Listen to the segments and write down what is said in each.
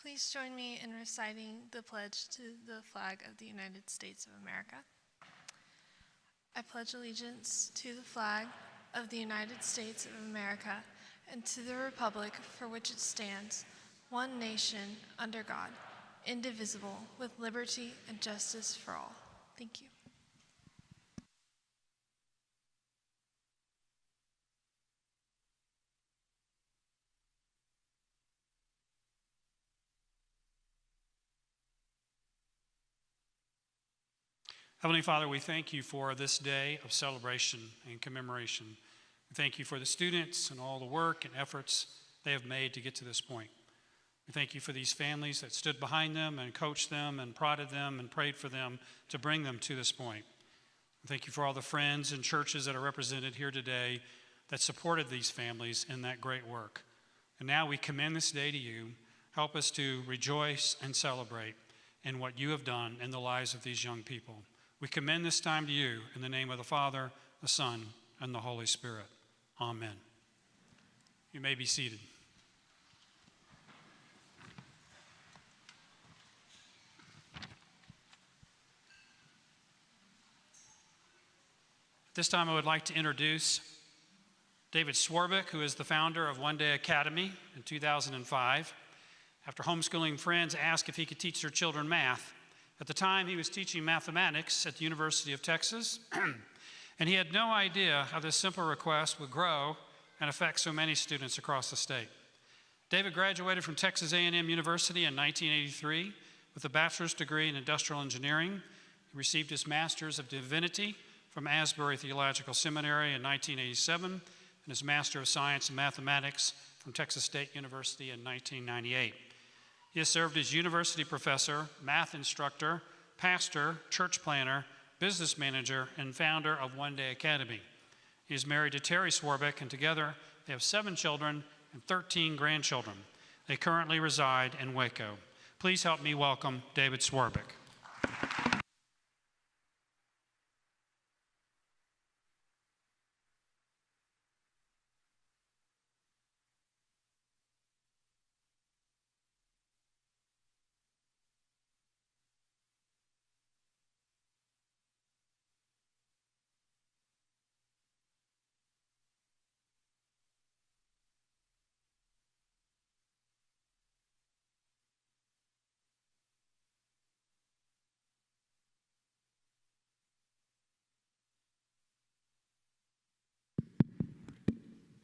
Please join me in reciting the pledge to the flag of the United States of America. I pledge allegiance to the flag of the United States of America and to the republic for which it stands, one nation, under God, indivisible, with liberty and justice for all. Thank you. Heavenly Father, we thank you for this day of celebration and commemoration. We thank you for the students and all the work and efforts they have made to get to this point. We thank you for these families that stood behind them and coached them and prodded them and prayed for them to bring them to this point. We thank you for all the friends and churches that are represented here today that supported these families in that great work. And now we commend this day to you. Help us to rejoice and celebrate in what you have done in the lives of these young people. We commend this time to you in the name of the Father, the Son, and the Holy Spirit. Amen. You may be seated. This time I would like to introduce David Swarbrick, who is the founder of One Day Academy in 2005. After homeschooling friends asked if he could teach their children math, at the time, he was teaching mathematics at the University of Texas, and he had no idea how this simple request would grow and affect so many students across the state. David graduated from Texas A&M University in 1983 with a bachelor's degree in industrial engineering. He received his master's of divinity from Asbury Theological Seminary in 1987 and his master of science in mathematics from Texas State University in 1998. He has served as university professor, math instructor, pastor, church planner, business manager, and founder of One Day Academy. He is married to Terry Swarbrick, and together they have 7 children and 13 grandchildren. They currently reside in Waco. Please help me welcome David Swarbrick.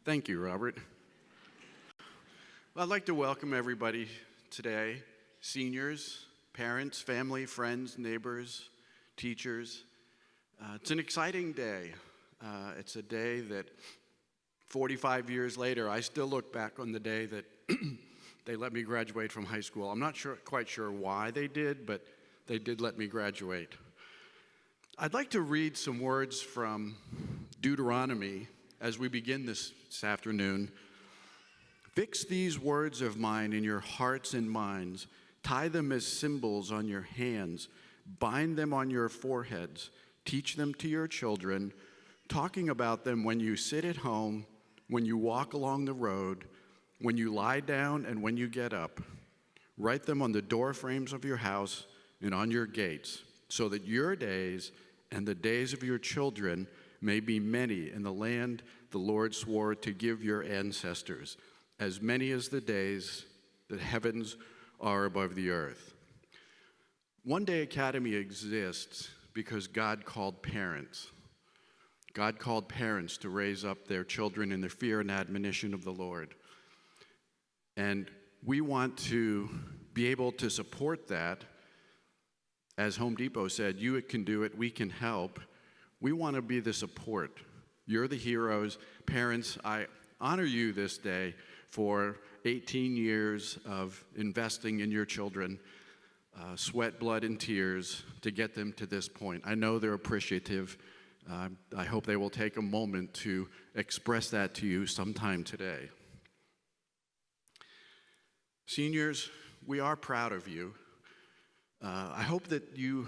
Thank you, Robert. Well, I'd like to welcome everybody today, seniors, parents, family, friends, neighbors, teachers. It's an exciting day. It's a day that 45 years later, I still look back on the day that they let me graduate from high school. I'm not quite sure why they did, but they did let me graduate. I'd like to read some words from Deuteronomy as we begin this afternoon. Fix these words of mine in your hearts and minds. Tie them as symbols on your hands. Bind them on your foreheads. Teach them to your children, talking about them when you sit at home, when you walk along the road, when you lie down and when you get up. Write them on the door frames of your house and on your gates, so that your days and the days of your children may be many in the land the Lord swore to give your ancestors, as many as the days the heavens are above the earth. One Day Academy exists because God called parents. God called parents to raise up their children in the fear and admonition of the Lord. And we want to be able to support that. As Home Depot said, you can do it, we can help. We want to be the support. You're the heroes. Parents, I honor you this day for 18 years of investing in your children, sweat, blood, and tears to get them to this point. I know they're appreciative. I hope they will take a moment to express that to you sometime today. Seniors, we are proud of you. I hope that you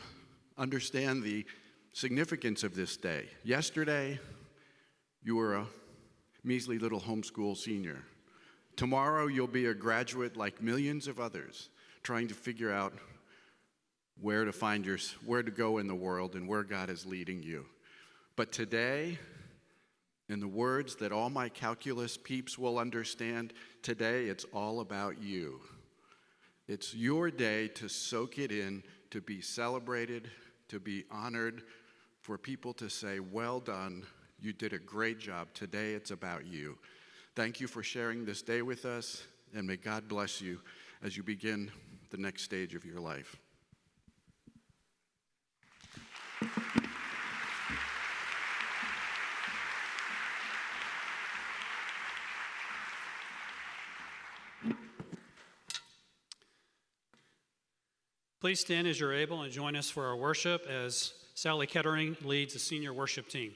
understand the significance of this day. Yesterday, you were a measly little homeschool senior. Tomorrow you'll be a graduate like millions of others, trying to figure out where to go in the world and where God is leading you. But today, in the words that all my calculus peeps will understand, today it's all about you. It's your day to soak it in, to be celebrated, to be honored, for people to say, well done, you did a great job. Today it's about you. Thank you for sharing this day with us, and may God bless you as you begin the next stage of your life. Please stand as you're able and join us for our worship as Sally Kettering leads the senior worship team.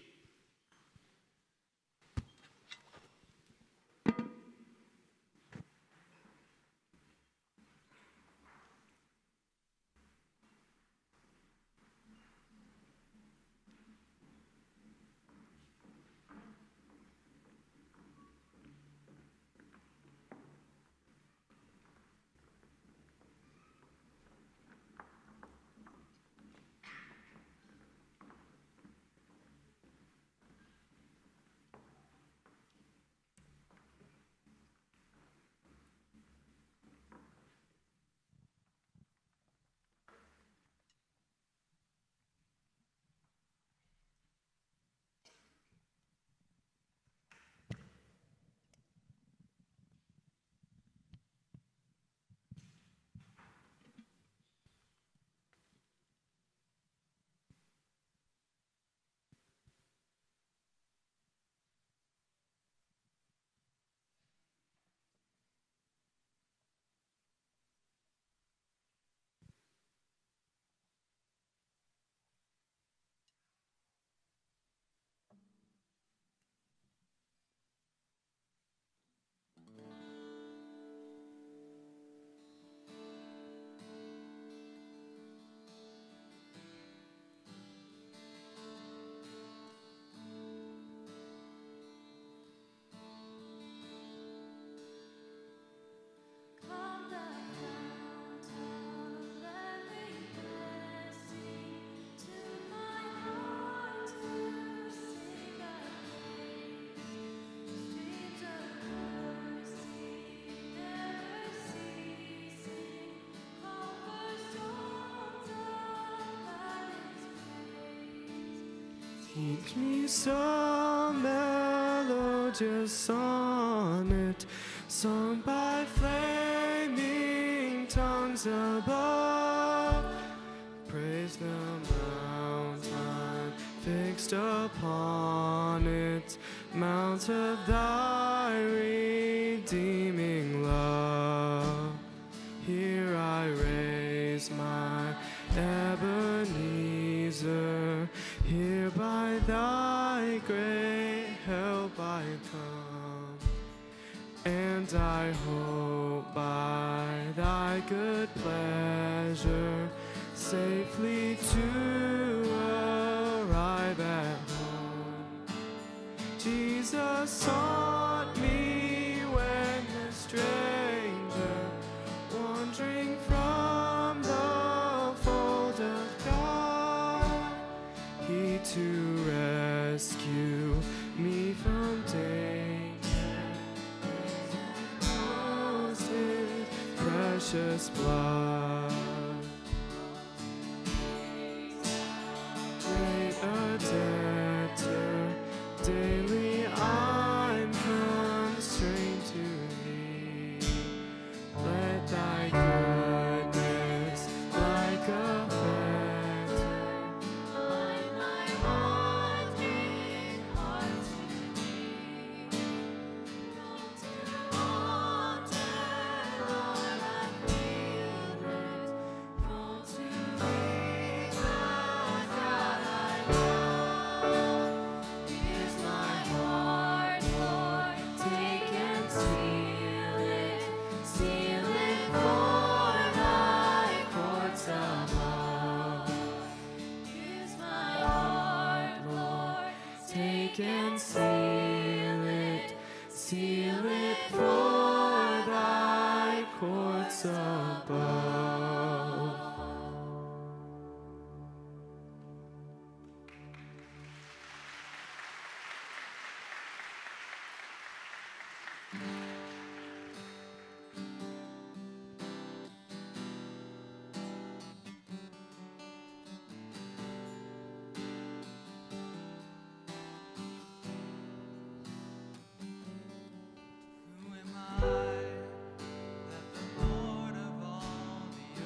Teach me some melodious sonnet, sung by flaming tongues above. Praise the mountain fixed upon it, mount of thy redeeming love. Here I raise my Ebenezer, here by thy great help I come, and I hope by thy good pleasure safely to arrive at home. Jesus sought me when a stranger, wandering from the fold of God, he to rescue me from danger was his precious blood. Great a debtor, daily I'm constrained to thee. Let thy goodness like a fetter bind my wandering heart to thee. Not to wander, Lord, I feel it. clouds above. Who am I that the Lord of all the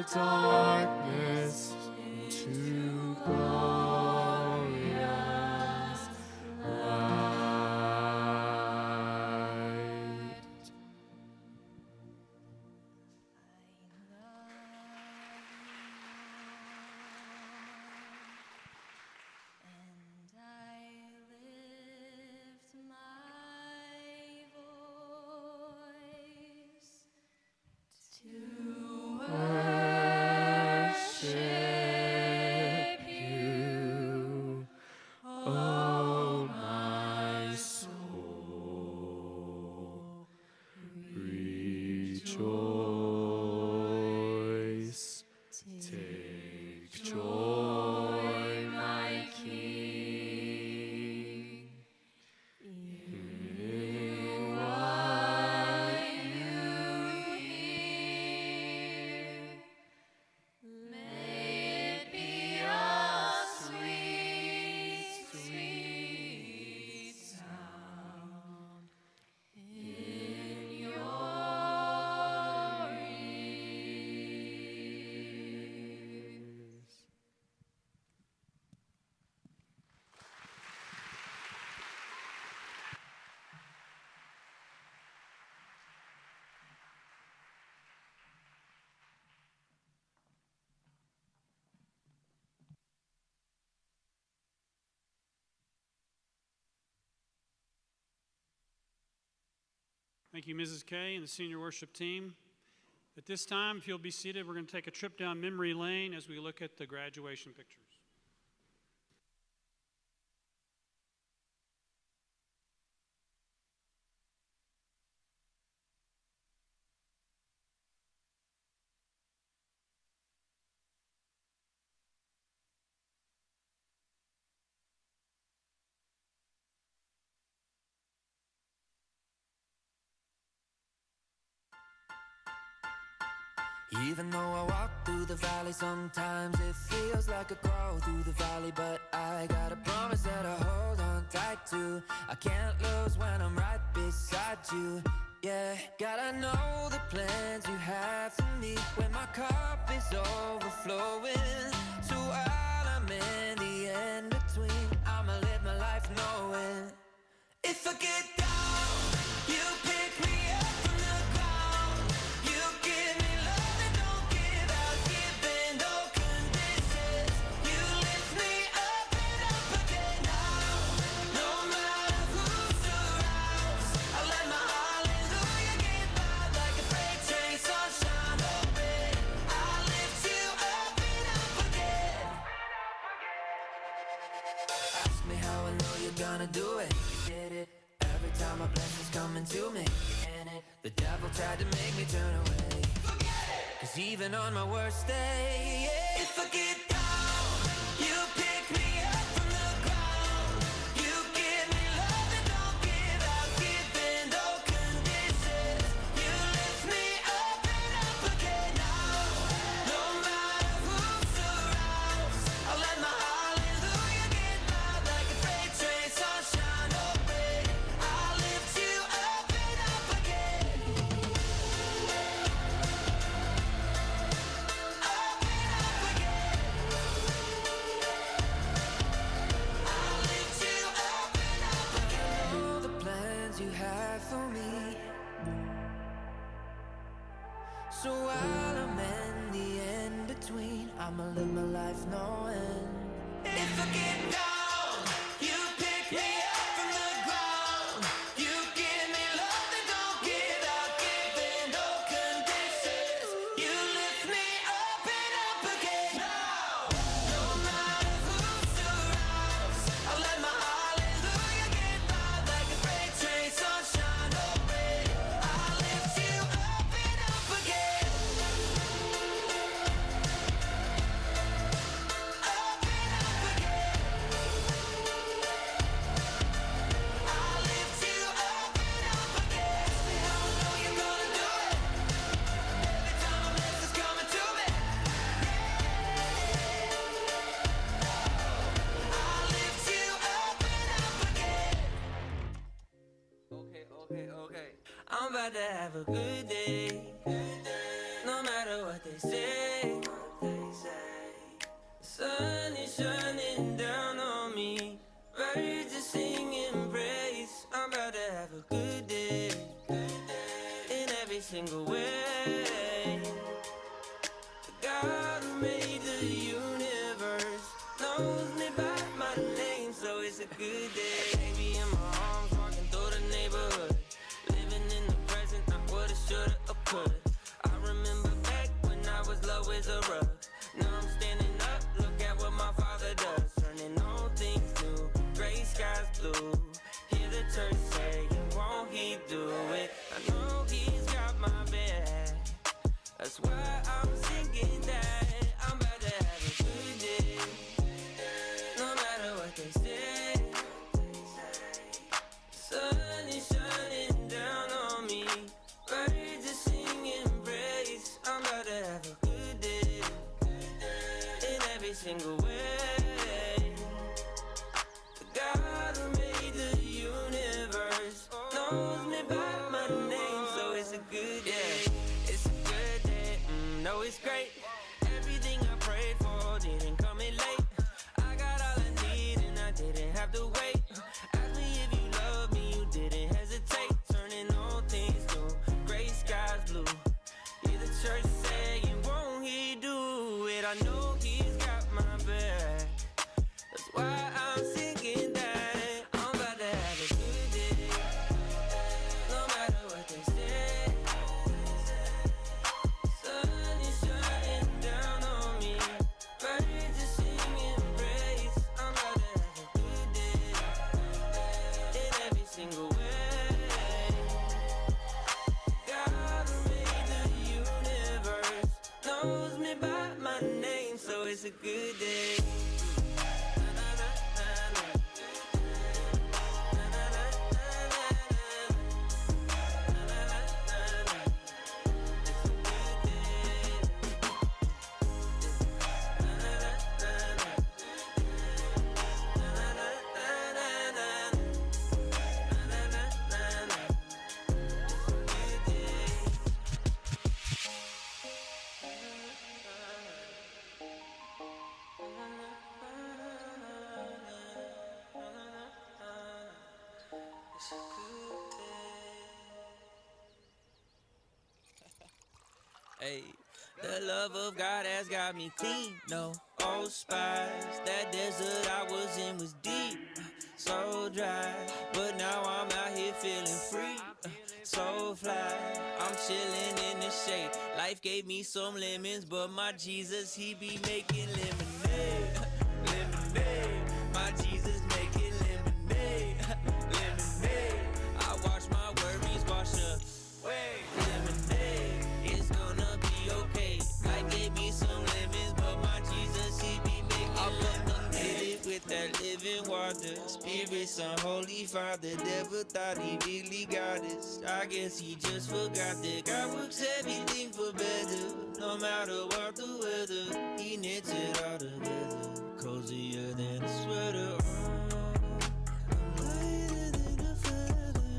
the darkness into glorious light. And I lift my voice to Worship you, oh my soul. Rejoice, take joy, my King, in what you hear. may it be a sweet, sweet sound in your ears. Thank you, Mrs. Kay and the senior worship team. At this time, if you'll be seated, we're going to take a trip down memory lane as we look at the graduation pictures. Even though I walk through the valley, sometimes it feels like I crawl through the valley. But I got a promise that I hold on tight to. I can't lose when I'm right beside you. Yeah, gotta know the plans you have for me when my cup is overflowing. So while I'm in the in-between, I'ma live my life knowing if I get down, you pick me up from the ground. You give me love that don't give out, giving no conditions. You lift me up and up again now. No matter who surrounds, I let my hallelujah get by like a freight train, sunshine open. I lift you up and up again. Ask me how I know you're gonna do it. You did it. Every time my blessings coming to me, and it, the devil tried to make me turn away. Forget it! 'Cause even on my worst day, yeah, if I get down, you pick me up from the ground. You give me love that don't give out, giving no conditions. You lift me up and up again now. No matter who surrounds, I let my hallelujah get loud like a freight train, sunshine open. I lift you up and up again. Up and up again. I lift you up and up again. Know the plans you have for me. So while I'm in the in-between, I'ma live my life knowing if I get down, you pick me up from the ground. You give me love that don't give out, giving no conditions. You lift me up and up again now. No matter who surrounds, I let my hallelujah get loud like a freight train, sunshine open. I lift you up and up again. Up and up again. I lift you up and up again. Ask me how I know you're gonna do it. Every time my blessings coming to me, I lift you up and up again. Okay. I'm about to have a good day. No matter what they say. single way. The God who made the universe knows me by my name, so it's a good day. Baby in my arms, walking through the neighborhood, living in the present, not what it shoulda or coulda. I remember back when I was low as a rug. Now I'm standing up, look at what my father does, turning all things new, gray skies blue. Hear the church say, won't he do it? I know he's got my back, that's why I'm singing that. I'm about to have a good day, no matter what they say. Sun is shining down on me, birds are singing praise. I'm about to have a good day, in every single way. The God who made the universe knows me by my name, so it's a good day. It's a good day, no, it's great. Everything I prayed for didn't come in late. I got all I need and I didn't have to wait. Ask me if you love me, you didn't hesitate. Turning all things new, gray skies blue. Hear the church saying, won't he do it? I know he's got my back, that's why I'm singing that. I'm about to have a good day, no matter what they say. Sun is shining down on me, birds are singing praise. I'm about to have a good day, in every single way. God who made the universe knows me by my name, so it's a good day. Hey, the love of God has got me clean, no old spies. That desert I was in was deep, so dry. But now I'm out here feeling free, so fly. I'm chilling in the shade. Life gave me some lemons, but my Jesus, he be making lemonade. Lemonade, my Jesus making lemonade. Lemonade, I watch my worries wash away. Lemonade, it's gonna be okay. Life gave me some lemons, but my Jesus, he be making lemonade. With that living water, Spirit, Son, Holy Father. Never thought he really got us. I guess he just forgot that God works everything for better. No matter what the weather, he knits it all together. Cozier than a sweater. I'm lighter than a feather.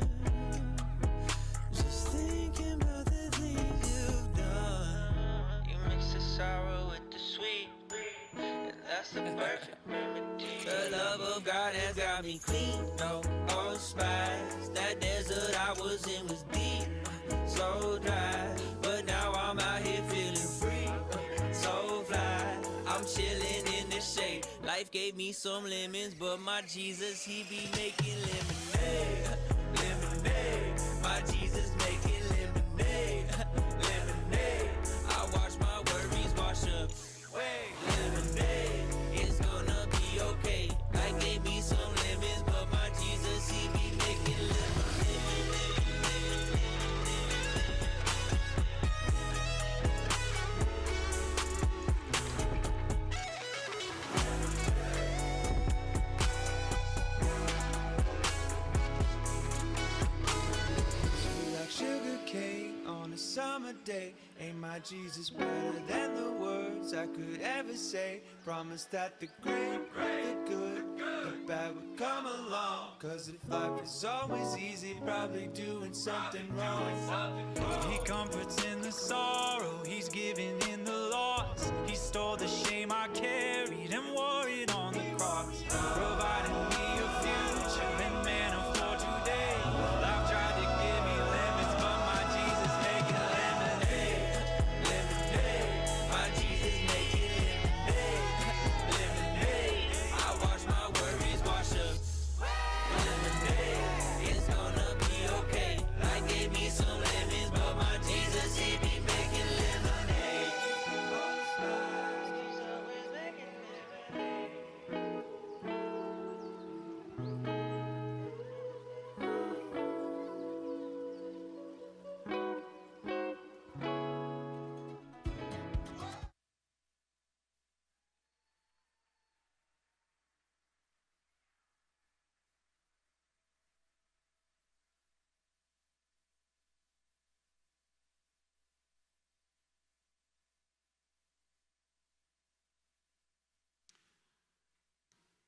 Just thinking about the things you've done. You mix the sorrow with the sweet, and that's the perfect remedy. The love of God has got me clean, no old spies. That desert I was in was deep, so dry. But now I'm out here feeling free, so fly. I'm chilling in the shade. Life gave me some lemons, but my Jesus, he be making lemonade. Lemonade, my Jesus making lemonade. Lemonade, I watch my worries wash away. Lemonade, it's gonna be okay. Life gave me some lemons, but my Jesus, he be making lemonade. Like sugar cane on a summer day. Ain't my Jesus better than the words I could ever say? Promise that the great, the good, the bad would come along. Cause if life is always easy, probably doing something wrong. He comforts in the sorrow, he's giving in the loss. He stole the shame I carried and wore it on the cross. Providing me a future and manna for today. Life tried to give me lemons, but my Jesus making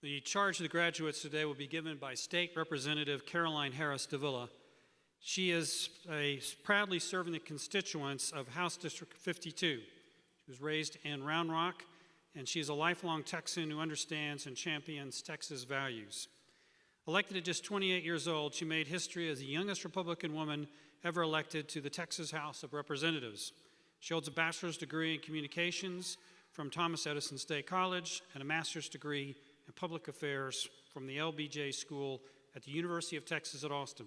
The charge of the graduates today will be given by State Representative Caroline Harris Davila. She is proudly serving the constituents of House District 52. She was raised in Round Rock, and she is a lifelong Texan who understands and champions Texas values. Elected at just 28 years old, she made history as the youngest Republican woman ever elected to the Texas House of Representatives. She holds a bachelor's degree in communications from Thomas Edison State College and a master's degree in public affairs from the LBJ School at the University of Texas at Austin.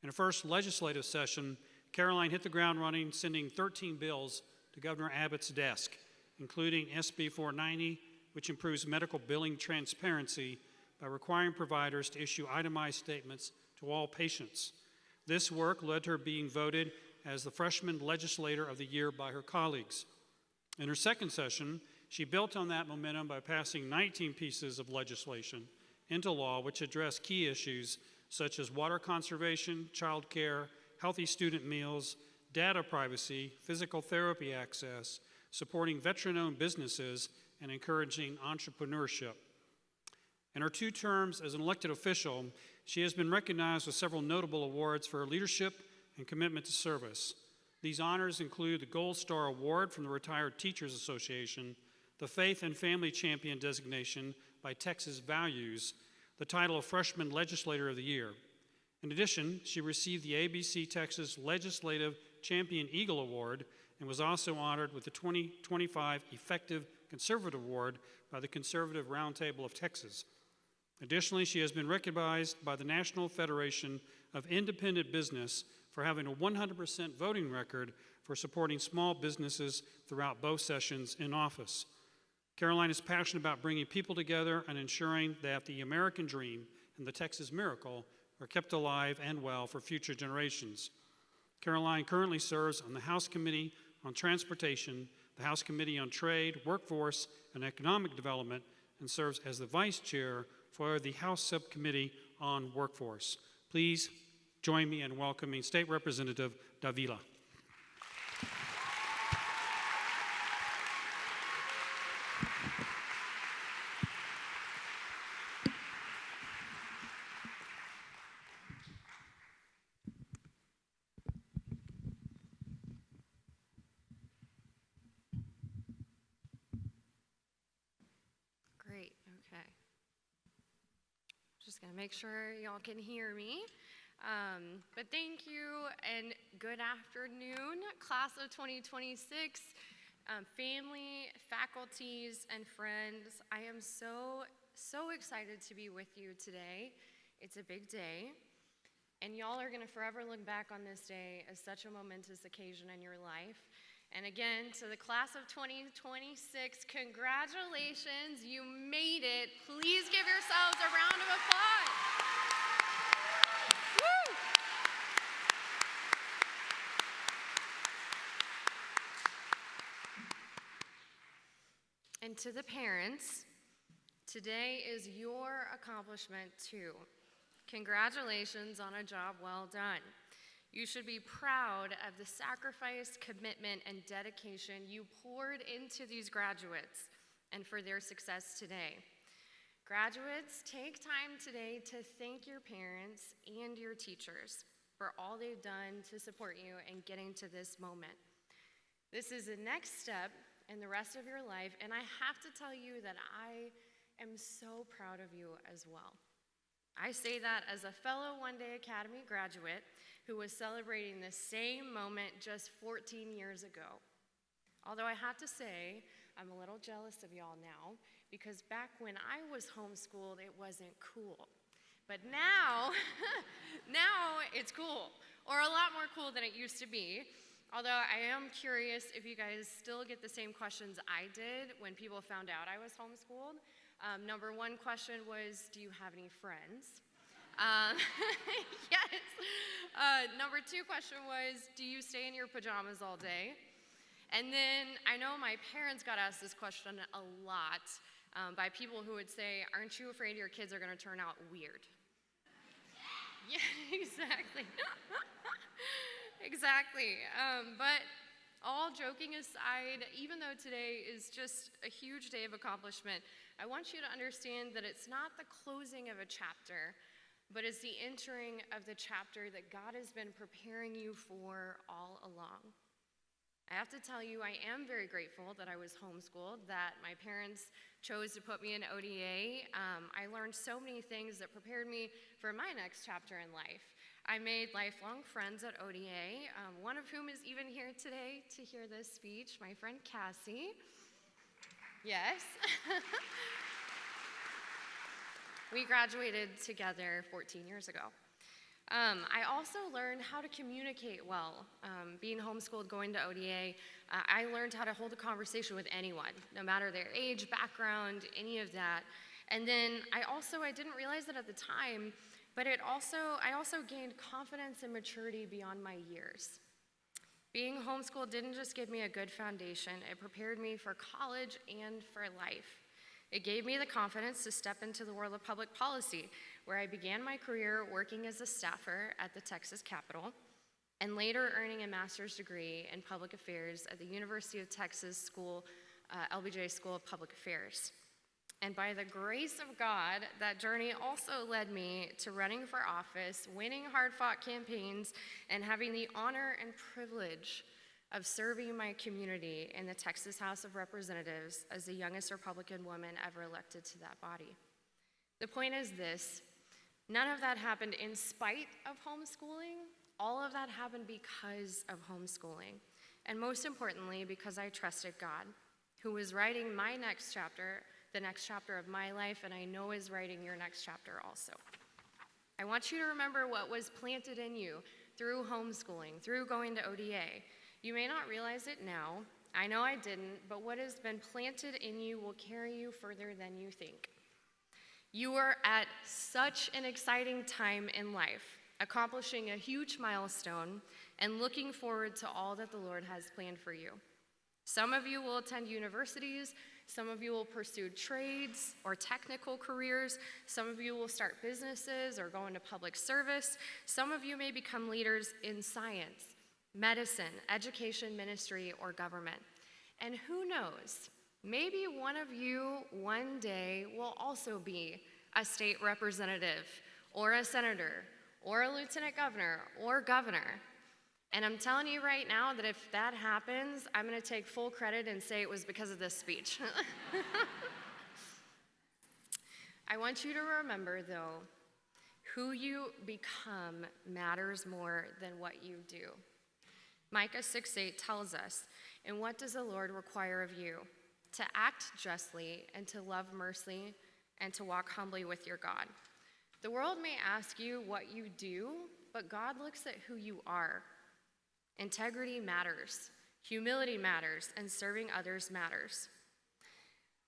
In her first legislative session, Caroline hit the ground running, sending 13 bills to Governor Abbott's desk, including SB 490, which improves medical billing transparency by requiring providers to issue itemized statements to all patients. This work led to her being voted as the Freshman Legislator of the Year by her colleagues. In her second session, she built on that momentum by passing 19 pieces of legislation into law which address key issues such as water conservation, child care, healthy student meals, data privacy, physical therapy access, supporting veteran-owned businesses, and encouraging entrepreneurship. In her 2 terms as an elected official, she has been recognized with several notable awards for her leadership and commitment to service. These honors include the Gold Star Award from the Retired Teachers Association, the Faith and Family Champion designation by Texas Values, the title of Freshman Legislator of the Year. In addition, she received the ABC Texas Legislative Champion Eagle Award and was also honored with the 2025 Effective Conservative Award by the Conservative Roundtable of Texas. Additionally, she has been recognized by the National Federation of Independent Business for having a 100% voting record for supporting small businesses throughout both sessions in office. Caroline is passionate about bringing people together and ensuring that the American dream and the Texas miracle are kept alive and well for future generations. Caroline currently serves on the House Committee on Transportation, the House Committee on Trade, Workforce, and Economic Development, and serves as the Vice Chair for the House Subcommittee on Workforce. Please join me in welcoming State Representative Davila. Great, okay. Just gonna make sure y'all can hear me. But thank you and good afternoon, class of 2026, family, faculties, and friends. I am so excited to be with you today. It's a big day, and y'all are gonna forever look back on this day as such a momentous occasion in your life. And again, to the class of 2026, congratulations, you made it. Please give yourselves a round of applause. Woo! And to the parents, today is your accomplishment too. Congratulations on a job well done. You should be proud of the sacrifice, commitment, and dedication you poured into these graduates and for their success today. Graduates, take time today to thank your parents and your teachers for all they've done to support you in getting to this moment. This is the next step in the rest of your life, and I have to tell you that I am so proud of you as well. I say that as a fellow One Day Academy graduate who was celebrating the same moment just 14 years ago. Although I have to say, I'm a little jealous of y'all now, because back when I was homeschooled, it wasn't cool. But now, now it's cool, or a lot more cool than it used to be. Although I am curious if you guys still get the same questions I did when people found out I was homeschooled. Number 1 question was, do you have any friends? Yes. Number 2 question was, do you stay in your pajamas all day? And then I know my parents got asked this question a lot by people who would say, aren't you afraid your kids are going to turn out weird? Yeah, exactly. Exactly. But all joking aside, even though today is just a huge day of accomplishment, I want you to understand that it's not the closing of a chapter, but it's the entering of the chapter that God has been preparing you for all along. I have to tell you, I am very grateful that I was homeschooled, that my parents chose to put me in ODA. I learned so many things that prepared me for my next chapter in life. I made lifelong friends at ODA, one of whom is even here today to hear this speech, my friend Cassie. Yes. We graduated together 14 years ago. I also learned how to communicate well. Being homeschooled, going to ODA, I learned how to hold a conversation with anyone, no matter their age, background, any of that. And then I didn't realize it at the time, but I also gained confidence and maturity beyond my years. Being homeschooled didn't just give me a good foundation, it prepared me for college and for life. It gave me the confidence to step into the world of public policy, where I began my career working as a staffer at the Texas Capitol, and later earning a master's degree in public affairs at the University of Texas LBJ School of Public Affairs. And by the grace of God, that journey also led me to running for office, winning hard-fought campaigns, and having the honor and privilege of serving my community in the Texas House of Representatives as the youngest Republican woman ever elected to that body. The point is this: none of that happened in spite of homeschooling. All of that happened because of homeschooling. And most importantly, because I trusted God, who was writing my next chapter, the next chapter of my life, and I know is writing your next chapter also. I want you to remember what was planted in you through homeschooling, through going to ODA. You may not realize it now. I know I didn't, but what has been planted in you will carry you further than you think. You are at such an exciting time in life, accomplishing a huge milestone and looking forward to all that the Lord has planned for you. Some of you will attend universities, some of you will pursue trades or technical careers, some of you will start businesses or go into public service, some of you may become leaders in science, medicine, education, ministry, or government. And who knows, maybe one of you one day will also be a state representative or a senator or a lieutenant governor or governor. And I'm telling you right now that if that happens, I'm going to take full credit and say it was because of this speech. I want you to remember, though, who you become matters more than what you do. Micah 6:8 tells us, "And what does the Lord require of you? To act justly and to love mercy and to walk humbly with your God." The world may ask you what you do, but God looks at who you are. Integrity matters, humility matters, and serving others matters.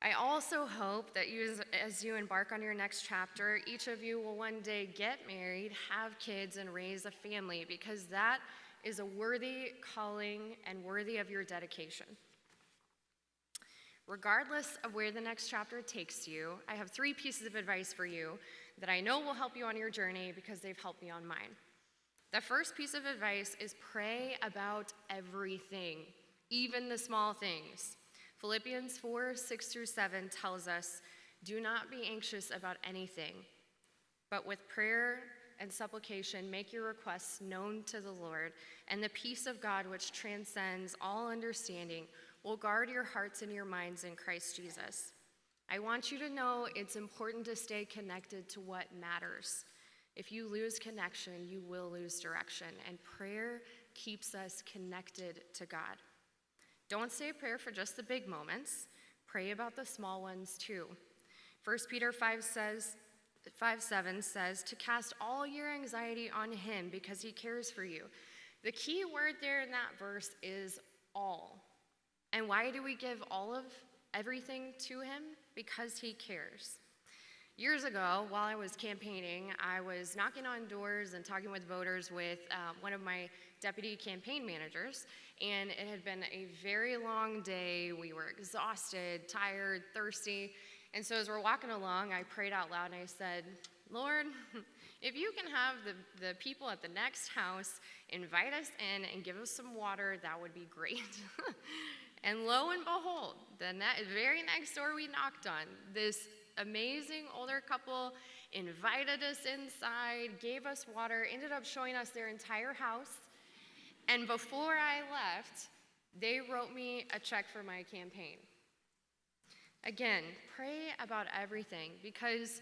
I also hope that as you embark on your next chapter, each of you will one day get married, have kids, and raise a family, because that is a worthy calling and worthy of your dedication. Regardless of where the next chapter takes you, I have 3 pieces of advice for you that I know will help you on your journey because they've helped me on mine. The first piece of advice is pray about everything, even the small things. Philippians 4:6-7 tells us, "Do not be anxious about anything, but with prayer and supplication, make your requests known to the Lord, and the peace of God, which transcends all understanding, will guard your hearts and your minds in Christ Jesus." I want you to know it's important to stay connected to what matters. If you lose connection, you will lose direction, and prayer keeps us connected to God. Don't say a prayer for just the big moments. Pray about the small ones too. 1 Peter 5:7 says, "To cast all your anxiety on him because he cares for you." The key word there in that verse is all. And why do we give all of everything to him? Because he cares. Years ago, while I was campaigning, I was knocking on doors and talking with voters with one of my deputy campaign managers, and it had been a very long day. We were exhausted, tired, thirsty, and so as we're walking along, I prayed out loud and I said, "Lord, If you can have the people at the next house invite us in and give us some water, that would be great. And lo and behold, the very next door we knocked on, this amazing older couple invited us inside, gave us water, ended up showing us their entire house. And before I left, they wrote me a check for my campaign. Again, pray about everything, because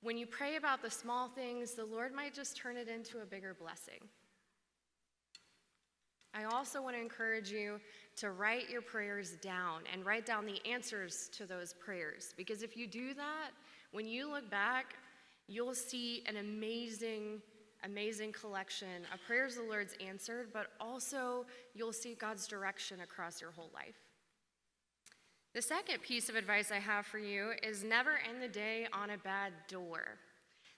when you pray about the small things, the Lord might just turn it into a bigger blessing. I also want to encourage you to write your prayers down and write down the answers to those prayers, because if you do that, when you look back, you'll see an amazing collection of prayers the Lord's answered, but also you'll see God's direction across your whole life. The second piece of advice I have for you is never end the day on a bad door.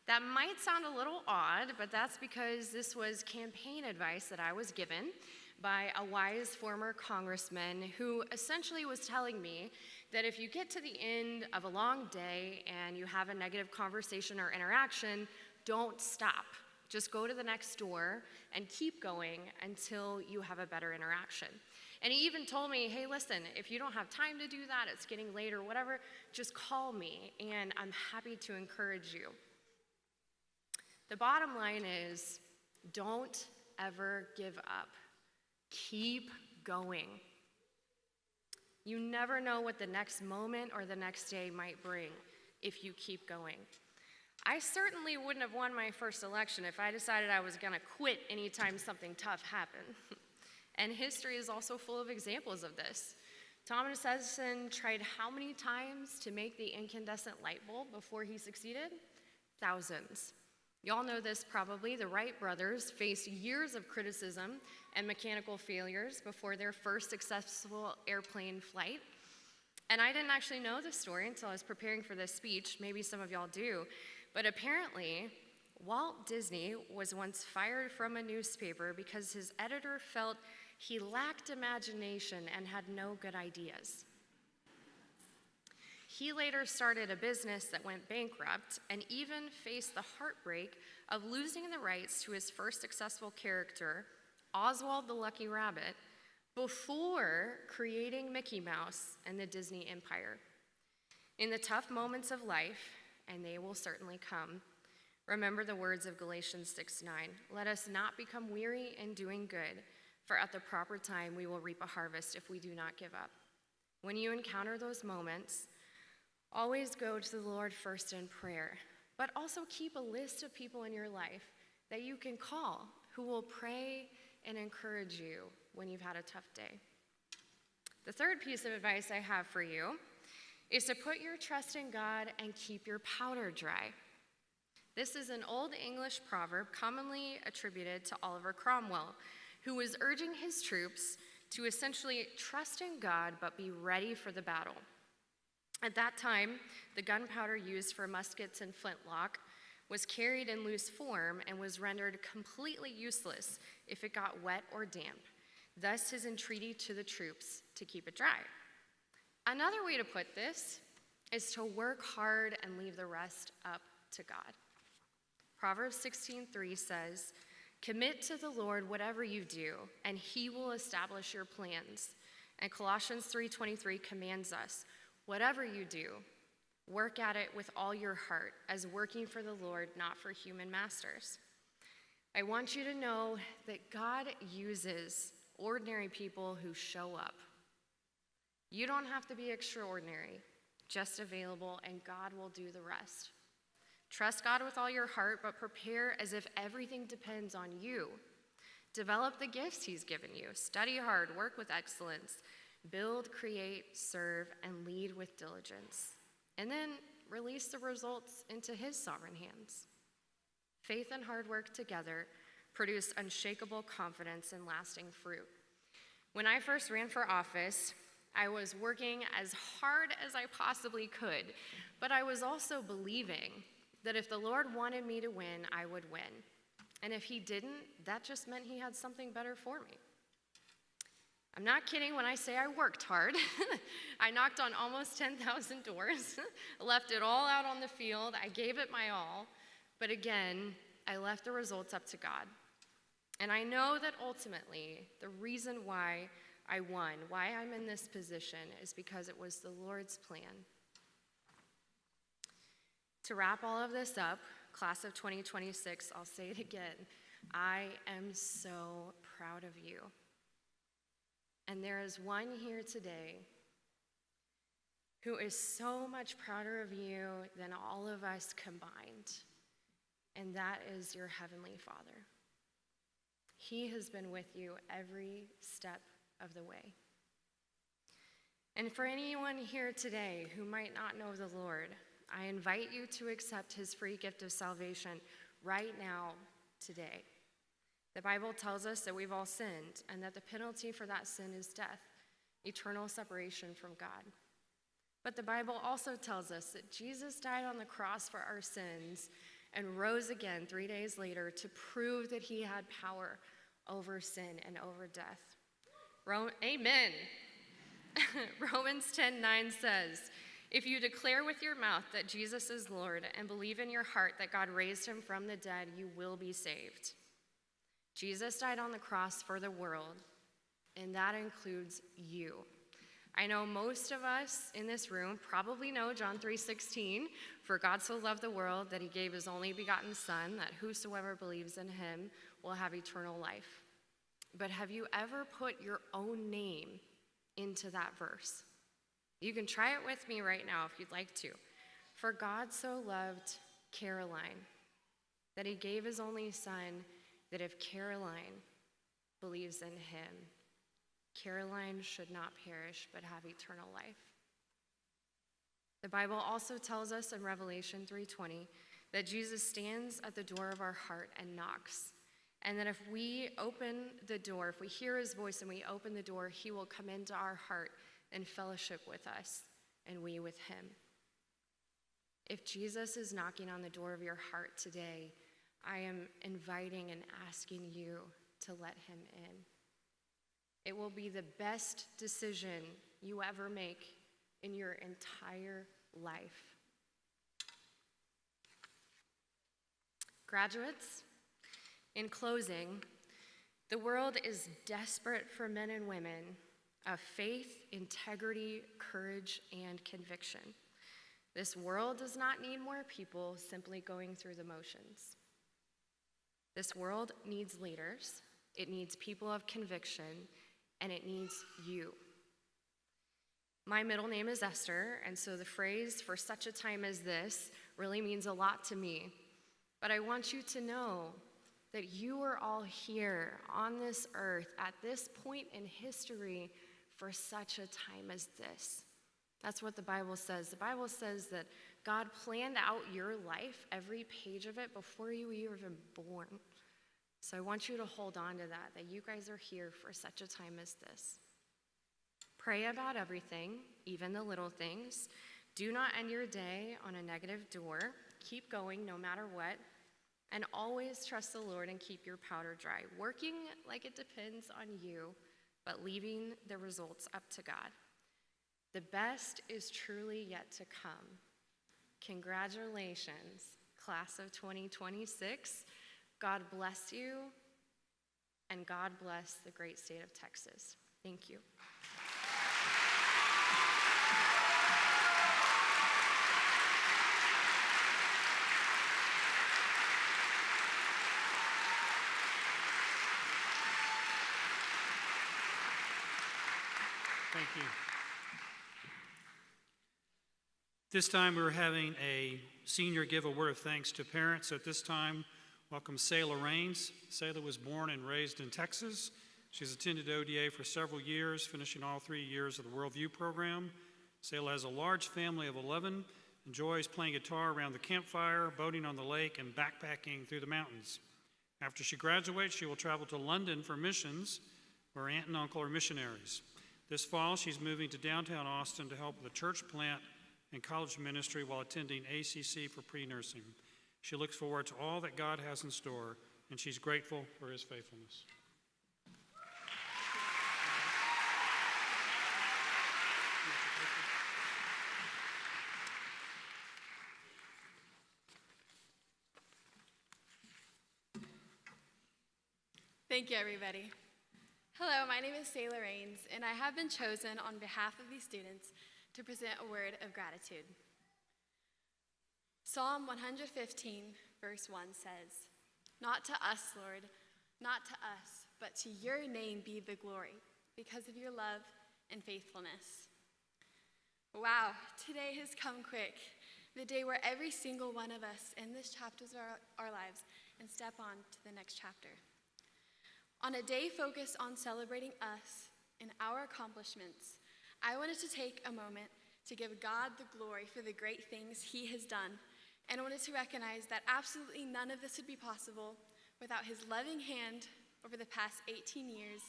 That might sound a little odd, but that's because this was campaign advice that I was given by a wise former congressman who essentially was telling me that if you get to the end of a long day and you have a negative conversation or interaction, don't stop. Just go to the next door and keep going until you have a better interaction. And he even told me, hey, listen, if you don't have time to do that, it's getting late or whatever, just call me and I'm happy to encourage you. The bottom line is, don't ever give up. Keep going. You never know what the next moment or the next day might bring if you keep going. I certainly wouldn't have won my first election if I decided I was going to quit anytime something tough happened. And history is also full of examples of this. Thomas Edison tried how many times to make the incandescent light bulb before he succeeded? Thousands. Y'all know this probably. The Wright brothers faced years of criticism and mechanical failures before their first successful airplane flight. And I didn't actually know this story until I was preparing for this speech. Maybe some of y'all do. But apparently, Walt Disney was once fired from a newspaper because his editor felt he lacked imagination and had no good ideas. He later started a business that went bankrupt and even faced the heartbreak of losing the rights to his first successful character, Oswald the Lucky Rabbit, before creating Mickey Mouse and the Disney Empire. In the tough moments of life, and they will certainly come, remember the words of Galatians 6:9. Let us not become weary in doing good, for at the proper time we will reap a harvest if we do not give up. When you encounter those moments, always go to the Lord first in prayer, but also keep a list of people in your life that you can call who will pray and encourage you when you've had a tough day. The third piece of advice I have for you is to put your trust in God and keep your powder dry. This is an Old English proverb commonly attributed to Oliver Cromwell, who was urging his troops to essentially trust in God but be ready for the battle. At that time, the gunpowder used for muskets and flintlock was carried in loose form and was rendered completely useless if it got wet or damp. Thus his entreaty to the troops to keep it dry. Another way to put this is to work hard and leave the rest up to God. Proverbs 16:3 says, commit to the Lord whatever you do, and he will establish your plans. And Colossians 3:23 commands us, whatever you do, work at it with all your heart, as working for the Lord, not for human masters. I want you to know that God uses ordinary people who show up. You don't have to be extraordinary, just available, and God will do the rest. Trust God with all your heart, but prepare as if everything depends on you. Develop the gifts he's given you. Study hard, work with excellence, build, create, serve, and lead with diligence. And then release the results into his sovereign hands. Faith and hard work together produce unshakable confidence and lasting fruit. When I first ran for office, I was working as hard as I possibly could, but I was also believing that if the Lord wanted me to win, I would win. And if he didn't, that just meant he had something better for me. I'm not kidding when I say I worked hard. I knocked on almost 10,000 doors, left it all out on the field. I gave it my all. But again, I left the results up to God. And I know that ultimately, the reason why I won, why I'm in this position, is because it was the Lord's plan. To wrap all of this up, class of 2026, I'll say it again, I am so proud of you. And there is one here today who is so much prouder of you than all of us combined, and that is your Heavenly Father. He has been with you every step of the way. And for anyone here today who might not know the Lord, I invite you to accept his free gift of salvation right now, today. The Bible tells us that we've all sinned and that the penalty for that sin is death, eternal separation from God. But the Bible also tells us that Jesus died on the cross for our sins and rose again 3 days later to prove that he had power over sin and over death. Amen. Romans 10:9 says, if you declare with your mouth that Jesus is Lord and believe in your heart that God raised him from the dead, you will be saved. Jesus died on the cross for the world, and that includes you. I know most of us in this room probably know John 3:16, for God so loved the world that he gave his only begotten Son, that whosoever believes in him will have eternal life. But have you ever put your own name into that verse? You can try it with me right now if you'd like to. For God so loved Caroline that he gave his only Son, that if Caroline believes in him, Caroline should not perish but have eternal life. The Bible also tells us in Revelation 3:20 that Jesus stands at the door of our heart and knocks, and that if we open the door, if we hear his voice and we open the door, he will come into our heart and fellowship with us, and we with him. If Jesus is knocking on the door of your heart today, I am inviting and asking you to let him in. It will be the best decision you ever make in your entire life. Graduates, in closing, the world is desperate for men and women of faith, integrity, courage, and conviction. This world does not need more people simply going through the motions. This world needs leaders, it needs people of conviction, and it needs you. My middle name is Esther, and so the phrase "for such a time as this" really means a lot to me. But I want you to know that you are all here on this earth at this point in history for such a time as this. That's what the Bible says. The Bible says that God planned out your life, every page of it, before you were even born. So I want you to hold on to that you guys are here for such a time as this. Pray about everything, even the little things. Do not end your day on a negative door. Keep going no matter what. And always trust the Lord and keep your powder dry, working like it depends on you, but leaving the results up to God. The best is truly yet to come. Congratulations, class of 2026. God bless you, and God bless the great state of Texas. Thank you. Thank you. This time we're having a senior give a word of thanks to parents. So at this time, welcome Sayla Raines. Sayla was born and raised in Texas. She's attended ODA for several years, finishing all 3 years of the Worldview program. Sayla has a large family of 11, enjoys playing guitar around the campfire, boating on the lake, and backpacking through the mountains. After she graduates, she will travel to London for missions, where aunt and uncle are missionaries. This fall, she's moving to downtown Austin to help with the church plant and college ministry while attending ACC for pre-nursing. She looks forward to all that God has in store, and she's grateful for his faithfulness. Thank you, everybody. Hello, my name is Sayla Rains, and I have been chosen on behalf of these students to present a word of gratitude. Psalm 115, verse 1 says, "Not to us, Lord, not to us, but to your name be the glory, because of your love and faithfulness." Wow, today has come quick, the day where every single one of us in this chapter of our lives and step on to the next chapter. On a day focused on celebrating us and our accomplishments, I wanted to take a moment to give God the glory for the great things he has done, and I wanted to recognize that absolutely none of this would be possible without his loving hand over the past 18 years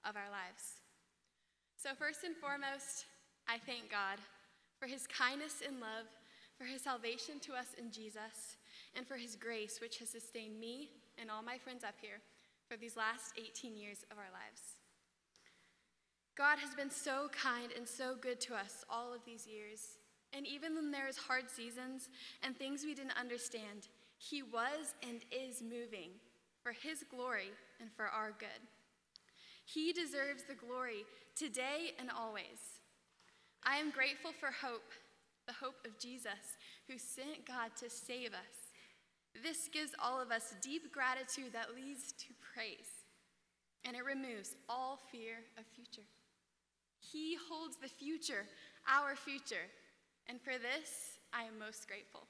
of our lives. So first and foremost, I thank God for his kindness and love, for his salvation to us in Jesus, and for his grace, which has sustained me and all my friends up here for these last 18 years of our lives. God has been so kind and so good to us all of these years. And even when there's hard seasons and things we didn't understand, he was and is moving for his glory and for our good. He deserves the glory today and always. I am grateful for hope, the hope of Jesus, who sent God to save us. This gives all of us deep gratitude that leads to praise, and it removes all fear of future. He holds the future, our future, and for this, I am most grateful.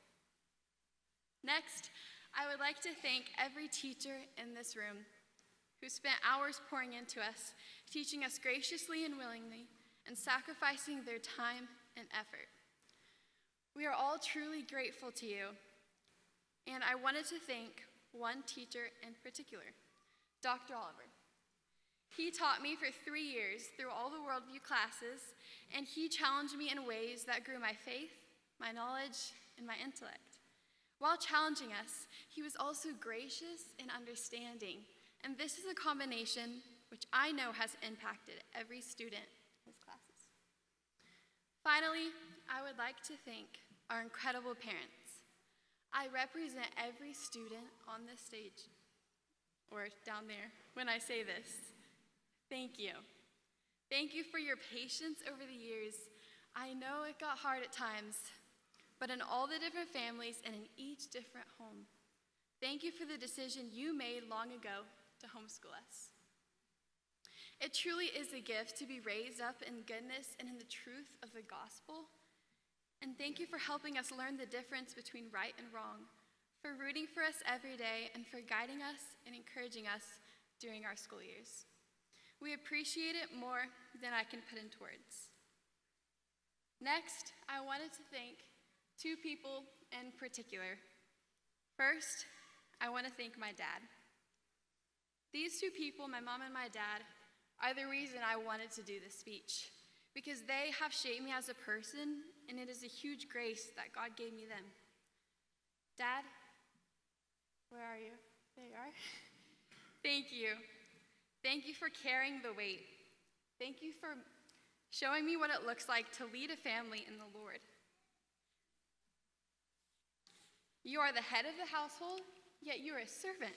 Next, I would like to thank every teacher in this room who spent hours pouring into us, teaching us graciously and willingly, and sacrificing their time and effort. We are all truly grateful to you. And I wanted to thank one teacher in particular, Dr. Oliver. He taught me for 3 years through all the worldview classes, and he challenged me in ways that grew my faith, my knowledge, and my intellect. While challenging us, he was also gracious and understanding, and this is a combination which I know has impacted every student in his classes. Finally, I would like to thank our incredible parents. I represent every student on this stage, or down there, when I say this. Thank you. Thank you for your patience over the years. I know it got hard at times, but in all the different families and in each different home, thank you for the decision you made long ago to homeschool us. It truly is a gift to be raised up in goodness and in the truth of the gospel. And thank you for helping us learn the difference between right and wrong, for rooting for us every day, and for guiding us and encouraging us during our school years. We appreciate it more than I can put into words. Next, I wanted to thank two people in particular. First, I want to thank my dad. These two people, my mom and my dad, are the reason I wanted to do this speech, because they have shaped me as a person, and it is a huge grace that God gave me them. Dad, where are you? There you are. Thank you. Thank you for carrying the weight. Thank you for showing me what it looks like to lead a family in the Lord. You are the head of the household, yet you are a servant.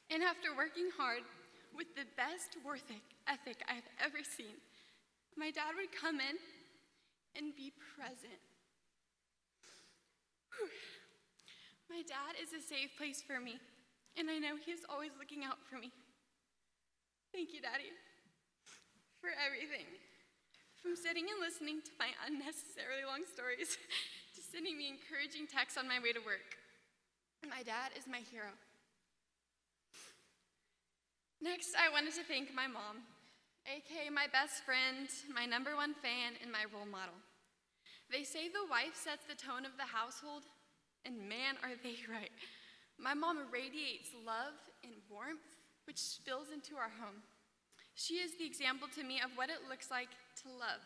And after working hard with the best work ethic I've ever seen, my dad would come in and be present. Whew. My dad is a safe place for me, and I know he is always looking out for me. Thank you, Daddy, for everything. From sitting and listening to my unnecessarily long stories to sending me encouraging texts on my way to work. My dad is my hero. Next, I wanted to thank my mom, aka my best friend, my #1 fan, and my role model. They say the wife sets the tone of the household, and man, are they right. My mom radiates love and warmth, which spills into our home. She is the example to me of what it looks like to love.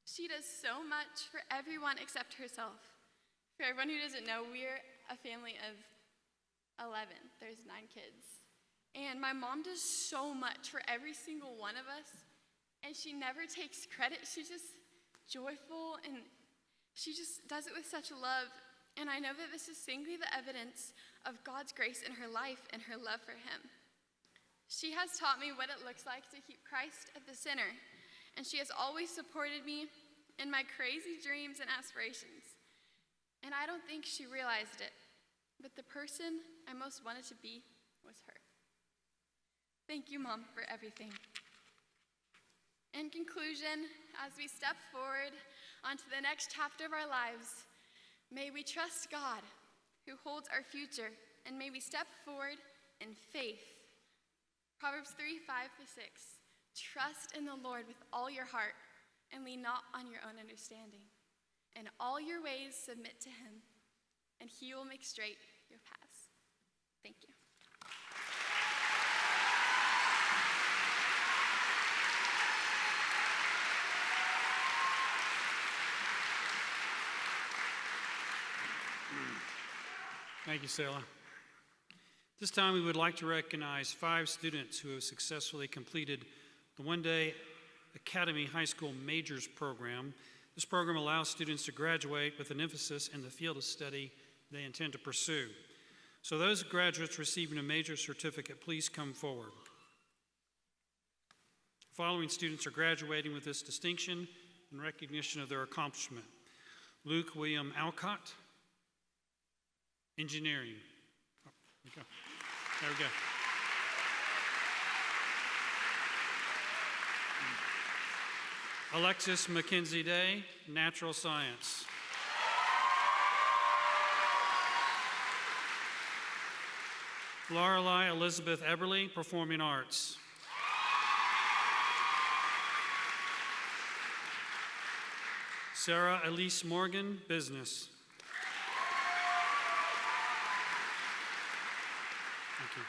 She does so much for everyone except herself. For everyone who doesn't know, we're a family of 11. There's 9 kids. And my mom does so much for every single one of us, and she never takes credit. She's just joyful, and she just does it with such love. And I know that this is simply the evidence of God's grace in her life and her love for him. She has taught me what it looks like to keep Christ at the center, and she has always supported me in my crazy dreams and aspirations. And I don't think she realized it, but the person I most wanted to be was her. Thank you, Mom, for everything. In conclusion, as we step forward onto the next chapter of our lives, may we trust God, who holds our future, and may we step forward in faith. Proverbs 3:5-6. Trust in the Lord with all your heart, and lean not on your own understanding. In all your ways submit to him, and he will make straight your paths. Thank you. Thank you, Selah. This time we would like to recognize 5 students who have successfully completed the one-day Academy High School Majors program. This program allows students to graduate with an emphasis in the field of study they intend to pursue. So those graduates receiving a major certificate, please come forward. The following students are graduating with this distinction in recognition of their accomplishment. Luke William Alcott, engineering. Oh, there we go. There we go. Alexis Mackenzie Day, natural science. Lorelei Elizabeth Eberly, performing arts. Sarah Elise Morgan, business. Thank you.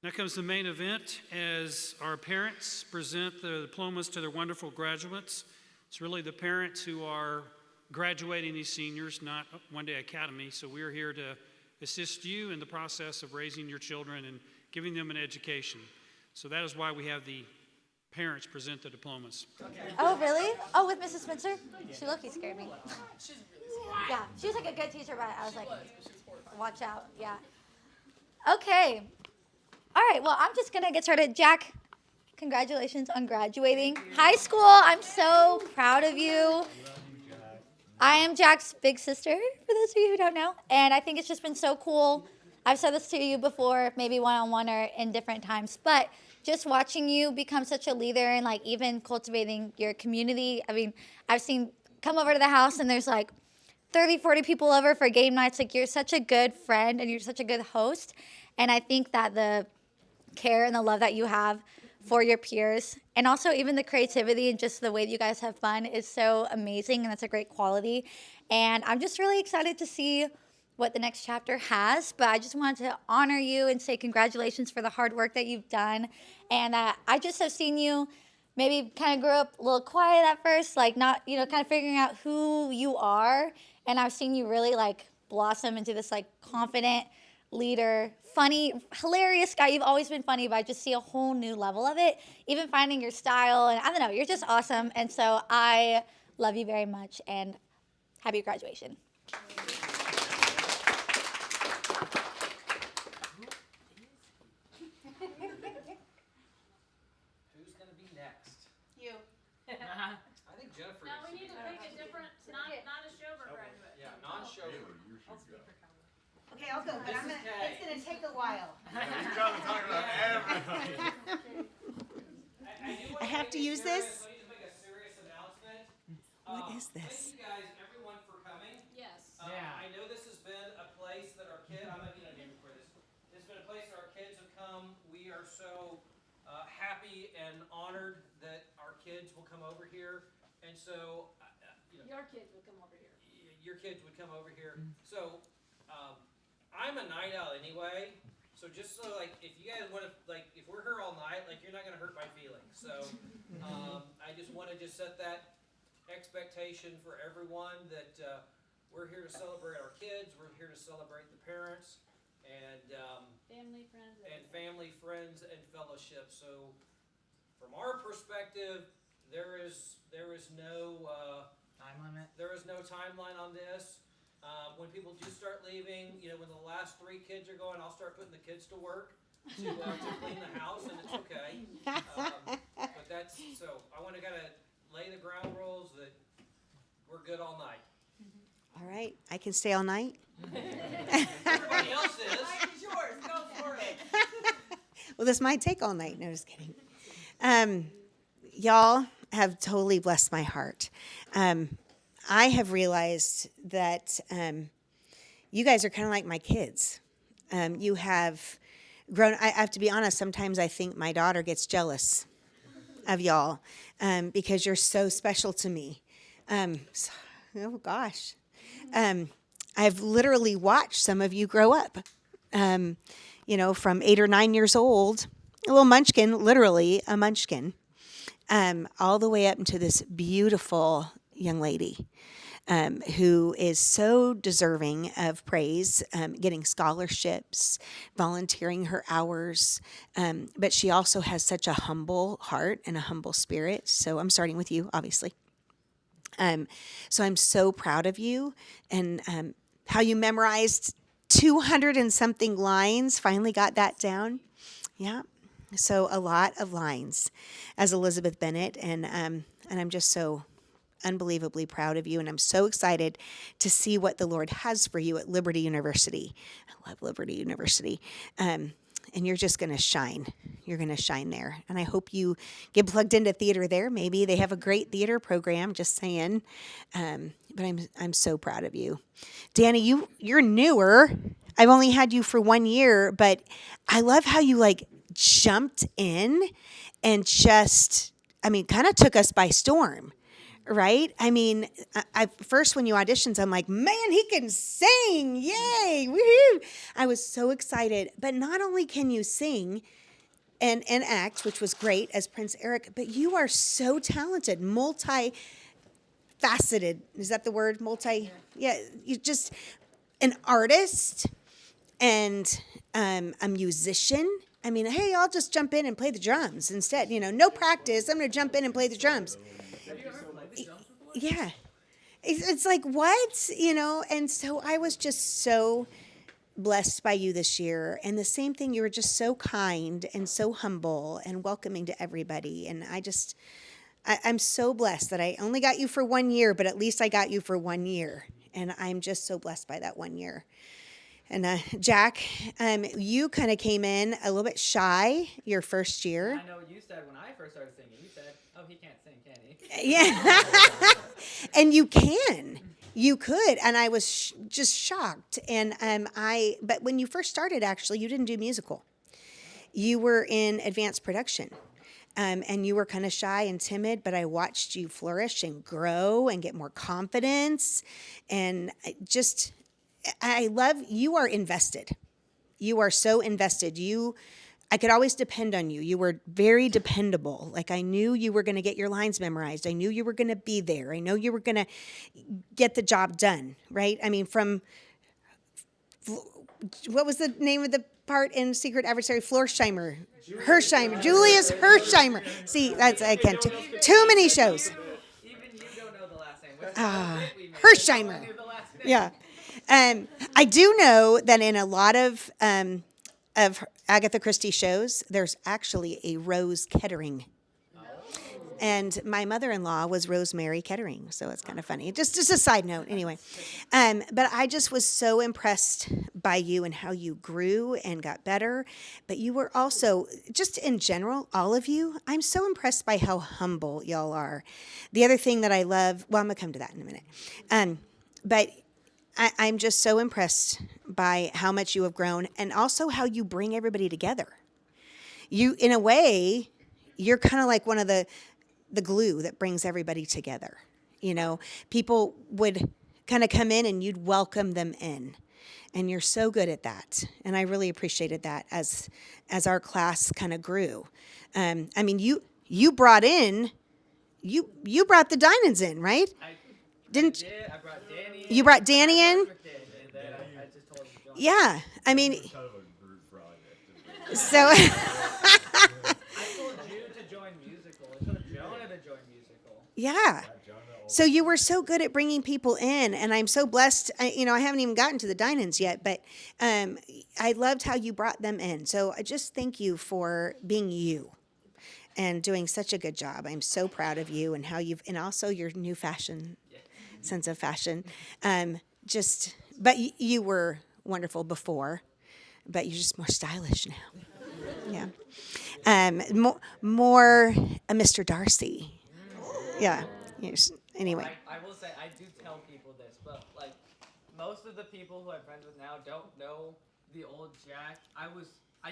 Now comes the main event as our parents present the diplomas to their wonderful graduates. It's really the parents who are graduating these seniors, not One Day Academy. So we're here to assist you in the process of raising your children and giving them an education. So that is why we have the parents present the diplomas. Oh, really? Oh, with Mrs. Spencer? She low-key scared me. Yeah, she was like a good teacher, but I was like, watch out. Yeah. Okay. All right, well, I'm just going to get started. Jack, congratulations on graduating high school. I'm so proud of you. I am Jack's big sister, for those of you who don't know, and I think it's just been so cool. I've said this to you before, maybe one-on-one or in different times, but just watching you become such a leader and like even cultivating your community. I mean, I've seen come over to the house and there's like 30, 40 people over for game nights. Like, you're such a good friend and you're such a good host. And I think that the care and the love that you have for your peers, and also even the creativity and just the way that you guys have fun, is so amazing, and that's a great quality. And I'm just really excited to see what the next chapter has, but I just wanted to honor you and say congratulations for the hard work that you've done. And I just have seen you maybe kind of grew up a little quiet at first, like not, kind of figuring out who you are. And I've seen you really like blossom into this like confident leader, funny, hilarious guy. You've always been funny, but I just see a whole new level of it, even finding your style. And I don't know, you're just awesome. And so I love you very much, and happy graduation. Who's going to be next? You. I think Jennifer. Now we need to pick a different, not a Schober graduate. Yeah, non-Schober. Okay, I'll go, but it's gonna take a while. You gotta talk about everybody. I have to use this? I need to make a serious announcement. What is this? Thank you guys, everyone, for coming. Yes. I know this has been a place that our kids, I'm not going to name it for this. It's been a place that our kids have come. We are so happy and honored that our kids will come over here. And so, Your kids would come over here. your kids would come over here. So, I'm a night owl anyway. So just so like, if you guys want to, like, if we're here all night, like, you're not going to hurt my feelings. So, I just want to set that expectation for everyone that we're here to celebrate our kids. We're here to celebrate the parents and family, friends, and fellowship. So, from our perspective, there is no time limit. There is no timeline on this. When people do start leaving, when the last 3 kids are going, I'll start putting the kids to work to clean the house, and it's okay. But that's, so I want to kind of lay the ground rules that we're good all night. All right, I can stay all night. Everybody else is. Mike is yours. Go for it. Well, this might take all night. No, just kidding. Y'all have totally blessed my heart. I have realized that you guys are kind of like my kids. You have grown. I have to be honest. Sometimes I think my daughter gets jealous of y'all because you're so special to me. Oh gosh. I've literally watched some of you grow up, from 8 or 9 years old, a little munchkin, literally a munchkin, all the way up into this beautiful young lady who is so deserving of praise, getting scholarships, volunteering her hours, but she also has such a humble heart and a humble spirit. So I'm starting with you, obviously. So I'm so proud of you and how you memorized 200 and something lines, finally got that down. Yeah. So a lot of lines as Elizabeth Bennett. And I'm just so unbelievably proud of you. And I'm so excited to see what the Lord has for you at Liberty University. I love Liberty University. And you're just going to shine. You're going to shine there. And I hope you get plugged into theater there. Maybe they have a great theater program, just saying. But I'm so proud of you. Danny, you're newer. I've only had you for 1 year, but I love how you jumped in and just, kind of took us by storm. Right? I first when you auditioned, I'm like, man, he can sing. Yay. Woohoo. I was so excited. But not only can you sing and act, which was great as Prince Eric, but you are so talented, multifaceted. Is that the word? Yeah. You're just an artist and a musician. Hey, I'll just jump in and play the drums instead. No practice. I'm going to jump in and play the drums. Yeah. It's like, what? And so I was just so blessed by you this year. And the same thing, you were just so kind and so humble and welcoming to everybody. And I'm so blessed that I only got you for 1 year, but at least I got you for 1 year. And I'm just so blessed by that 1 year. And Jack, you kind of came in a little bit shy your first year. I know what you said when I first started singing. You said, oh, he can't sing, can he? Yeah. And you can. You could. And I was just shocked. And but when you first started, actually, you didn't do musical. You were in advanced production. And you were kind of shy and timid, but I watched you flourish and grow and get more confidence. And I love, you are invested. You are so invested. I could always depend on you. You were very dependable. I knew you were going to get your lines memorized. I knew you were going to be there. I know you were going to get the job done, right? What was the name of the part in Secret Adversary? Hersheimer. Julius Hersheimer. See, I can't. Too many shows. Even you don't know the last name. Hersheimer. Yeah. I do know that in a lot of Agatha Christie shows, there's actually a Rose Kettering. And my mother-in-law was Rosemary Kettering, so it's kind of funny. Just a side note, anyway. But I just was so impressed by you and how you grew and got better. But you were also, just in general, all of you, I'm so impressed by how humble y'all are. The other thing that I love, well, I'm going to come to that in a minute. But I'm just so impressed by how much you have grown and also how you bring everybody together. You, in a way, you're kind of like one of the glue that brings everybody together. People would kind of come in and you'd welcome them in. And you're so good at that. And I really appreciated that as our class kind of grew. You brought the Dinans in, right? I brought Danny in. You brought Danny in? And then I just told him to join. Yeah. So I told you to join musical. I told Jonah to join musical. yeah. So you were so good at bringing people in, and I'm so blessed. I haven't even gotten to the dine-ins yet, but I loved how you brought them in. So I just thank you for being you and doing such a good job. I'm so proud of you and and also your new fashion, sense of fashion. But you were wonderful before, but you're just more stylish now. Yeah. More a Mr. Darcy. Yeah. Yes. Anyway. I will say, I do tell people this, but like most of the people who I'm friends with now don't know the old Jack. I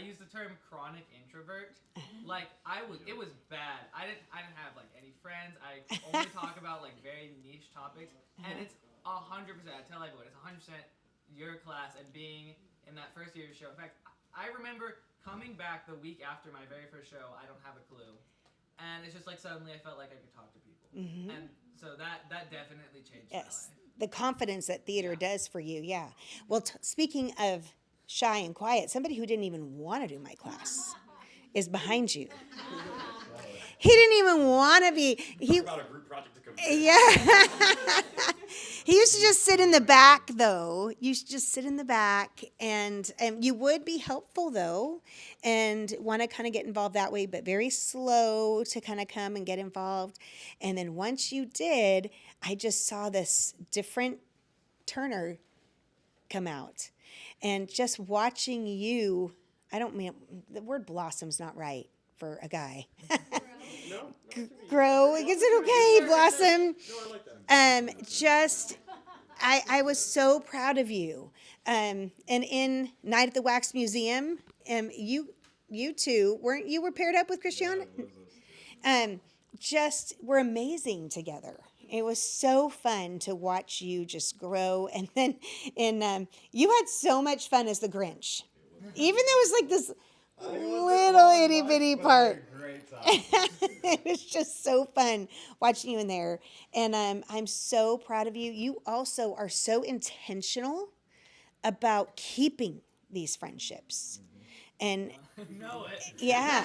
use the term chronic introvert. Like it was bad. I didn't have like any friends. I only talk about like very niche topics, and it's 100%. I tell everyone it's 100% your class and being in that first year of show. In fact, I remember coming back the week after my very first show. I don't have a clue, and it's just like suddenly I felt like I could talk to people, and so that definitely changed my life. The confidence that theater does for you, yeah. Well, speaking of shy and quiet, somebody who didn't even want to do my class is behind you. He didn't even want to be. About a group project to come. Yeah. He used to just sit in the back, though. You should just sit in the back, and you would be helpful, though, and want to kind of get involved that way, but very slow to kind of come and get involved. And then once you did, I just saw this different Turner come out. And just watching you, I don't mean, the word blossom's not right for a guy. No. Grow, is it okay, blossom? No, I like that. I was so proud of you. And in Night at the Wax Museum, you two, you were paired up with Christiana? Just were amazing together. It was so fun to watch you just grow. And then you had so much fun as the Grinch. Even though it was like this little itty bitty part. It was just so fun watching you in there. And I'm so proud of you. You also are so intentional about keeping these friendships. And yeah.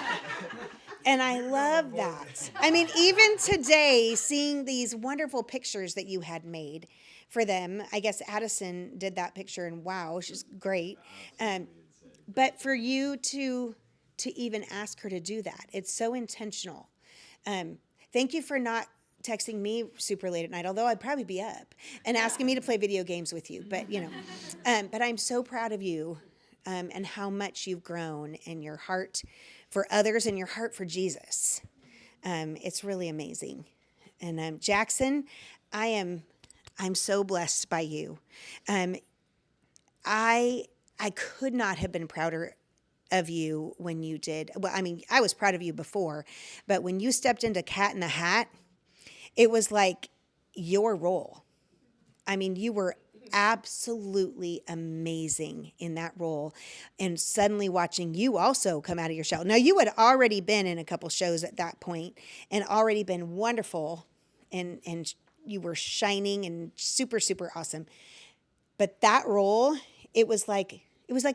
And I love that. I mean, even today, seeing these wonderful pictures that you had made for them, I guess Addison did that picture, and wow, she's great. But for you to even ask her to do that, it's so intentional. Thank you for not texting me super late at night, although I'd probably be up, and asking me to play video games with you. But, but I'm so proud of you and how much you've grown in your heart for others and your heart for Jesus. It's really amazing. And Jackson, I'm so blessed by you. I could not have been prouder of you when you did. Well, I mean, I was proud of you before, but when you stepped into Cat in the Hat, it was like your role. I mean, you were absolutely amazing in that role, and suddenly watching you also come out of your shell. Now, you had already been in a couple shows at that point and already been wonderful, and you were shining and super, super awesome. But that role, it was like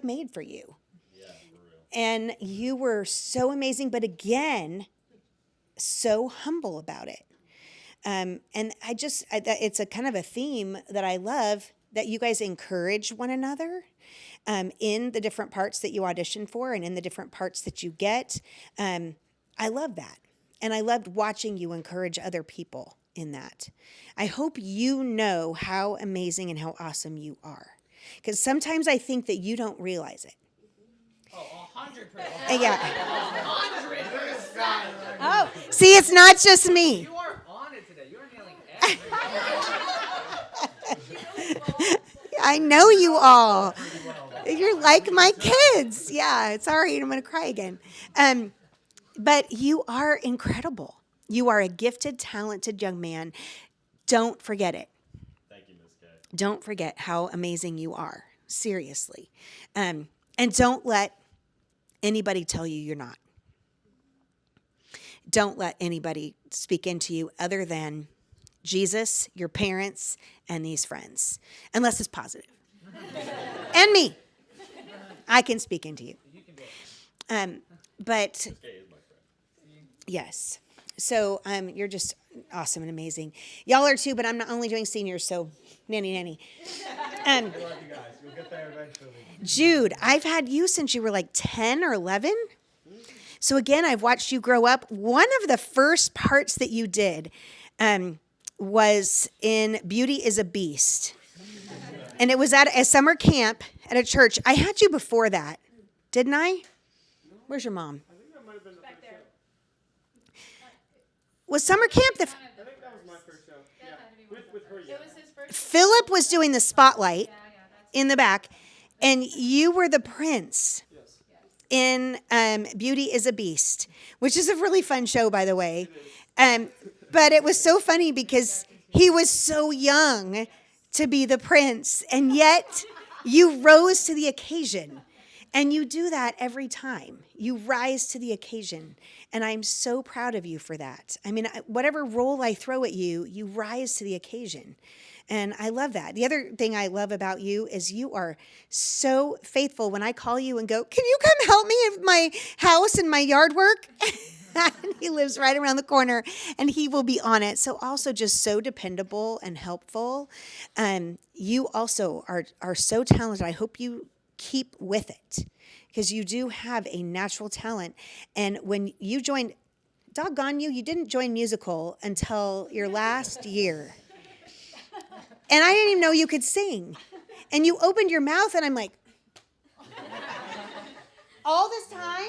made for you. Yeah, for real. And you were so amazing, but again, so humble about it. And it's a kind of a theme that I love, that you guys encourage one another in the different parts that you audition for and in the different parts that you get. I love that. And I loved watching you encourage other people in that. I hope you know how amazing and how awesome you are. Because sometimes I think that you don't realize it. Oh, 100%. Yeah. 100%. Oh, see, it's not just me. You are on it today. You are nailing everything. I know you all. You're like my kids. Yeah, it's all right. I'm going to cry again. But you are incredible. You are a gifted, talented young man. Don't forget it. Thank you, Miss K. Don't forget how amazing you are. Seriously. And don't let anybody tell you you're not. Don't let anybody speak into you other than Jesus, your parents, and these friends. Unless it's positive. And me. I can speak into you. But K is my friend. yes. So you're just awesome and amazing. Y'all are too, but I'm not only doing seniors, so nanny. I love you guys. You'll get there eventually. Jude, I've had you since you were like 10 or 11. So again, I've watched you grow up. One of the first parts that you did was in Beauty is a Beast. And it was at a summer camp at a church. I had you before that, didn't I? Where's your mom? I think that might have been the first show. Was summer camp I think that was my first show. Yeah. With her, yeah. Philip was doing the spotlight in the back, and you were the prince in Beauty is a Beast, which is a really fun show, by the way. But it was so funny because he was so young to be the prince, and yet you rose to the occasion. And you do that every time. You rise to the occasion. And I'm so proud of you for that. I mean, whatever role I throw at you, you rise to the occasion. And I love that. The other thing I love about you is you are so faithful when I call you and go, can you come help me in my house and my yard work? He lives right around the corner and he will be on it. So also just so dependable and helpful. You also are so talented. I hope you keep with it because you do have a natural talent. And when you joined, doggone you didn't join musical until your last year. And I didn't even know you could sing. And you opened your mouth and I'm like, all this time,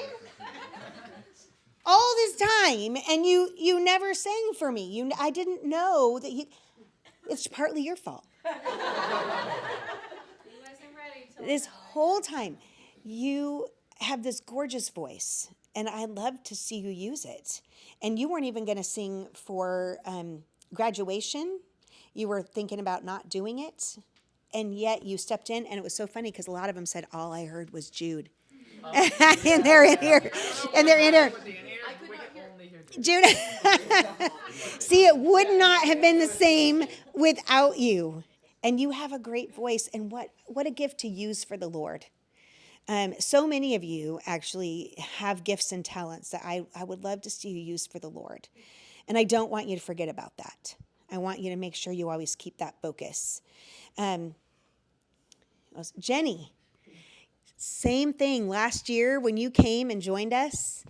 and you never sang for me. I didn't know that it's partly your fault. This whole time, you have this gorgeous voice, and I love to see you use it. And you weren't even going to sing for graduation. You were thinking about not doing it, and yet you stepped in, and it was so funny because a lot of them said, all I heard was Jude. And they're in here. Jude. See, it would not have been the same without you. And you have a great voice, and what a gift to use for the Lord. So many of you actually have gifts and talents that I would love to see you use for the Lord. And I don't want you to forget about that. I want you to make sure you always keep that focus. Jenny, same thing. Last year when you came and joined us,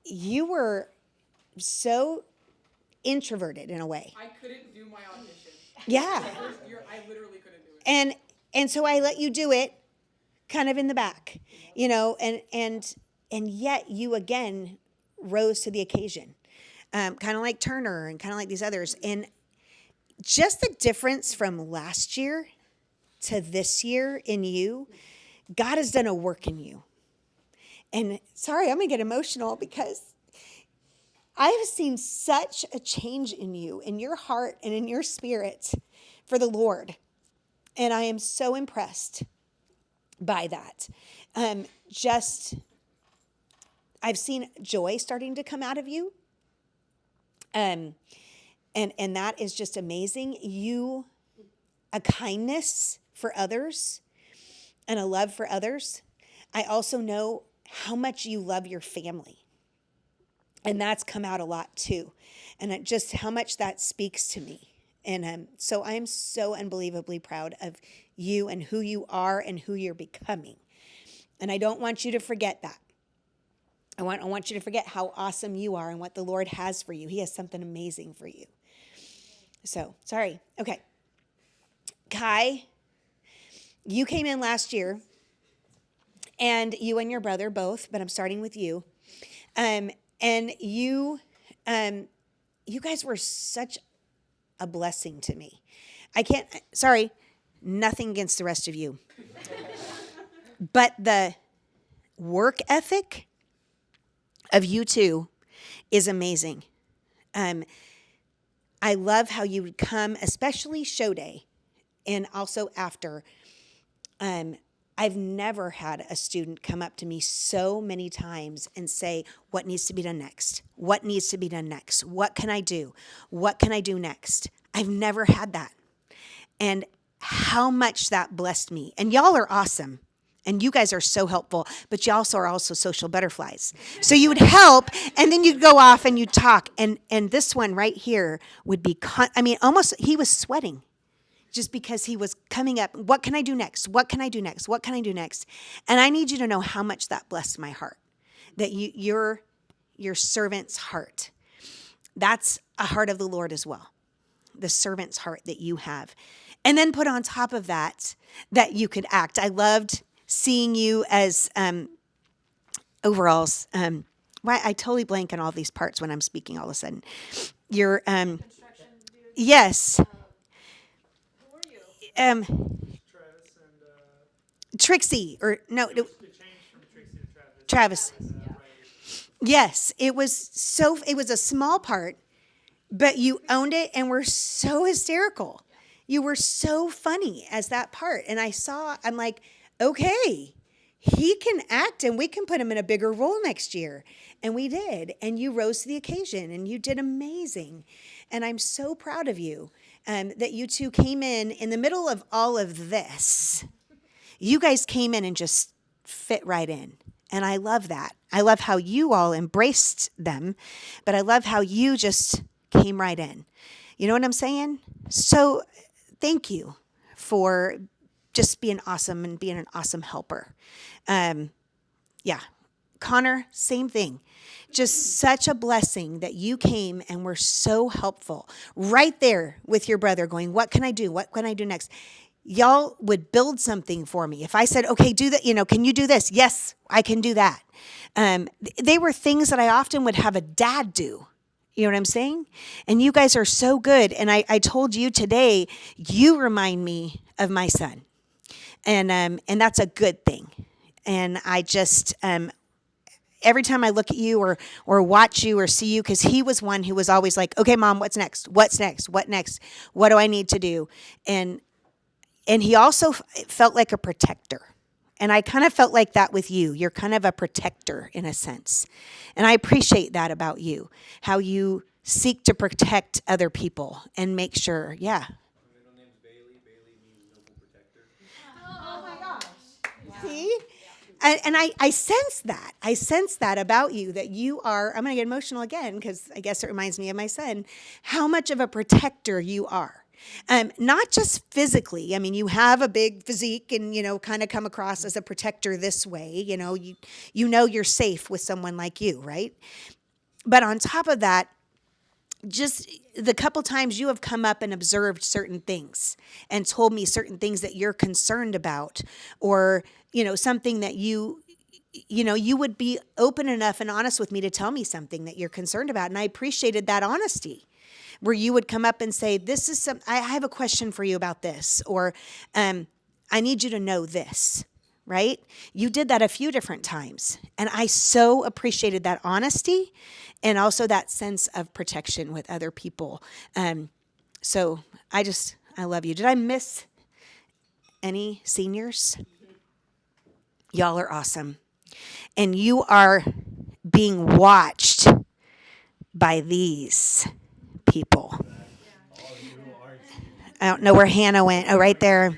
you were so introverted in a way. I couldn't do my audition. Yeah. The first year, I literally couldn't do it. And so I let you do it kind of in the back, and yet you again rose to the occasion. Kind of like Turner and kind of like these others. And just the difference from last year to this year in you, God has done a work in you. And sorry, I'm going to get emotional because I have seen such a change in you, in your heart and in your spirit for the Lord. And I am so impressed by that. I've seen joy starting to come out of you. And that is just amazing. A kindness for others and a love for others. I also know how much you love your family. And that's come out a lot too. And just how much that speaks to me. And so I am so unbelievably proud of you and who you are and who you're becoming. And I don't want you to forget that. I want you to forget how awesome you are and what the Lord has for you. He has something amazing for you. So, sorry. Okay. Kai, you came in last year, and you and your brother both, but I'm starting with you. And you guys were such a blessing to me. Nothing against the rest of you. But the work ethic of you two is amazing. I love how you would come, especially show day, and also after. I've never had a student come up to me so many times and say, what needs to be done next? What needs to be done next? What can I do? What can I do next? I've never had that. And how much that blessed me. And y'all are awesome. And you guys are so helpful, but you also are also social butterflies. So you would help, and then you'd go off and you'd talk. And this one right here would be, almost, he was sweating just because he was coming up. What can I do next? What can I do next? What can I do next? And I need you to know how much that blessed my heart, that your servant's heart. That's a heart of the Lord as well, the servant's heart that you have. And then put on top of that you could act. I loved seeing you as overalls. Why I totally blank on all these parts when I'm speaking all of a sudden. You're yes. Who are you? Trixie or no, It changed from Trixie to Travis. Yes, it was a small part, but you owned it and were so hysterical. You were so funny as that part. And I'm like, okay, he can act and we can put him in a bigger role next year. And we did. And you rose to the occasion and you did amazing. And I'm so proud of you that you two came in the middle of all of this. You guys came in and just fit right in. And I love that. I love how you all embraced them, but I love how you just came right in. You know what I'm saying? So thank you for just being awesome and being an awesome helper. Yeah. Connor, same thing. Just such a blessing that you came and were so helpful right there with your brother going, what can I do? What can I do next? Y'all would build something for me. If I said, okay, do that, can you do this? Yes, I can do that. They were things that I often would have a dad do. You know what I'm saying? And you guys are so good. And I told you today, you remind me of my son. And that's a good thing. And I just, every time I look at you or watch you or see you, because he was one who was always like, okay, Mom, what's next? What's next? What next? What do I need to do? And he also felt like a protector. And I kind of felt like that with you. You're kind of a protector in a sense. And I appreciate that about you, how you seek to protect other people and make sure, yeah. My middle name's Bailey. Bailey means noble protector. Oh my gosh. See? And I sense that. I sense that about you, that you are, I'm going to get emotional again because I guess it reminds me of my son, how much of a protector you are. Not just physically. I mean, you have a big physique and, kind of come across as a protector this way. You know you're safe with someone like you, right? But on top of that, just the couple times you have come up and observed certain things and told me certain things that you're concerned about or, something that you would be open enough and honest with me to tell me something that you're concerned about. And I appreciated that honesty. Where you would come up and say, I have a question for you about this, or I need you to know this, right? You did that a few different times. And I so appreciated that honesty and also that sense of protection with other people. So I love you. Did I miss any seniors? Y'all are awesome. And you are being watched by these people. I don't know where Hannah went. Oh, right there.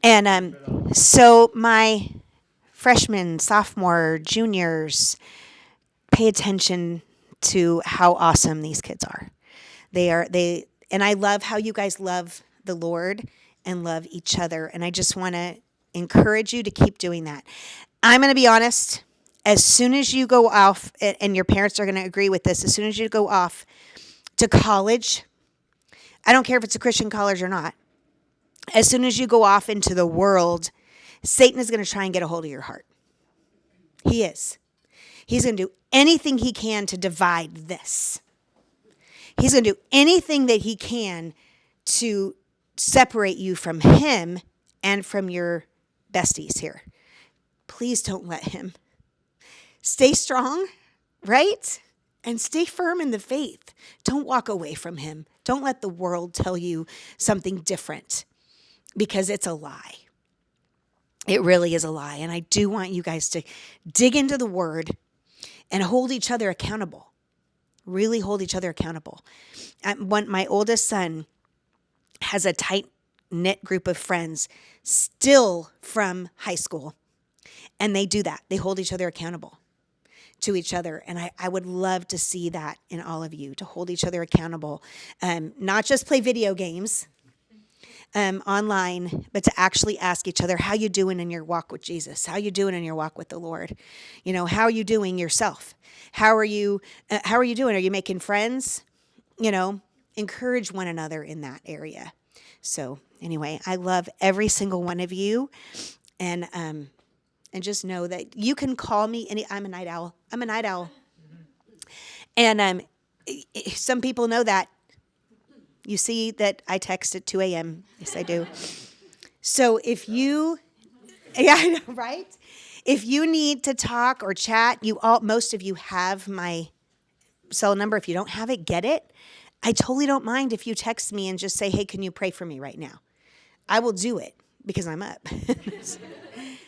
And so my freshmen, sophomore, juniors, pay attention to how awesome these kids are. And I love how you guys love the Lord and love each other. And I just want to encourage you to keep doing that. I'm going to be honest. As soon as you go off, and your parents are going to agree with this, as soon as you go off to college, I don't care if it's a Christian college or not, as soon as you go off into the world, Satan is going to try and get a hold of your heart. He is. He's going to do anything he can to divide this. He's going to do anything that he can to separate you from him and from your besties here. Please don't let him. Stay strong, right? And stay firm in the faith. Don't walk away from him. Don't let the world tell you something different because it's a lie. It really is a lie. And I do want you guys to dig into the word and hold each other accountable. Really hold each other accountable. My oldest son has a tight knit group of friends still from high school. And they do that. They hold each other accountable to each other. And I would love to see that in all of you, to hold each other accountable. Not just play video games online, but to actually ask each other, how you doing in your walk with Jesus? How you doing in your walk with the Lord? You know, how are you doing yourself? How are you doing? Are you making friends? You know, encourage one another in that area. So anyway, I love every single one of you. And just know that you can call me I'm a night owl. I'm a night owl. And some people know that. You see that I text at 2 a.m. Yes, I do. So if you, yeah, I know, right? If you need to talk or chat, most of you have my cell number. If you don't have it, get it. I totally don't mind if you text me and just say, hey, can you pray for me right now? I will do it because I'm up.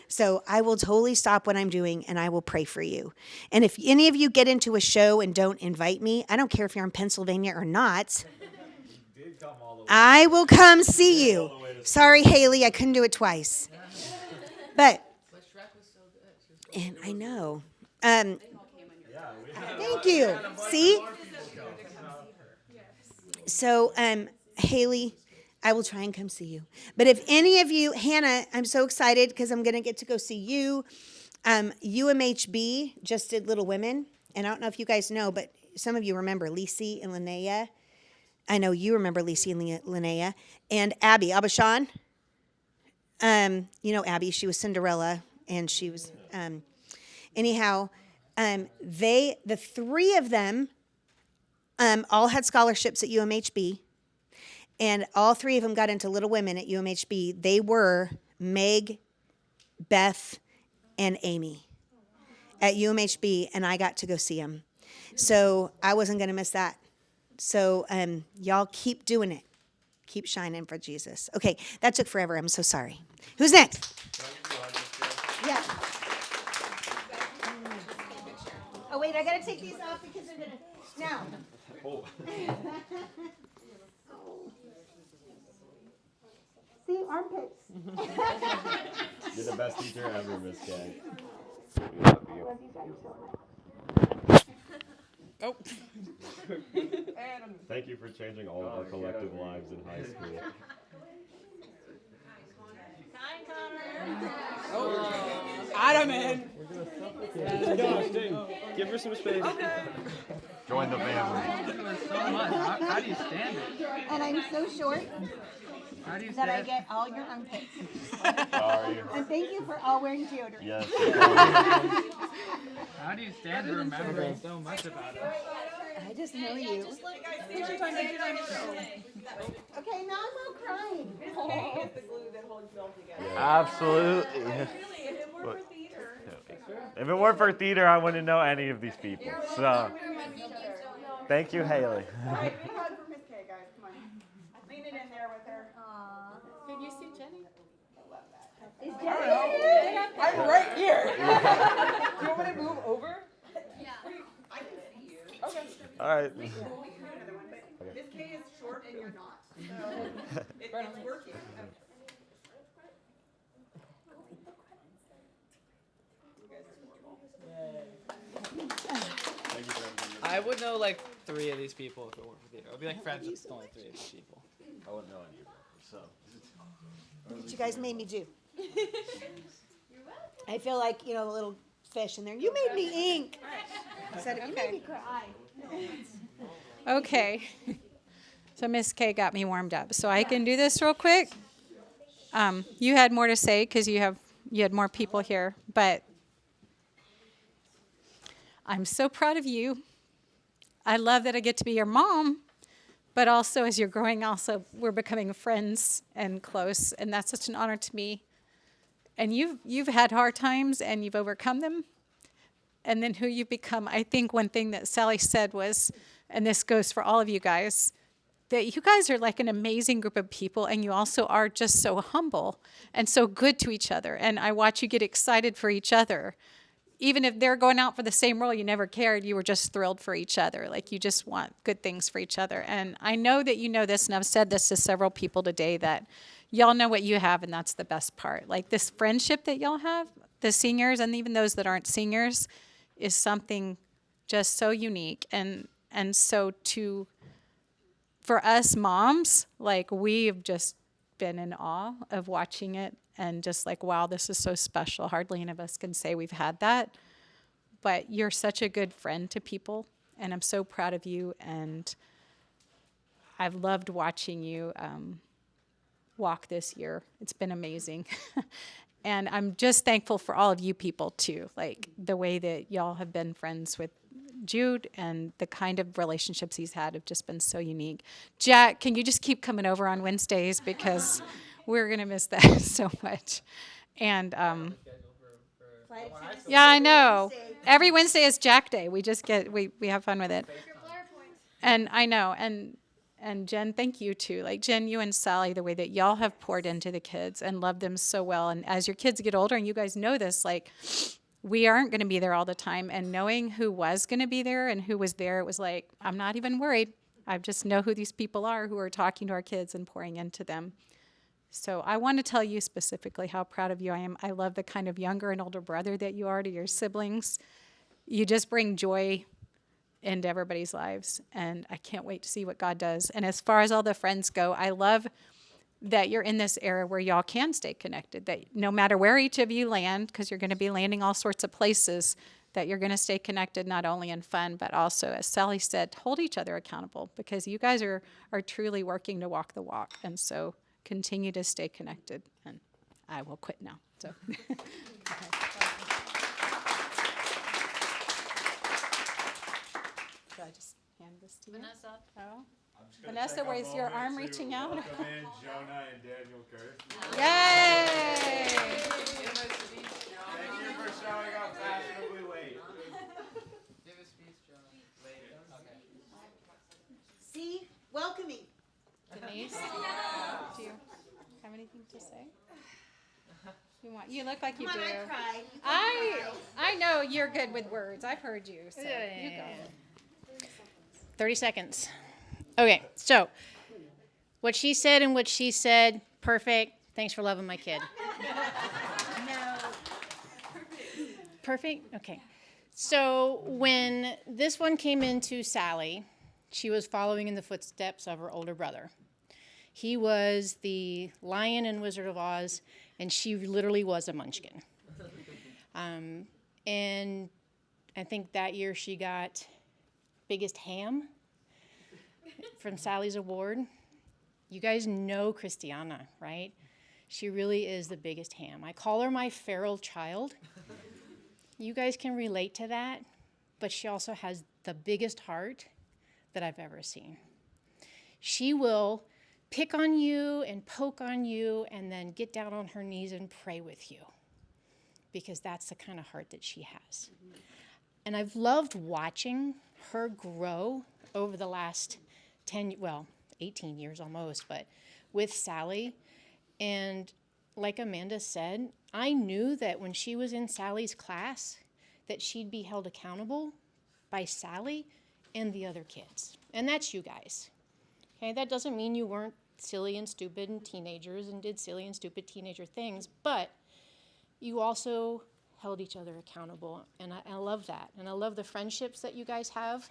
So I will totally stop what I'm doing and I will pray for you. And if any of you get into a show and don't invite me, I don't care if you're in Pennsylvania or not, I will come see you. Sorry, Haley, I couldn't do it twice. But and I know. Thank you. See? So, Haley, I will try and come see you. But if any of you, Hannah, I'm so excited because I'm going to get to go see you. UMHB just did Little Women. And I don't know if you guys know, but some of you remember Lisi and Linnea. I know you remember Lisi and Linnea. And Abby Abashan. You know Abby, she was Cinderella. And she was, anyhow, the three of them all had scholarships at UMHB. And all three of them got into Little Women at UMHB. They were Meg, Beth, and Amy at UMHB, and I got to go see them. So I wasn't going to miss that. So y'all keep doing it. Keep shining for Jesus. Okay, that took forever. I'm so sorry. Who's next? Yeah. Oh, wait, I got to take these off because they're going to... Now. Oh. See, armpits. You're the best teacher ever, Miss Kay. Oh. Thank you for changing all of our collective lives in high school. Oh. Adam in. Gosh, dang. Give her some space. Okay. Join the family. So much. How do you stand it? And I'm so short that I get all your armpits. Sorry. And thank you for all wearing deodorant. Yes. How do you stand to remembering so much about us? I just know you. Take your time. Okay, now I'm all crying. It's the glue that holds it all together. Absolutely. If it weren't for theater, I wouldn't know any of these people. So, thank you, Haley. Hug for Miss Kay, guys. Come on. Lean it in there with her. Can you see Jenny? I love that. Is Jenny here? I'm right here. Do you want me to move over? Yeah. I can see you. Okay. All right. We can do another one, but Miss Kay is short and you're not. So it's working. I would know like 3 of these people if it weren't for theater. I'd be like friends with only 3 of these people. I wouldn't know any of them. So. Look what you guys made me do. I feel like, you know, the little fish in there. You made me ink. You made me cry. Okay. So Miss Kay got me warmed up. So I can do this real quick. You had more to say because you had more people here, but I'm so proud of you. I love that I get to be your mom, but also as you're growing, also we're becoming friends and close, and that's such an honor to me. And you've had hard times and you've overcome them. And then who you've become. I think one thing that Sally said was, and this goes for all of you guys, that you guys are like an amazing group of people, and you also are just so humble and so good to each other. And I watch you get excited for each other. Even if they're going out for the same role, you never cared. You were just thrilled for each other. Like you just want good things for each other. And I know that you know this, and I've said this to several people today, that y'all know what you have, and that's the best part. Like this friendship that y'all have, the seniors and even those that aren't seniors, is something just so unique. And so for us moms, like we've just been in awe of watching it and just like, wow, this is so special. Hardly any of us can say we've had that. But you're such a good friend to people, and I'm so proud of you. And I've loved watching you walk this year. It's been amazing. And I'm just thankful for all of you people too, like the way that y'all have been friends with Jude and the kind of relationships he's had have just been so unique. Jack, can you just keep coming over on Wednesdays, because we're going to miss that so much. And yeah, I know. Every Wednesday is Jack Day. We just we have fun with it. And I know. And Jen, thank you too. Like Jen, you and Sally, the way that y'all have poured into the kids and loved them so well. And as your kids get older, and you guys know this, like we aren't going to be there all the time. And knowing who was going to be there and who was there, it was like, I'm not even worried. I just know who these people are who are talking to our kids and pouring into them. So I want to tell you specifically how proud of you I am. I love the kind of younger and older brother that you are to your siblings. You just bring joy into everybody's lives, and I can't wait to see what God does. And as far as all the friends go, I love that you're in this era where y'all can stay connected, that no matter where each of you land, because you're going to be landing all sorts of places, that you're going to stay connected not only in fun, but also, as Sally said, hold each other accountable, because you guys are truly working to walk the walk. And so continue to stay connected. And I will quit now. So. Should I just hand this to you? Vanessa. Oh. Vanessa, where's your arm reaching out? Welcome in Jonah and Daniel Kurth. Yay! Thank you for showing up fashionably late. Give a speech, Jonah. Later. Okay. See? Welcoming. Denise, do you have anything to say? You look like you Come do. on, I cried. You can cry. I know you're good with words. I've heard you. So you go. 30 seconds. Okay, so what she said and what she said, perfect. Thanks for loving my kid. No. Perfect? Okay. So when this one came into Sally, she was following in the footsteps of her older brother. He was the Lion in Wizard of Oz, and she literally was a munchkin. And I think that year she got biggest ham from Sally's award. You guys know Christiana, right? She really is the biggest ham. I call her my feral child. You guys can relate to that, but she also has the biggest heart that I've ever seen. She will pick on you and poke on you and then get down on her knees and pray with you, because that's the kind of heart that she has. And I've loved watching her grow over the last 18 years almost, but with Sally. And like Amanda said, I knew that when she was in Sally's class, that she'd be held accountable by Sally and the other kids. And that's you guys. Okay, that doesn't mean you weren't silly and stupid and teenagers and did silly and stupid teenager things, but you also held each other accountable, and I love that. And I love the friendships that you guys have.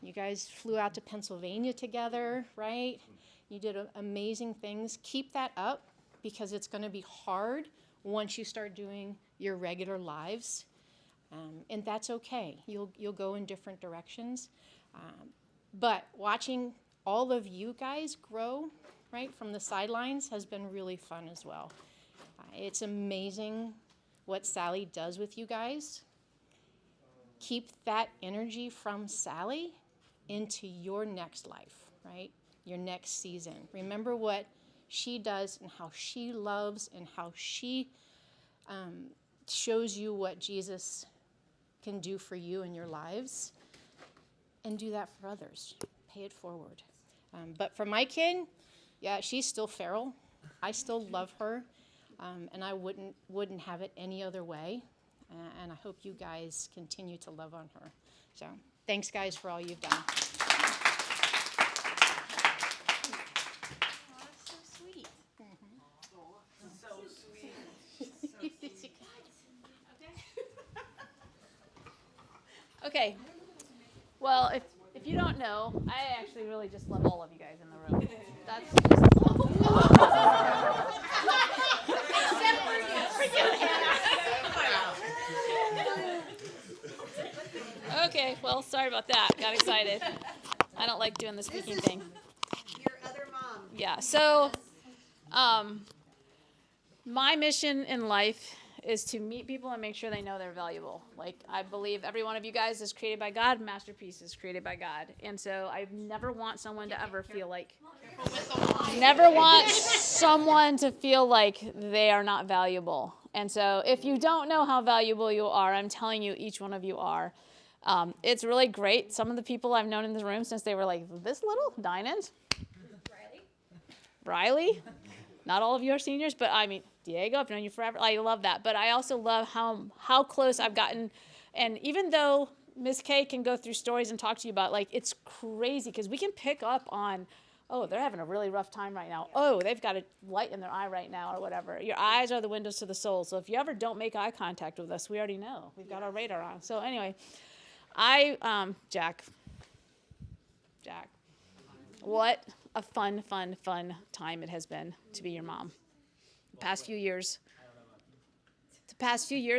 You guys flew out to Pennsylvania together, right? You did amazing things. Keep that up, because it's going to be hard once you start doing your regular lives, and that's okay. You'll go in different directions, but watching all of you guys grow, right, from the sidelines has been really fun as well. It's amazing what Sally does with you guys. Keep that energy from Sally into your next life, right? Your next season. Remember what she does and how she loves and how she shows you what Jesus can do for you in your lives, and do that for others. Pay it forward. But for my kid, yeah, she's still feral. I still love her, and I wouldn't have it any other way. And I hope you guys continue to love on her. So thanks, guys, for all you've done. Okay. Well, if you don't know, I actually really just love all of you guys in the room. That's just except for you, Hannah. Okay. Well, sorry about that. Got excited. I don't like doing the speaking thing. Your other mom. Yeah. So, my mission in life is to meet people and make sure they know they're valuable. Like, I believe every one of you guys is created by God, masterpieces created by God. And so I never want someone to ever feel like, never want someone to feel like they are not valuable. And so if you don't know how valuable you are, I'm telling you, each one of you are. It's really great. Some of the people I've known in the room since they were like this little, Dinans. Rylie. Not all of you are seniors, but I mean, Diego, I've known you forever. I love that. But I also love how close I've gotten. And even though Miss K can go through stories and talk to you about, like, it's crazy because we can pick up on, oh, they're having a really rough time right now. Oh, they've got a light in their eye right now or whatever. Your eyes are the windows to the soul. So if you ever don't make eye contact with us, we already know. We've got our radar on. So anyway, Jack, what a fun time it has been to be your mom. The past few years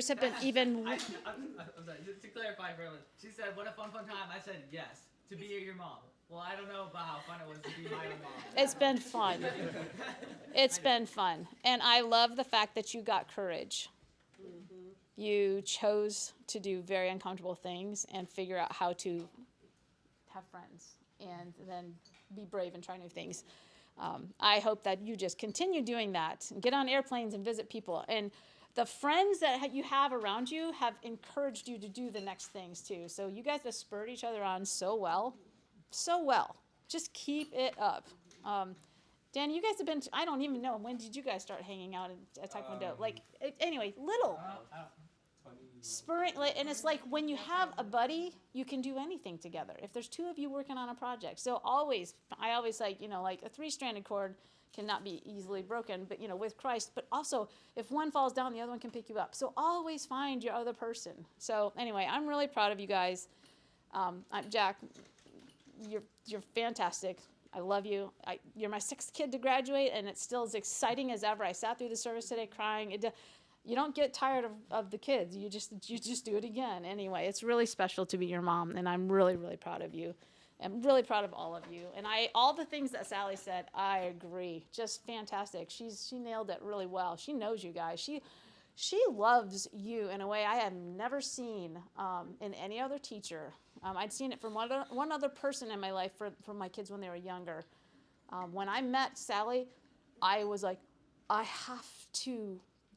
have been even. I'm sorry, just to clarify for everyone, she said, what a fun time. I said, yes, to be your mom. Well, I don't know about how fun it was to be my own mom. It's been fun. It's been fun. And I love the fact that you got courage. You chose to do very uncomfortable things and figure out how to have friends and then be brave and try new things. I hope that you just continue doing that and get on airplanes and visit people. And the friends that you have around you have encouraged you to do the next things too. So you guys have spurred each other on so well. Just keep it up. Dan, you guys have been, I don't even know, when did you guys start hanging out at Taekwondo? Anyway, little. Spurring, and it's like when you have a buddy, you can do anything together. If there's two of you working on a project, so I always say, like a 3-stranded cord cannot be easily broken, but with Christ. But also, if one falls down, the other one can pick you up. So always find your other person. So anyway, I'm really proud of you guys. Jack, you're fantastic. I love you. You're my 6th kid to graduate, and it's still as exciting as ever. I sat through the service today crying. You don't get tired of the kids. You just do it again. Anyway, it's really special to be your mom, and I'm really, really proud of you. I'm really proud of all of you. And all the things that Sally said, I agree. Just fantastic. She nailed it really well. She knows you guys. She loves you in a way I have never seen in any other teacher. I'd seen it from one other person in my life from my kids when they were younger. When I met Sally, I was like,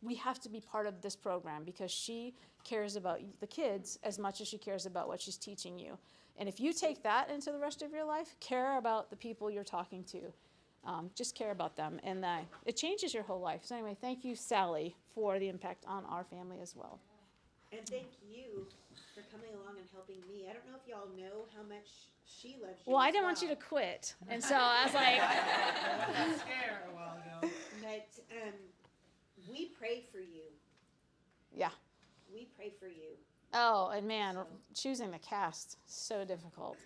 we have to be part of this program because she cares about the kids as much as she cares about what she's teaching you. And if you take that into the rest of your life, care about the people you're talking to. Just care about them. And it changes your whole life. So anyway, thank you, Sally, for the impact on our family as well. And thank you for coming along and helping me. I don't know if y'all know how much she loves you. Well, I didn't want you to quit. And so I was like... I was scared a while ago. But we pray for you. Yeah. We pray for you. Oh, and man, choosing the cast, so difficult.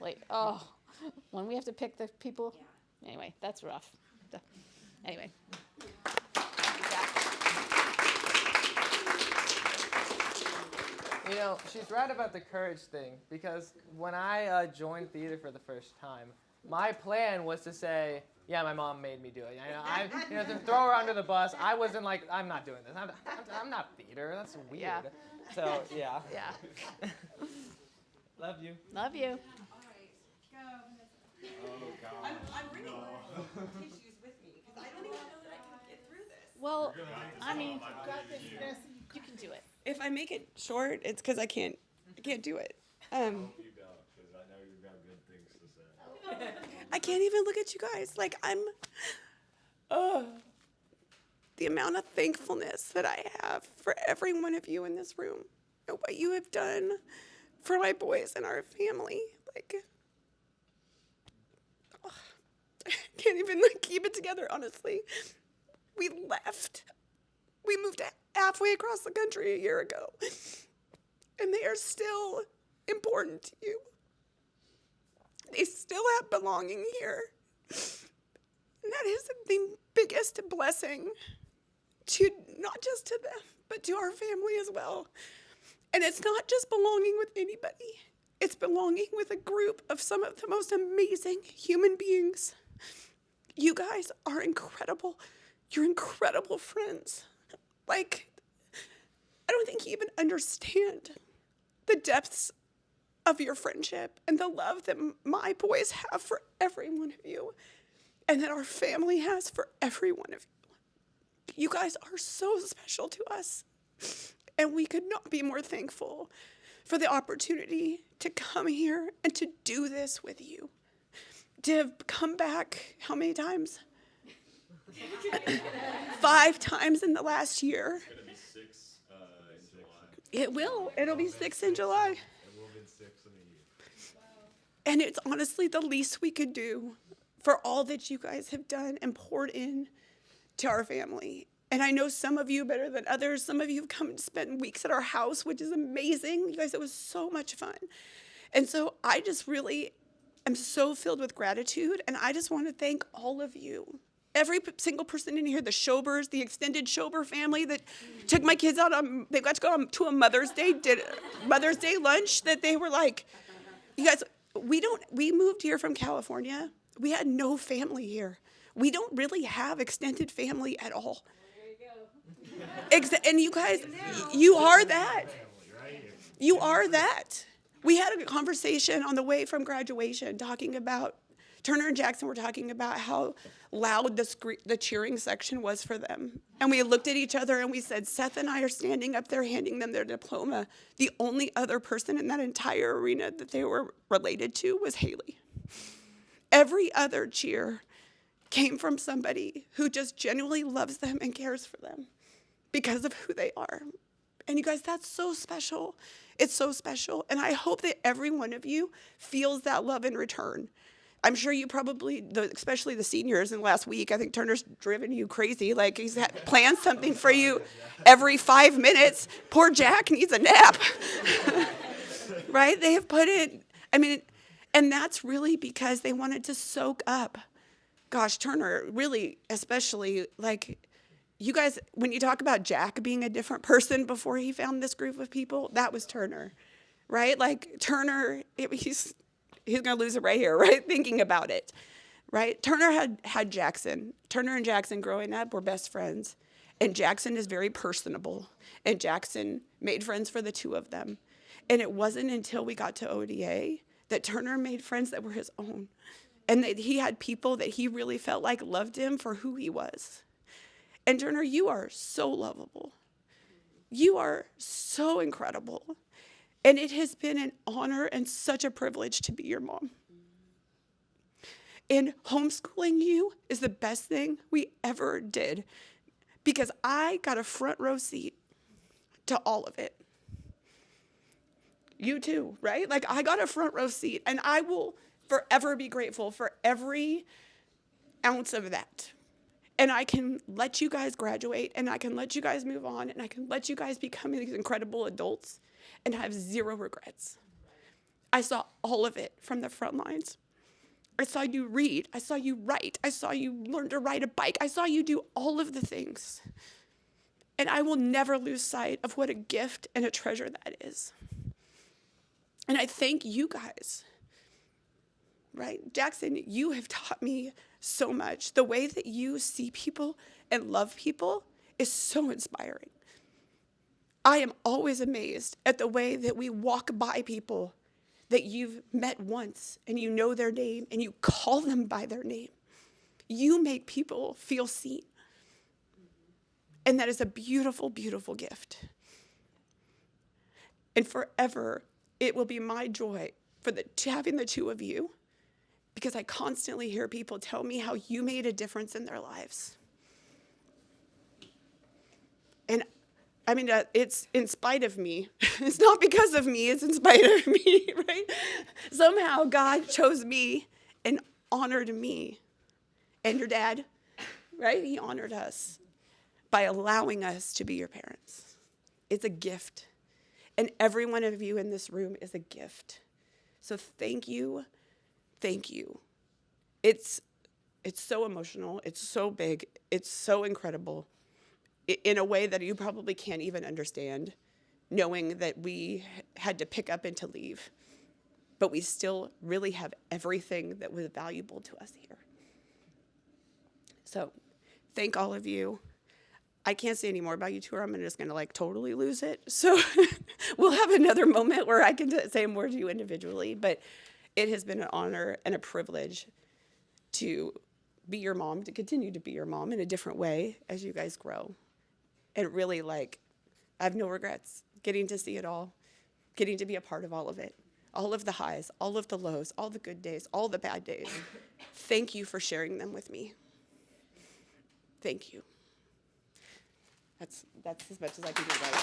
When we have to pick the people. Yeah. Anyway, that's rough. Anyway. She's right about the courage thing because when I joined theater for the first time, my plan was to say, yeah, my mom made me do it. To throw her under the bus. I wasn't like, I'm not doing this. I'm not theater. That's weird. Yeah. So, yeah. Yeah. Love you. Love you. All right, go, Vanessa. Oh, God. I'm bringing tissues with me because I don't even know that I can get through this. Well, I mean, you can do it. If I make it short, it's because I can't do it. I hope you don't, because I know you've got good things to say. I can't even look at you guys. The amount of thankfulness that I have for every one of you in this room and what you have done for my boys and our family. I can't even keep it together, honestly. We left. We moved halfway across the country a year ago. And they are still important to you. They still have belonging here. And that is the biggest blessing to not just to them, but to our family as well. And it's not just belonging with anybody. It's belonging with a group of some of the most amazing human beings. You guys are incredible. You're incredible friends. Like, I don't think you even understand the depths of your friendship and the love that my boys have for every one of you and that our family has for every one of you. You guys are so special to us, and we could not be more thankful for the opportunity to come here and to do this with you. To have come back, how many times? 5 times in the last year. It's going to be 6 in July. It will. It'll be 6 in July. It will have been 6 in a year. And it's honestly the least we could do for all that you guys have done and poured in to our family. And I know some of you better than others. Some of you have come and spent weeks at our house, which is amazing. You guys, it was so much fun. And so I just really am so filled with gratitude. And I just want to thank all of you. Every single person in here, the Schobers, the extended Schober family that took my kids out on, they got to go to a Mother's Day, did Mother's Day lunch that they were like, you guys, we moved here from California. We had no family here. We don't really have extended family at all. And you guys, you are that. You are that. We had a conversation on the way from graduation talking about, Turner and Jackson were talking about how loud the cheering section was for them. And we looked at each other and we said, Seth and I are standing up there handing them their diploma. The only other person in that entire arena that they were related to was Haley. Every other cheer came from somebody who just genuinely loves them and cares for them because of who they are. And you guys, that's so special. It's so special. And I hope that every one of you feels that love in return. I'm sure you probably, especially the seniors in the last week, I think Turner's driven you crazy. Like he's planned something for you every 5 minutes. Poor Jack needs a nap. Right? They have put it, and that's really because they wanted to soak up. Gosh, Turner, really, especially, like, you guys, when you talk about Jack being a different person before he found this group of people, that was Turner, right? Like, Turner, he's going to lose it right here, right? Thinking about it, right? Turner had Jackson. Turner and Jackson growing up were best friends. And Jackson is very personable. And Jackson made friends for the two of them. And it wasn't until we got to ODA that Turner made friends that were his own. And that he had people that he really felt like loved him for who he was. And Turner, you are so lovable. You are so incredible. And it has been an honor and such a privilege to be your mom. And homeschooling you is the best thing we ever did because I got a front row seat to all of it. You too, right? Like I got a front row seat and I will forever be grateful for every ounce of that. And I can let you guys graduate and I can let you guys move on and I can let you guys become these incredible adults and have zero regrets. I saw all of it from the front lines. I saw you read. I saw you write. I saw you learn to ride a bike. I saw you do all of the things. And I will never lose sight of what a gift and a treasure that is. And I thank you guys, right? Jackson, you have taught me so much. The way that you see people and love people is so inspiring. I am always amazed at the way that we walk by people that you've met once and you know their name and you call them by their name. You make people feel seen. And that is a beautiful, beautiful gift. And forever, it will be my joy for having the two of you because I constantly hear people tell me how you made a difference in their lives. And it's in spite of me. It's not because of me, it's in spite of me, right? Somehow God chose me and honored me. And your dad, right? He honored us by allowing us to be your parents. It's a gift. And every one of you in this room is a gift. So thank you. Thank you. It's so emotional. It's so big. It's so incredible in a way that you probably can't even understand, knowing that we had to pick up and to leave. But we still really have everything that was valuable to us here. So thank all of you. I can't say any more about you two, or I'm just going to like totally lose it. So we'll have another moment where I can say more to you individually. But it has been an honor and a privilege to be your mom, to continue to be your mom in a different way as you guys grow. And really, like, I have no regrets getting to see it all, getting to be a part of all of it, all of the highs, all of the lows, all the good days, all the bad days. Thank you for sharing them with me. Thank you. That's as much as I can do, guys.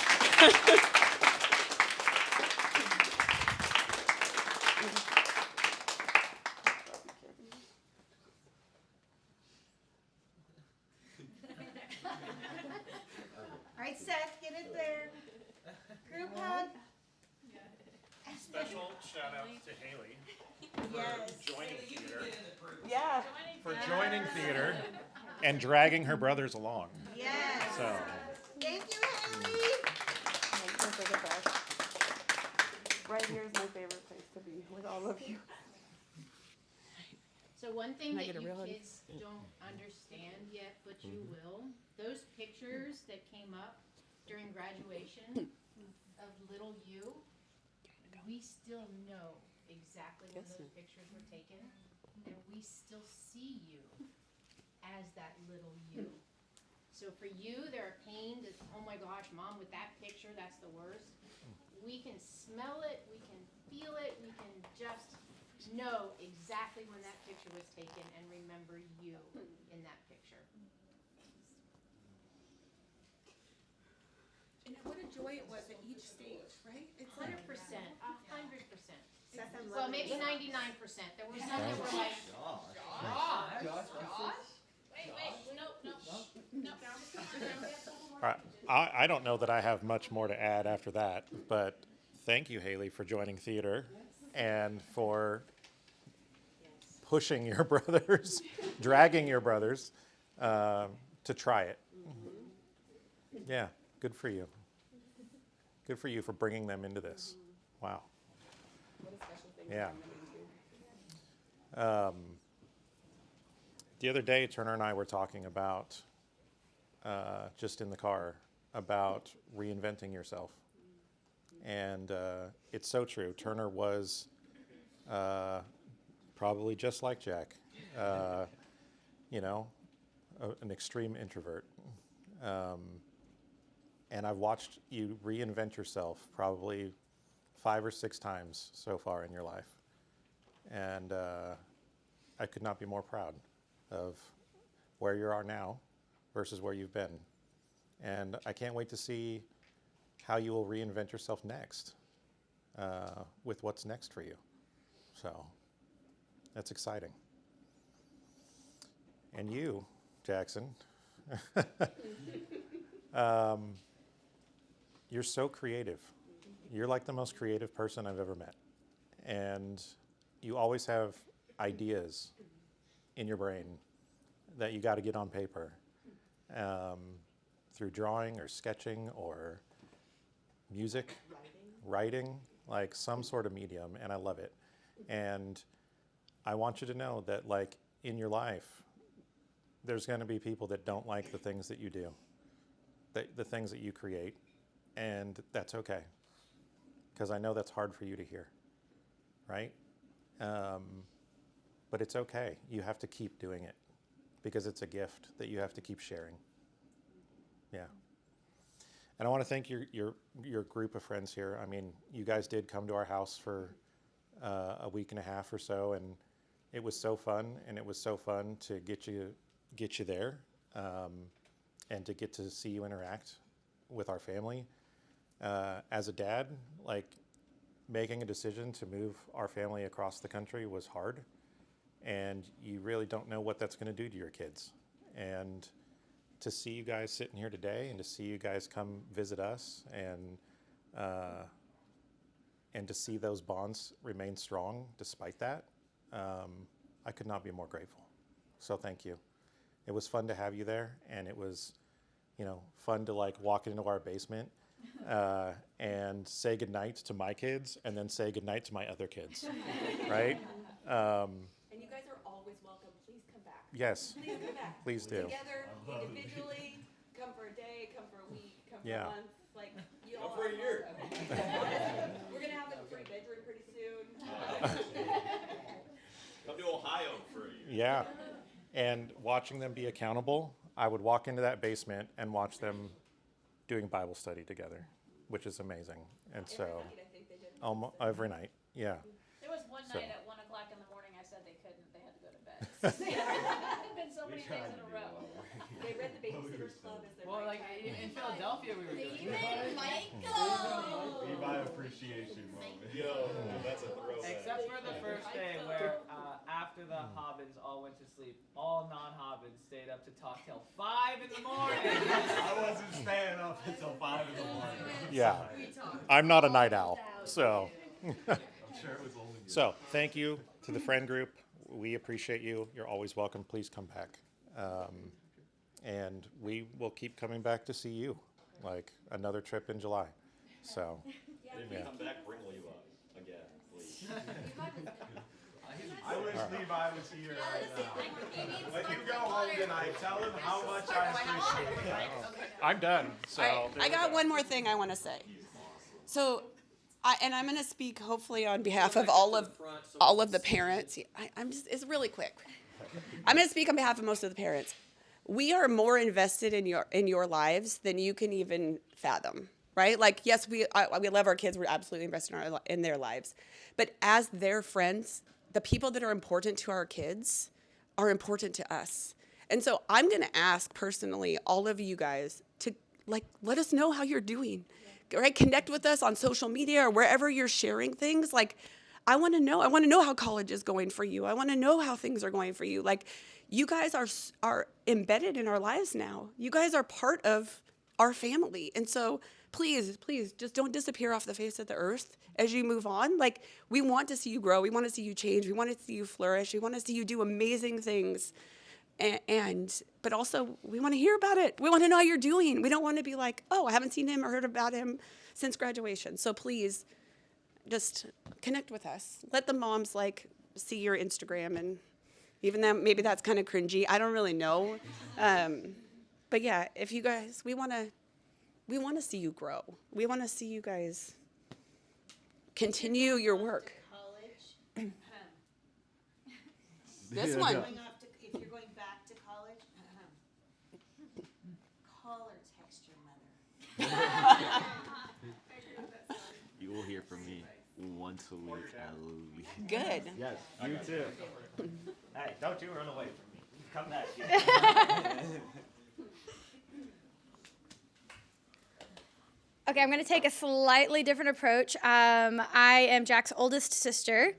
All right, Seth, get it there. Group hug. Special shout out to Haley Yes. for joining theater. Yeah. For joining theater and dragging her brothers along. Yes. So. Thank you, Haley. Right here is my favorite place to be with all of you. So one thing Can I that get a you real hug? kids don't understand yet, but you will, those pictures that came up during graduation of little you, we still know exactly when those pictures were taken, and we still see you as that little you. So for you, there are pains, it's, oh my gosh, Mom, with that picture, that's the worst. We can smell it, we can feel it, we can just know exactly when that picture was taken and remember you in that picture. And what a joy it was at each stage, right? It's 100%, 100%. I'm Well, loving maybe it. 99%. There were some that were like, All right. I don't know that I have much more to add after that, but thank you, Haley, for joining theater and for pushing your brothers, dragging your brothers to try it. Yeah, good for you. Good for you for bringing them into this. Wow. What a special thing. Yeah. The other day, Turner and I were talking about, just in the car, about reinventing yourself. And it's so true. Turner was probably just like Jack, you know, an extreme introvert. And I've watched you reinvent yourself probably 5 or 6 times so far in your life. And I could not be more proud of where you are now versus where you've been. And I can't wait to see how you will reinvent yourself next with what's next for you. So that's exciting. And you, Jackson, you're so creative. You're like the most creative person I've ever met. And you always have ideas in your brain that you got to get on paper through drawing or sketching or music, writing, like some sort of medium, and I love it. And I want you to know that, like, in your life, there's going to be people that don't like the things that you do, the things that you create, and that's okay, because I know that's hard for you to hear, right? But it's okay. You have to keep doing it because it's a gift that you have to keep sharing. Yeah. And I want to thank your group of friends here. I mean, you guys did come to our house for a week and a half or so, and it was so fun. And it was so fun to get you there, and to get to see you interact with our family. As a dad, like, making a decision to move our family across the country was hard, and you really don't know what that's going to do to your kids. And to see you guys sitting here today and to see you guys come visit us and and to see those bonds remain strong despite that, I could not be more grateful. So thank you. It was fun to have you there, and it was, fun to like walk into our basement and say goodnight to my kids, and then say goodnight to my other kids, right? And you guys are always welcome. Please come back. Yes. Please come back. Please do. Together, individually, come for a day, come for a week, come for Yeah. a month. Like, you all for a are year. welcome. We're gonna have a free bedroom pretty soon. Come to Ohio for a year. Yeah. And watching them be accountable, I would walk into that basement and watch them doing Bible study together, which is amazing. And so, almost every night, yeah. There was one So- night at 1 o'clock in the morning, I said they couldn't, they had to go to bed. It's been so many days in a row. They read the Babysitter's Club as their Well, like in Philadelphia, we were doing it. Levi appreciation moment. Yo, that's a throwback. Except for the first day where after the Habbins all went to sleep, all non-Habbins stayed up to talk till 5 in the morning. I wasn't staying up until 5 in the morning. Yeah. I'm not a night owl, so. I'm sure it was only you. So, thank you to the friend group. We appreciate you. You're always welcome. Please come back. And we will keep coming back to see you, like another trip in July. So, If you come back, bring Levi again, please. I wish Levi was here right now. When you go home tonight, tell him how much I appreciate it. I'm done. So, I got one more thing I want to say. So, I'm going to speak hopefully on behalf of all of the parents. It's really quick. I'm going to speak on behalf of most of the parents. We are more invested in your lives than you can even fathom, right? Like, yes, we love our kids. We're absolutely invested in their lives. But as their friends, the people that are important to our kids are important to us. And so I'm going to ask personally all of you guys to let us know how you're doing. Right? Connect with us on social media or wherever you're sharing things. Like, I want to know. I want to know how college is going for you. I want to know how things are going for you. Like, you guys are embedded in our lives now. You guys are part of our family. And so please, just don't disappear off the face of the earth as you move on. Like, we want to see you grow. We want to see you change. We want to see you flourish. We want to see you do amazing things. But also, we want to hear about it. We want to know how you're doing. We don't want to be like, oh, I haven't seen him or heard about him since graduation. So please, just connect with us. Let the moms see your Instagram, and even though maybe that's kind of cringy, I don't really know. But yeah, if you guys, we want to see you grow. We want to see you guys continue your work. This one. If you're going back to college, call or text your mother. You will hear from me once a week at least. Good. Yes, you too. Hey, don't you run away from me. Come back. Okay, I'm going to take a slightly different approach. I am Jack's oldest sister.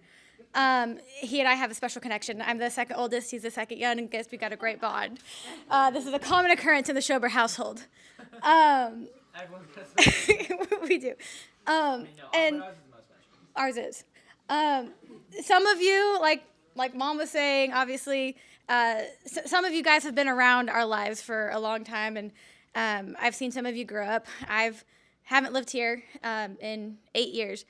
He and I have a special connection. I'm the second oldest, he's the second young, and guess we got a great bond. This is a common occurrence in the Schober household. We do. And ours is. Some of you, like Mom was saying, obviously, some of you guys have been around our lives for a long time, and I've seen some of you grow up. Haven't lived here in 8 years.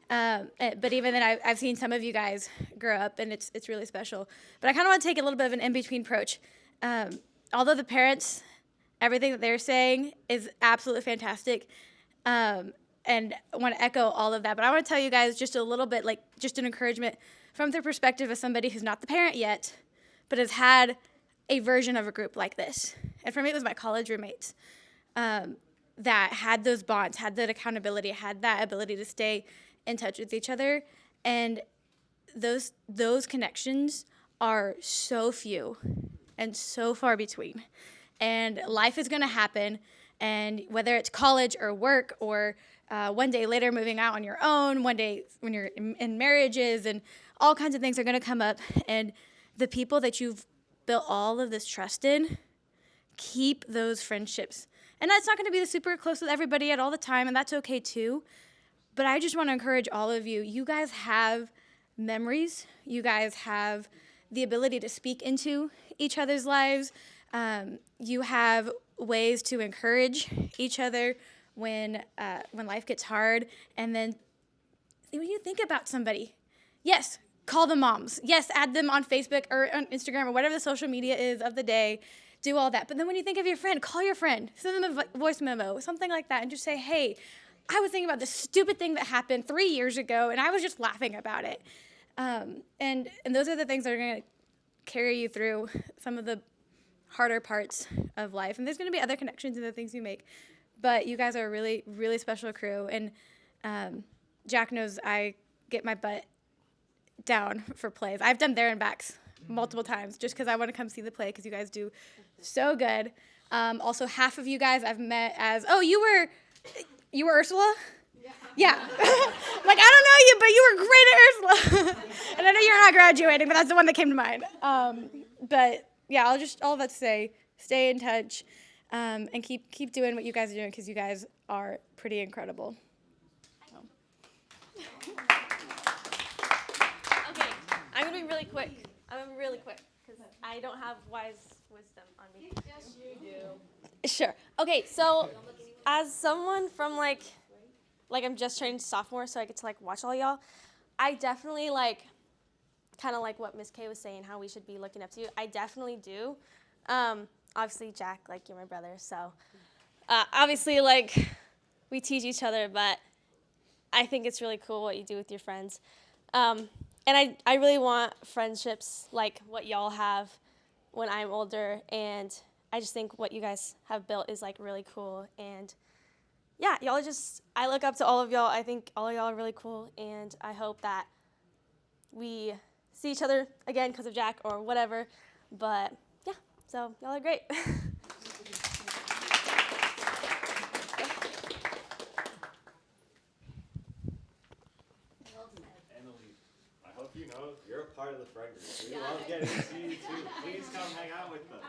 But even then, I've seen some of you guys grow up, and it's really special. But I kind of want to take a little bit of an in-between approach. Although the parents, everything that they're saying is absolutely fantastic, and I want to echo all of that. But I want to tell you guys just a little bit, just an encouragement from the perspective of somebody who's not the parent yet, but has had a version of a group like this. And for me, it was my college roommates. That had those bonds, had that accountability, had that ability to stay in touch with each other. And those connections are so few and so far between. And life is going to happen. And whether it's college or work or one day later moving out on your own, one day when you're in marriages, and all kinds of things are going to come up. And the people that you've built all of this trust in, keep those friendships. And that's not going to be the super close with everybody at all the time, and that's okay too. But I just want to encourage all of you. You guys have memories. You guys have the ability to speak into each other's lives. You have ways to encourage each other when life gets hard. And then when you think about somebody, yes, call them moms. Yes, add them on Facebook or on Instagram or whatever the social media is of the day. Do all that. But then when you think of your friend, call your friend. Send them a voice memo, something like that, and just say, hey, I was thinking about this stupid thing that happened 3 years ago, and I was just laughing about it. And those are the things that are going to carry you through some of the harder parts of life. And there's going to be other connections in the things you make. But you guys are a really, really special crew. And Jack knows I get my butt down for plays. I've done there and backs multiple times just because I want to come see the play because you guys do so good. Also, half of you guys I've met as, oh, you were Ursula? Yeah. Like, I don't know you, but you were great at Ursula. And I know you're not graduating, but that's the one that came to mind. But yeah, all of that to say, stay in touch and keep doing what you guys are doing because you guys are pretty incredible. Okay, I'm gonna be really quick. Because I don't have wise wisdom on me. Yes, you do. Sure. Okay, so as someone from like I'm just turning sophomore, so I get to like watch all y'all. I definitely kind of like what Miss Kay was saying, how we should be looking up to you. I definitely do. Obviously, Jack, you're my brother, so obviously, we teach each other, but I think it's really cool what you do with your friends. And I really want friendships like what y'all have when I'm older, and I just think what you guys have built is really cool. And yeah, I look up to all of y'all. I think all of y'all are really cool, and I hope that we see each other again because of Jack or whatever. But yeah, so y'all are great. I hope you know you're a part of the friend group. We love getting to see you too. Please come hang out with us.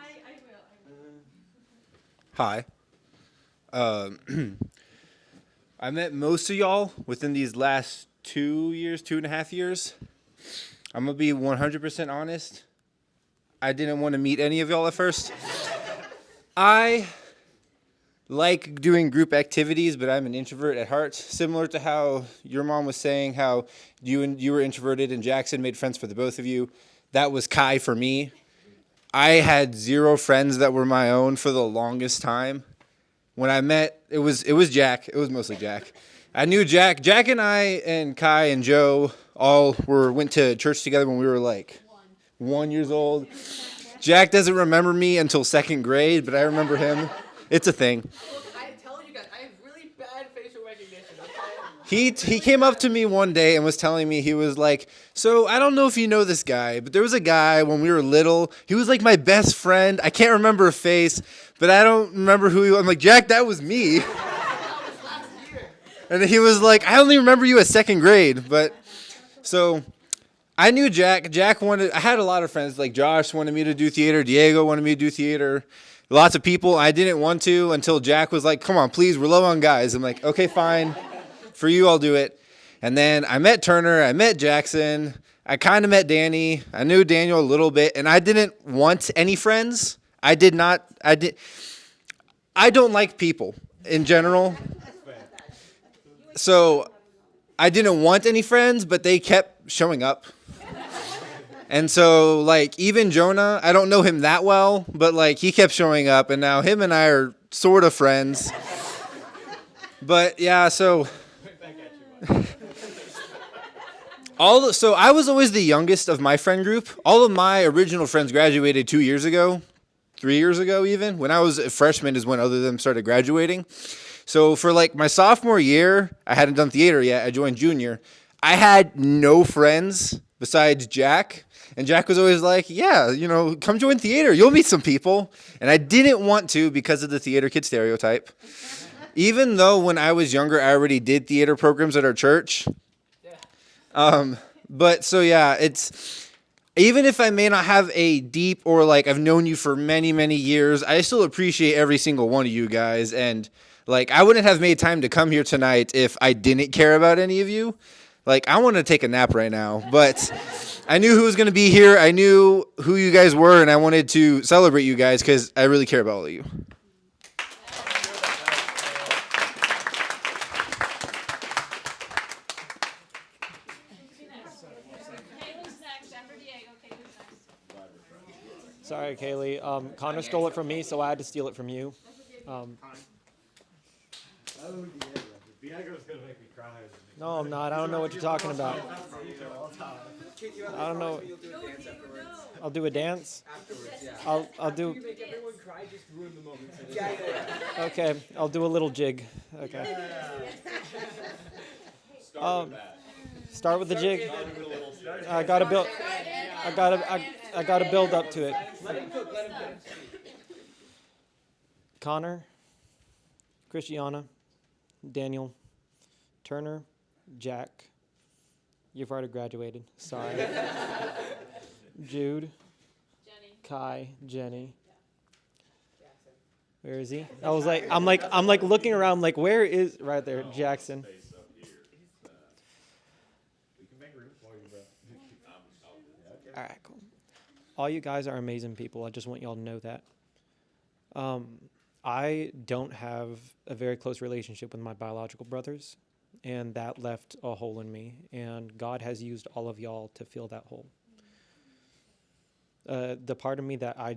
Hi. I met most of y'all within these last 2.5 years. I'm going to be 100% honest. I didn't want to meet any of y'all at first. I like doing group activities, but I'm an introvert at heart. Similar to how your mom was saying how you were introverted and Jackson made friends for the both of you. That was Kai for me. I had 0 friends that were my own for the longest time. When I met, it was Jack. It was mostly Jack. I knew Jack. Jack and I and Kai and Joe all went to church together when we were 1 year old. Jack doesn't remember me until 2nd grade, but I remember him. It's a thing. I tell you guys, I have really bad facial recognition. He came up to me one day and was telling me, he was like, so I don't know if you know this guy, but there was a guy when we were little. He was like my best friend. I can't remember a face, but I don't remember who he was. I'm like, Jack, that was me. And he was like, I only remember you at 2nd grade. But so I knew Jack. I had a lot of friends. Like Josh wanted me to do theater. Diego wanted me to do theater. Lots of people. I didn't want to until Jack was like, come on, please, we're low on guys. I'm like, okay, fine. For you, I'll do it. And then I met Turner. I met Jackson. I kind of met Danny. I knew Daniel a little bit. And I didn't want any friends. I don't like people in general. So I didn't want any friends, but they kept showing up. And so, even Jonah, I don't know him that well, but, he kept showing up, and now him and I are sort of friends. But, yeah, so I was always the youngest of my friend group. All of my original friends graduated 2 years ago, 3 years ago even. When I was a freshman is when other of them started graduating. So for, my sophomore year, I hadn't done theater yet. I joined junior. I had no friends besides Jack. And Jack was always like, yeah, come join theater. You'll meet some people. And I didn't want to because of the theater kid stereotype. Even though when I was younger, I already did theater programs at our church. But so, yeah, it's even if I may not have a deep or I've known you for many, many years, I still appreciate every single one of you guys. And Like, I wouldn't have made time to come here tonight if I didn't care about any of you. Like, I want to take a nap right now, but I knew who was going to be here. I knew who you guys were, and I wanted to celebrate you guys because I really care about all of you. Sorry, Kaylee. Connor stole it from me, so I had to steal it from you. Diego's gonna make me cry. No, I'm not. I don't know what you're talking about. I don't know. I'll do a dance. I'll do. Okay, I'll do a little jig. Okay. Start with the jig. I gotta build. I gotta build up to it. Connor, Christiana, Daniel, Turner, Jack. You've already graduated. Sorry. Jude, Kai, Jenny. Where is he? I'm like looking around, like, where is, right there, Jackson. All right, cool. All you guys are amazing people. I just want y'all to know that. I don't have a very close relationship with my biological brothers, and that left a hole in me, and God has used all of y'all to fill that hole. The part of me that I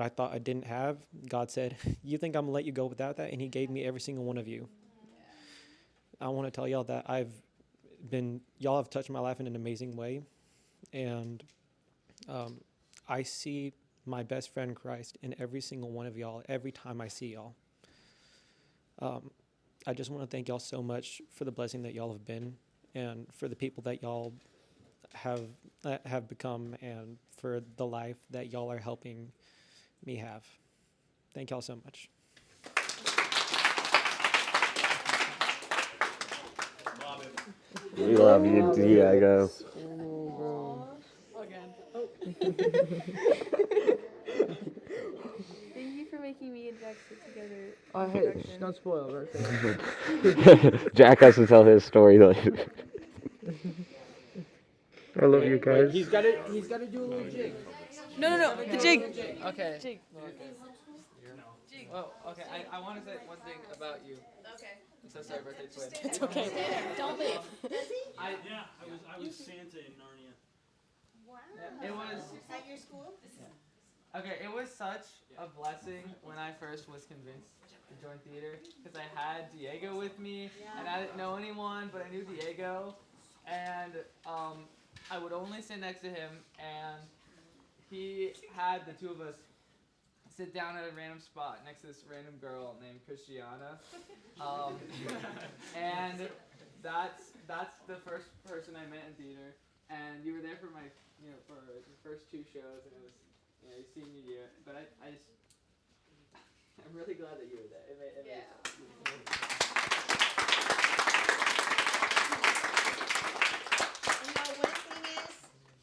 thought I didn't have, God said, you think I'm gonna let you go without that? And he gave me every single one of you. I want to tell y'all that y'all have touched my life in an amazing way, and I see my best friend Christ in every single one of y'all every time I see y'all. I just want to thank y'all so much for the blessing that y'all have been, and for the people that y'all have become, and for the life that y'all are helping me have. Thank y'all so much. We love you, Diego. Thank you for making me and Jack sit together. Oh, hey, don't spoil it. Jack has to tell his story later. I love you guys. He's got to do a little jig. No, the jig. Okay. Jig. Well, okay, I want to say one thing about you. Okay. I'm so sorry, birthday twin. It's okay. Don't leave. I was Santa in Narnia. Wow. It was at your school? Okay, it was such a blessing when I first was convinced to join theater, because I had Diego with me, and I didn't know anyone, but I knew Diego, and I would only sit next to him, and he had the two of us sit down at a random spot next to this random girl named Christiana, and that's the first person I met in theater, and you were there for my, for the first two shows, and it was, your senior year, but I'm really glad that you were there. One thing is,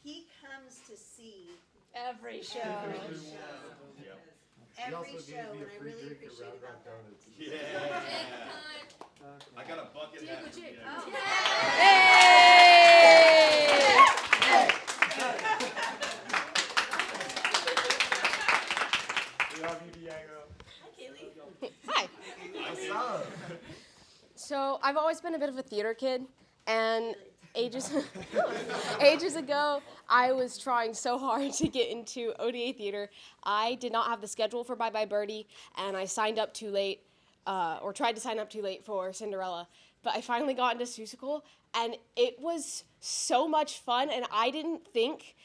he comes to see every show. Every show, and I really appreciate it about that. Yeah. I got a bucket hat. We love you, Diego. Hi. So I've always been a bit of a theater kid, and ages ago, I was trying so hard to get into ODA theater. I did not have the schedule for Bye Bye Birdie, and I signed up too late, or tried to sign up too late for Cinderella. But I finally got into Seussical, and it was so much fun, and I didn't think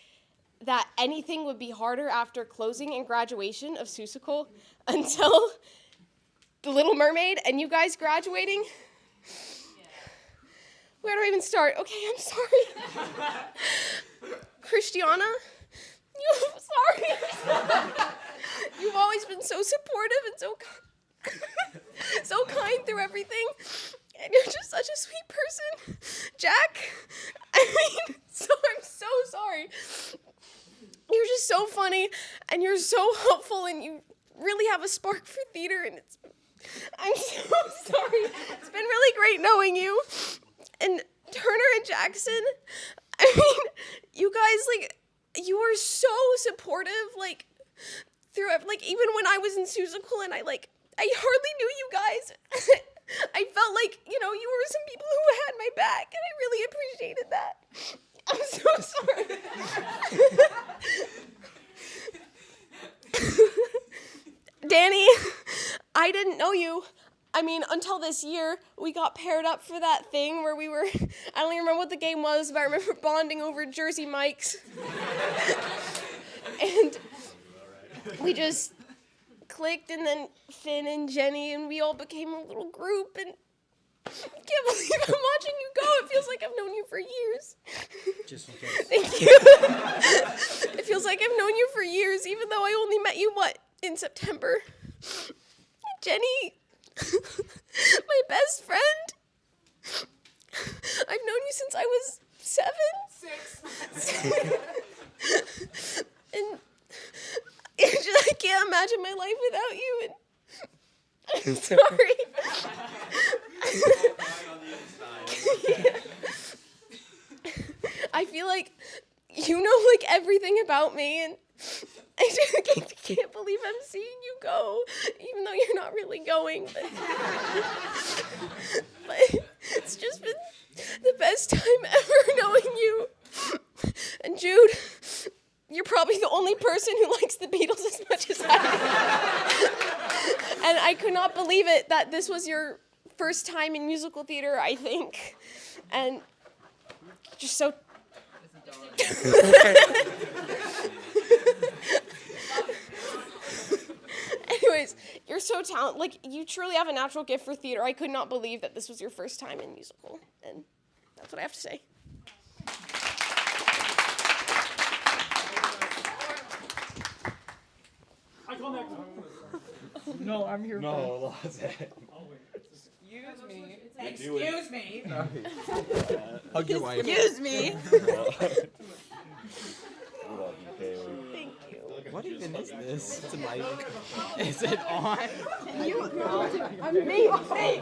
that anything would be harder after closing and graduation of Seussical until The Little Mermaid and you guys graduating. Where do I even start? Okay, I'm sorry. Christiana, you've always been so supportive and so kind through everything. And you're just such a sweet person. Jack, I'm so sorry. You're just so funny, and you're so helpful, and you really have a spark for theater, and I'm so sorry. It's been really great knowing you. And Turner and Jackson, I mean, you guys, like, you were so supportive, like, throughout, like, even when I was in Susical and I hardly knew you guys. I felt like, you know, you were some people who had my back, and I really appreciated that. I'm so sorry. Danny, I didn't know you. I mean, until this year, we got paired up for that thing where we were, I don't even remember what the game was, but I remember bonding over Jersey Mike's. And we just clicked, and then Finn and Jenny, and we all became a little group, and I can't believe I'm watching you go. It feels like I've known you for years. Just in case. Thank you. It feels like I've known you for years, even though I only met you, in September. Jenny, my best friend. I've known you since I was 7. 6. And I can't imagine my life without you. And I'm sorry. I feel like you know, like, everything about me, and I just can't believe I'm seeing you go, even though you're not really going. But it's just been the best time ever knowing you. And Jude, you're probably the only person who likes the Beatles as much as I do. And I could not believe it that this was your first time in musical theater, I think. And just so... Anyways, you're so talented. Like, you truly have a natural gift for theater. I could not believe that this was your first time in musical. And that's what I have to say. I call next. No, I'm here. No, lost it. Excuse me. Excuse me. Hug your wife. Excuse me. Thank you. What even is this? It's a mic. Is it on? I'm me. No, me. Hey,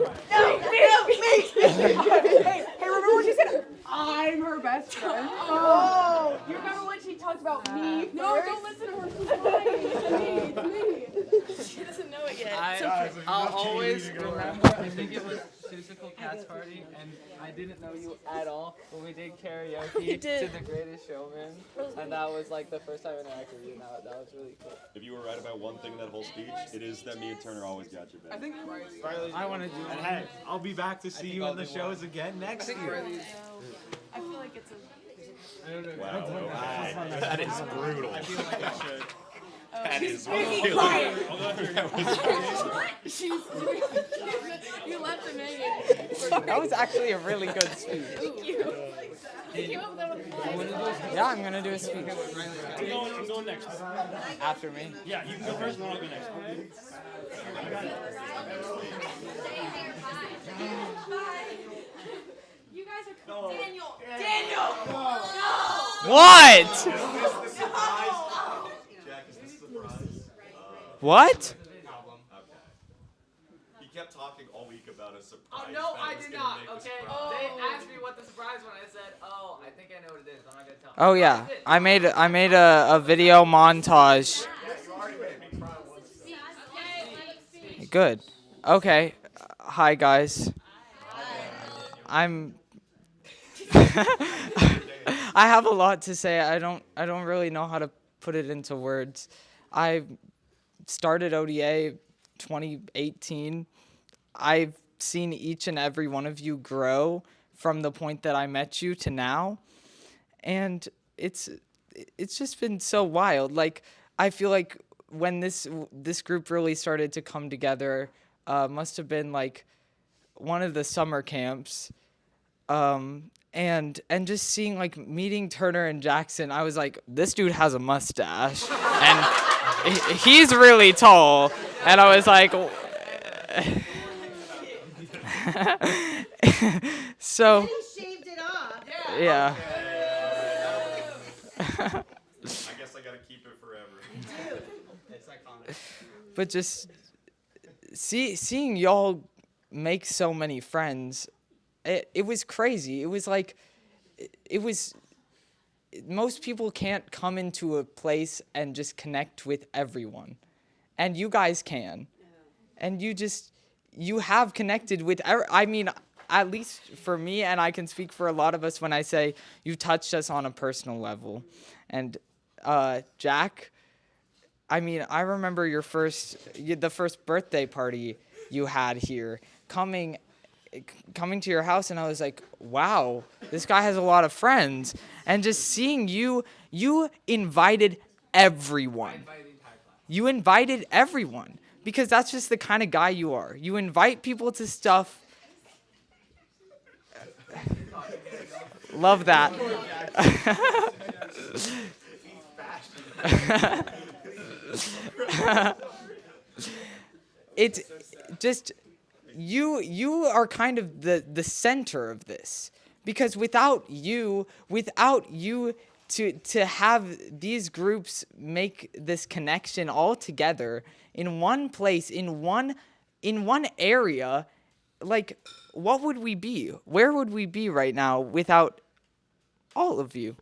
remember what she said? I'm her best friend. Oh. You remember when she talked about me? No, don't listen to her. She's lying. It's me. She doesn't know it yet. I'll always remember. I think it was Susical Cats Party, and I didn't know you at all when we did karaoke to The Greatest Showman, and that was like the first time I interacted with you. That was really cool. If you were right about one thing in that whole speech, it is that me and Turner always got your back. I think Rylie. I want to do. And hey, I'll be back to see you in the shows again next year. I feel like it's a... Wow, that is brutal. I feel like I should. That is really quiet. You left him hanging. That was actually a really good speech. Thank you. Yeah, I'm gonna do a speech. I'm going next. After me. Yeah, you can go first, and then I'll go next. You guys are... Daniel! Daniel! No! What? Jack, is this a surprise? What? He kept talking all week about a surprise. Oh, no, that I was did gonna not, make the okay? surprise. They asked me what the surprise was, and I said, oh, I think I know what it is, but I'm not going to tell them. Oh yeah, I made a video montage. Good. Okay. Hi guys. I have a lot to say. I don't really know how to put it into words. I started ODA 2018. I've seen each and every one of you grow from the point that I met you to now. And it's just been so wild. Like, I feel like when this group really started to come together, must have been like one of the summer camps. And just seeing, like, meeting Turner and Jackson, I was like, this dude has a mustache, and he's really tall, and I was like, so, And he shaved it off. yeah. I guess I gotta keep it forever. But just seeing y'all make so many friends, it was crazy. It was like, most people can't come into a place and just connect with everyone. And you guys can. And you have connected with, I mean, at least for me, and I can speak for a lot of us when I say you touched us on a personal level. And Jack, I mean, I remember the first birthday party you had here, coming to your house, and I was like, wow, this guy has a lot of friends. And just seeing you invited everyone. You invited everyone, because that's just the kind of guy you are. You invite people to stuff. Love that. It's just, you are kind of the center of this, because without you to have these groups make this connection all together in one place, in one area, like, what would we be? Where would we be right now without all of you?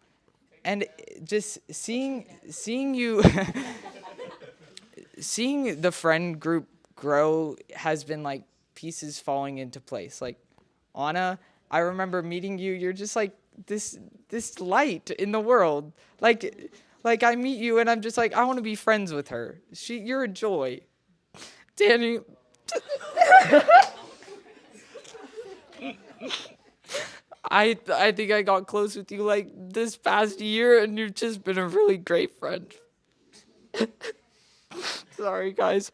And just seeing you, seeing the friend group grow has been like pieces falling into place. Like, Anna, I remember meeting you. You're just like this light in the world. Like I meet you and I'm just like, I want to be friends with her. You're a joy. Danny. I think I got close with you like this past year, and you've just been a really great friend. Sorry, guys.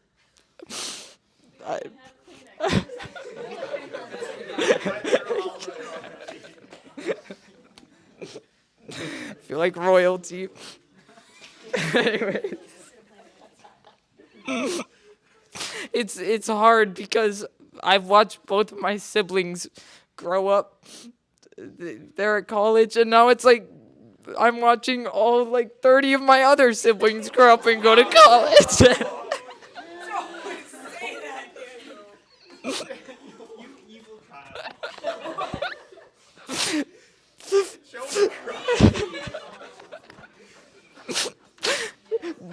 I feel like royalty. Anyways. It's hard because I've watched both of my siblings grow up. They're at college, and now it's like I'm watching all like 30 of my other siblings grow up and go to college.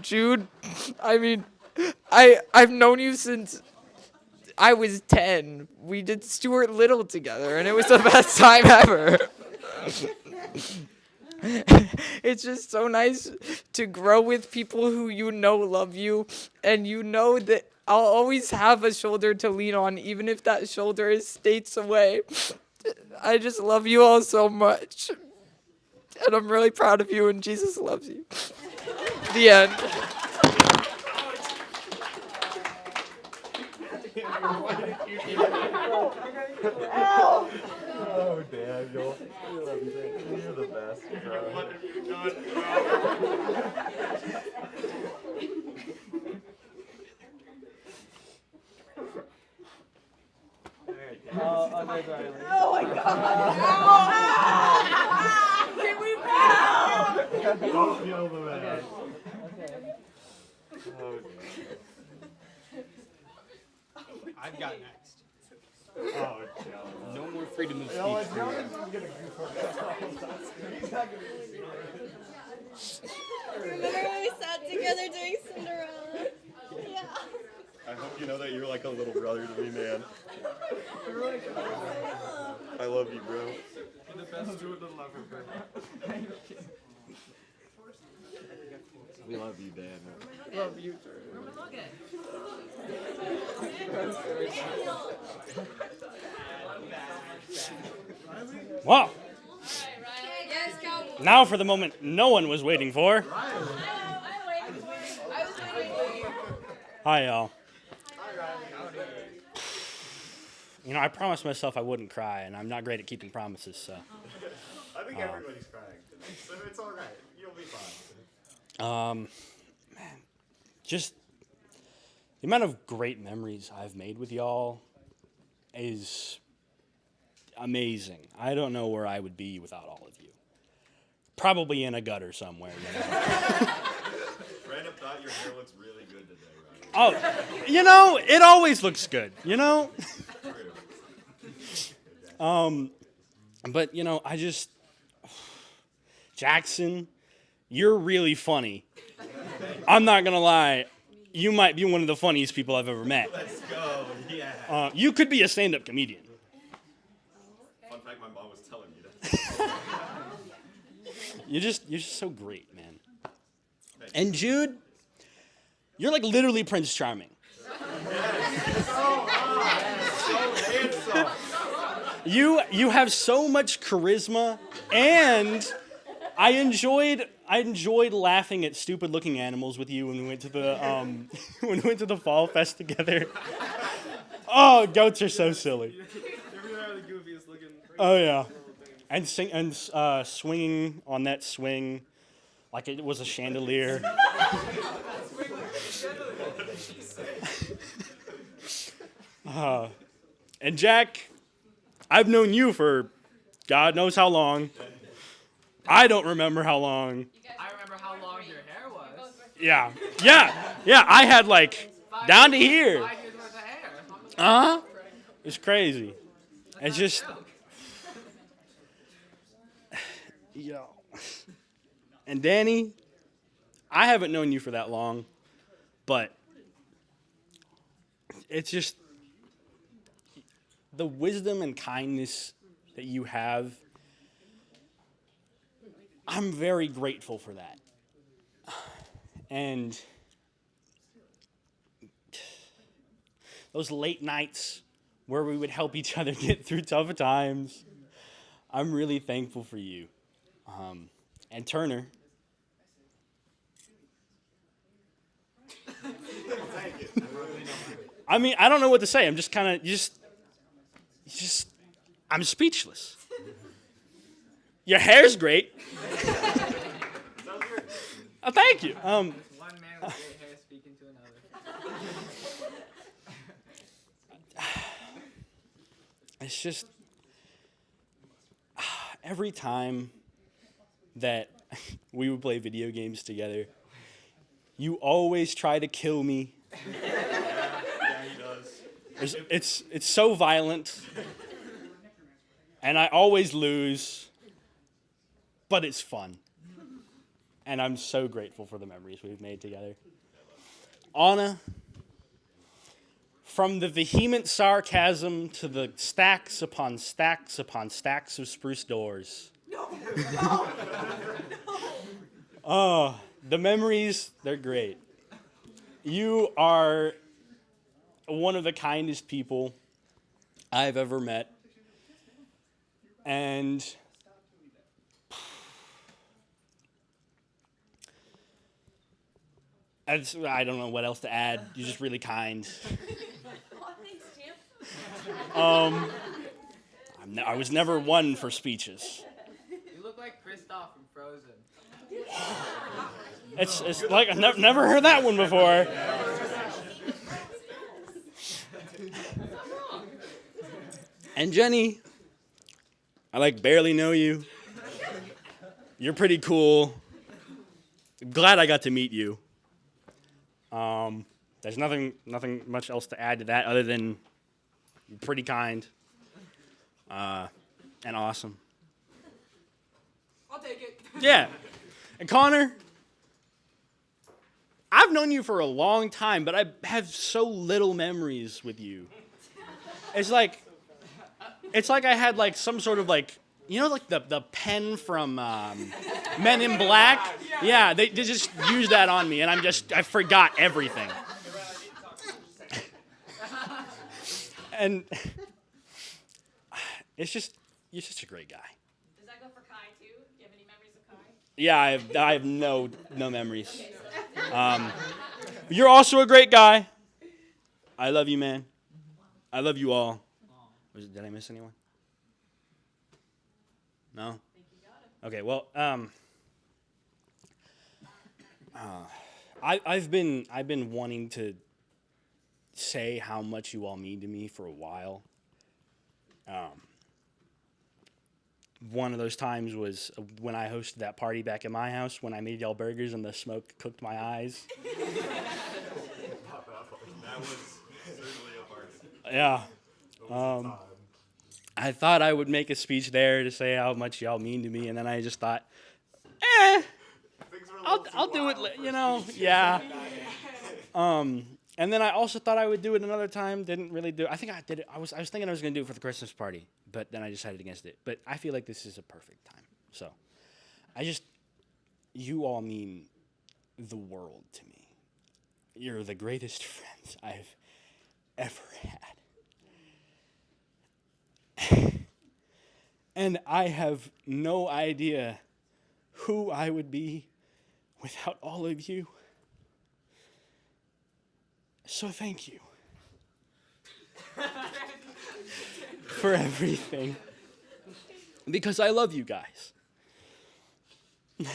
Jude, I mean, I've known you since I was 10. We did Stuart Little together, and it was the best time ever. It's just so nice to grow with people who you know love you, and you know that I'll always have a shoulder to lean on, even if that shoulder is states away. I just love you all so much, and I'm really proud of you, and Jesus loves you. The end. Oh, Daniel. I love you, Daniel. You're the best, bro. What have you done? Oh my God. Can we bow? Don't feel the man. Okay. Oh, I've got next. oh, No more freedom of speech. Remember when we sat together doing Cinderella? Yeah. I hope you know that you're like a little brother to me, man. I love you, bro. You're the best Stuart Little ever, bro. We love you, Dan. Love you, too. Wow. Yes, Cowboy. Now for the moment no one was waiting for. Hi, y'all. You know, I promised myself I wouldn't cry, and I'm not great at keeping promises, so. I think everybody's crying today, so it's all right. You'll be fine. Man, just the amount of great memories I've made with y'all is amazing. I don't know where I would be without all of you. Probably in a gutter somewhere, you know. Brandon thought your hair looks really good today, Oh, you know, it always looks good, you know? But, you know, Jackson, you're really funny. I'm not going to lie. You might be one of the funniest people I've ever met. Let's go. Yeah. You could be a stand-up comedian. Fun fact, my mom was telling me that. You're just so great, man. And Jude, you're like literally Prince Charming. You have so much charisma, and I enjoyed laughing at stupid looking animals with you when we went to the fall fest together. Oh, goats are so silly. Oh yeah, and swinging on that swing like it was a chandelier. And Jack, I've known you for God knows how long. I don't remember how long. I remember how long your hair was. Yeah. I had like down to here. 5 years worth of hair. Uh-huh. It's crazy. It's just, yo. And Danny, I haven't known you for that long, but it's just the wisdom and kindness that you have. I'm very grateful for that. And those late nights where we would help each other get through tough times, I'm really thankful for you. And Turner. I mean, I don't know what to say. I'm just kind of, I'm speechless. Your hair's great. Oh, thank you. One man with great hair speaking to another. It's just every time that we would play video games together, you always try to kill me. Yeah, he does. It's so violent, and I always lose, but it's fun. And I'm so grateful for the memories we've made together. Anna, from the vehement sarcasm to the stacks upon stacks upon stacks of spruce doors. Oh, the memories, they're great. You are one of the kindest people I've ever met. And I don't know what else to add. You're just really kind. I was never one for speeches. You look like Kristoff from Frozen. It's like I've never heard that one before. And Jenny, I like barely know you. You're pretty cool. Glad I got to meet you. There's nothing much else to add to that other than you're pretty kind, and awesome. I'll take it. Yeah. And Connor, I've known you for a long time, but I have so little memories with you. It's like I had like some sort of like, you know, like the pen from Men in Black? Yeah, they just used that on me, and I forgot everything. And it's just, you're such a great guy. Does that go for Kai too? Do you have any memories of Kai? Yeah, I have no memories. You're also a great guy. I love you, man. I love you all. Did I miss anyone? No? Okay, well, I've been wanting to say how much you all mean to me for a while. One of those times was when I hosted that party back at my house when I made y'all burgers and the smoke cooked my eyes. was certainly a party. Yeah. I thought I would make a speech there to say how much y'all mean to me, and then I just thought, I'll do it, yeah. And then I also thought I would do it another time. Didn't really do it. I think I did it. I was thinking I was going to do it for the Christmas party, but then I decided against it. But I feel like this is a perfect time. So, you all mean the world to me. You're the greatest friends I've ever had. And I have no idea who I would be without all of you. So thank you for everything, because I love you guys. And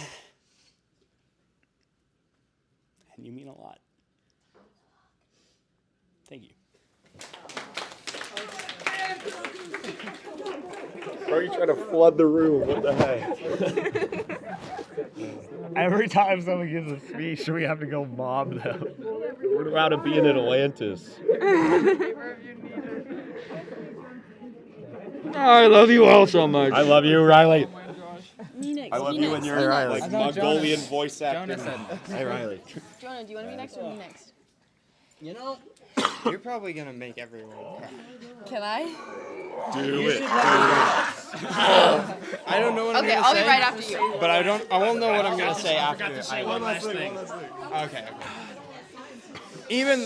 you mean a lot. Thank you. Are you trying to flood the room? What the heck? Every time someone gives a speech, we have to go mob them. We're about to be in Atlantis. I love you all so much. I love you, Rylie. Me next. I love me you next. and your like Mongolian voice actor. Hey, Rylie. Jonah, do you want to be next or me next? You know, you're probably gonna make everyone cry. Can I? Do it. I don't know what I'm Okay, gonna I'll say. be right after you. But I won't know what I'm gonna say after. One last thing. Okay. Even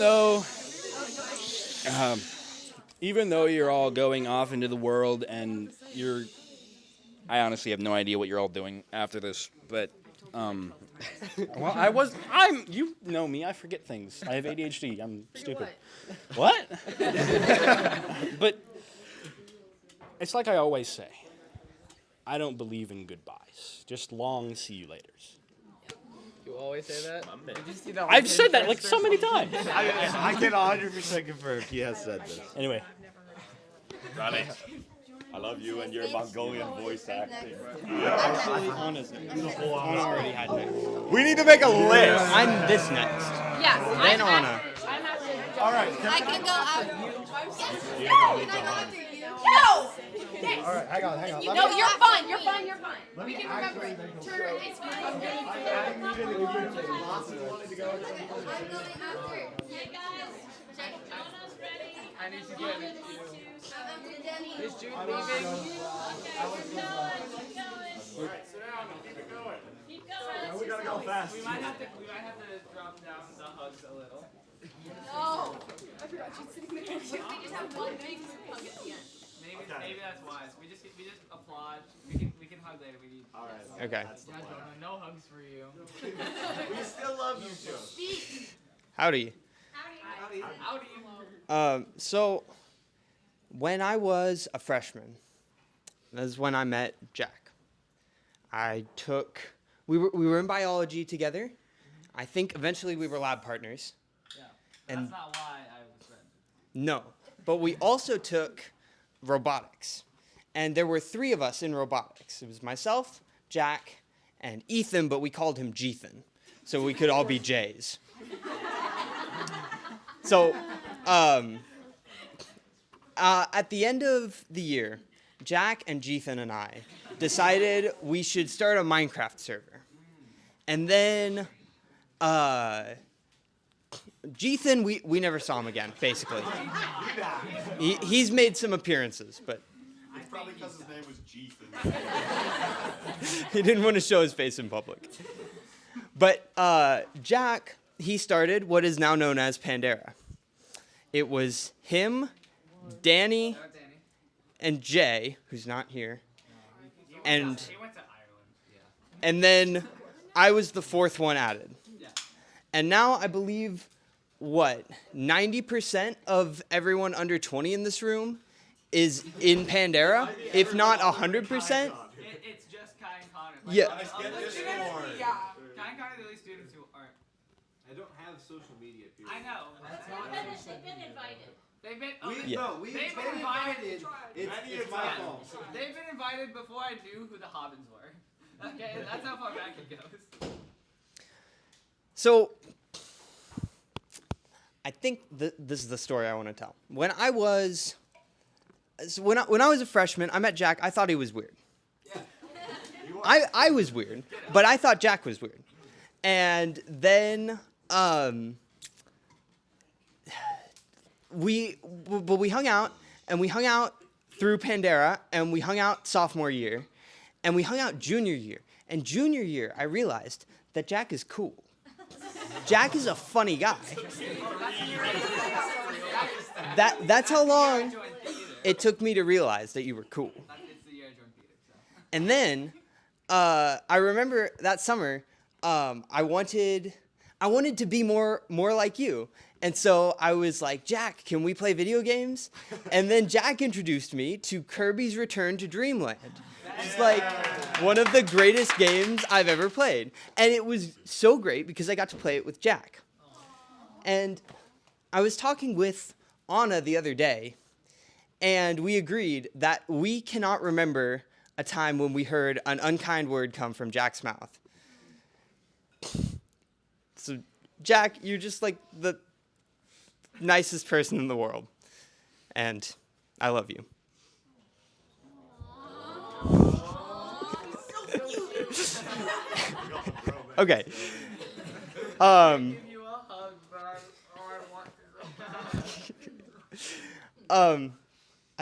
though you're all going off into the world and I honestly have no idea what you're all doing after this, but you know me, I forget things. I have ADHD, I'm stupid. What? But it's like I always say, I don't believe in goodbyes, just long see you laters. You always say that? Did you see that I've said that like so many times. I can 100% confirm he has said this. Anyway. Rylie, I love you and your Mongolian voice acting. Actually, honestly, already had next. We need to make a list. I'm this next. Yes. Then Anna. All right. I can go out. No! All right, hang on. No, you're fine. You're fine. You're fine. We can remember it. Turner, it's fine. I'm getting I need to get it. Is Jude leaving? Alright, sit down. Keep it going. Keep going. We gotta go fast. We might have to drop down the hugs a little. No. I forgot she's sitting there. We just have one big hug at the end. Maybe that's wise. We just applaud. We can hug later. We need. All right. Okay. No hugs for you. We still love you, Joe. Howdy. So, when I was a freshman, that is when I met Jack. We were in biology together. I think eventually we were lab partners. Yeah. And That's not why I was friends. no, but we also took robotics. And there were 3 of us in robotics. It was myself, Jack, and Ethan, but we called him Jethan, so we could all be J's. So, at the end of the year, Jack and Jethan and I decided we should start a Minecraft server. And then, Jethan, we never saw him again, basically. He's made some appearances, but It's probably because his name was Jethan. he didn't want to show his face in public. But Jack, he started what is now known as Pandera. It was him, Danny, and Jay, who's not here, and then I was the 4th one added. And now I believe, 90% of everyone under 20 in this room is in Pandera, if not 100%. It's just Kai and Connor. Yeah. Kai and Connor are the only students who aren't. I don't have social media. Period. I know. They've been invited. They've been. We've been invited. It's my fault. They've been invited before I knew who the Habbins were. Okay, that's how far back it goes. So, I I think this is the story I want to tell. When I was a freshman, I met Jack. I thought he was weird. I was weird, but I thought Jack was weird. And then we hung out, and we hung out through Pandera, and we hung out sophomore year, and we hung out junior year. And junior year, I realized that Jack is cool. Jack is a funny guy. That's how long it took me to realize that you were cool. And then I remember that summer, I wanted to be more like you. And so I was like, Jack, can we play video games? And then Jack introduced me to Kirby's Return to Dreamland. It's like one of the greatest games I've ever played. And it was so great because I got to play it with Jack. And I was talking with Anna the other day, and we agreed that we cannot remember a time when we heard an unkind word come from Jack's mouth. So, Jack, you're just like the nicest person in the world. And I love you. Okay. I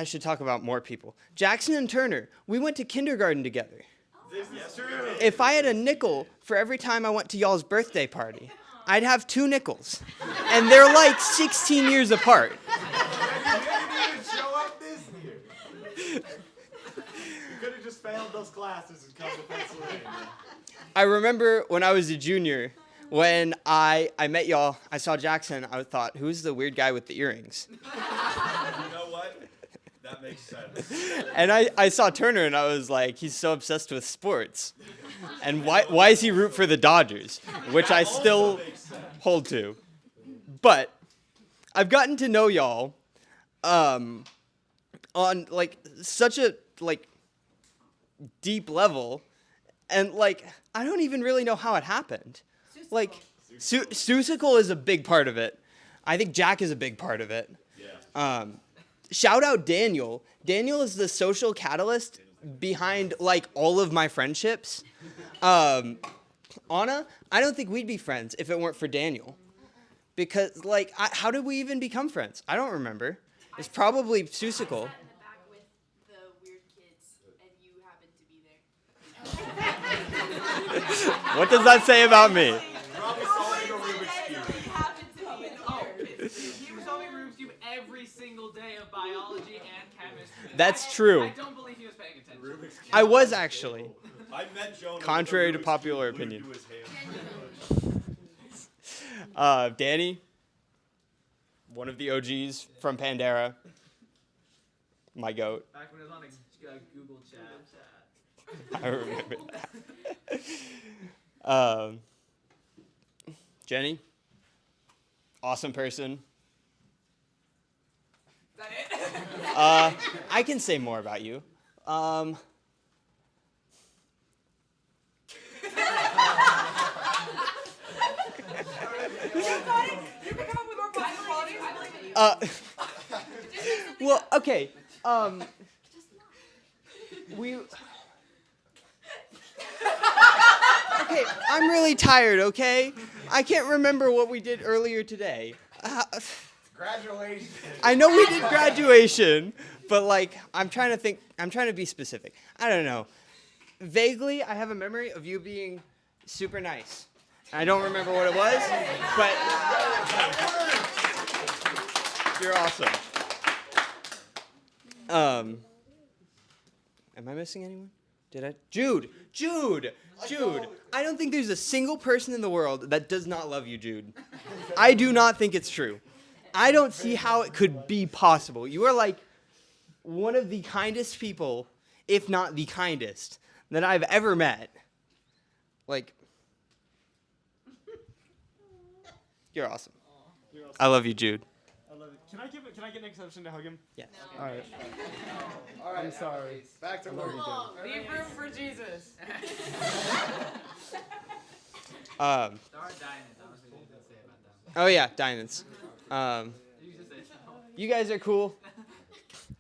should talk about more people. Jackson and Turner, we went to kindergarten together. This is true. If I had a nickel for every time I went to y'all's birthday party, I'd have 2 nickels. And they're like 16 years apart. You didn't even show up this year. You could have just failed those classes and come to Pennsylvania. I remember when I was a junior, when I met y'all, I saw Jackson, I thought, who's the weird guy with the earrings? You know what? That makes sense. And I saw Turner, and I was like, he's so obsessed with sports. And why is he root for the Dodgers? Which I still hold to. But I've gotten to know y'all on like such a like deep level, and like I don't even really know how it happened. Like Susical is a big part of it. I think Jack is a big part of it. Yeah. Shout out Daniel. Daniel is the social catalyst behind like all of my friendships. Anna, I don't think we'd be friends if it weren't for Daniel. Because like, how did we even become friends? I don't remember. It's probably Susical. What does that say about me? Probably solving a Rubik's Cube. He was solving Rubik's Cube every single day of biology and chemistry. That's true. I don't believe he was paying attention. I was actually. I met Jonah Contrary to popular opinion. Danny, one of the OGs from Pandera. My goat. Back when it was on a Google chat. I remember that. Jenny, awesome person. Is that it? I can say more about you. Well, okay. Okay, I'm really tired, okay? I can't remember what we did earlier today. Graduation. I know we did graduation, but like, I'm trying to be specific. I don't know. Vaguely, I have a memory of you being super nice. I don't remember what it was, but you're awesome. Am I missing anyone? Did I? Jude. I don't think there's a single person in the world that does not love you, Jude. I do not think it's true. I don't see how it could be possible. You are like one of the kindest people, if not the kindest, that I've ever met. Like, you're awesome. I love you, Jude. I love it. Can I get an exception to hug him? Yes. All right. All right. I'm sorry. Back to work. Leave room for Jesus. Oh yeah, diamonds. You guys are cool.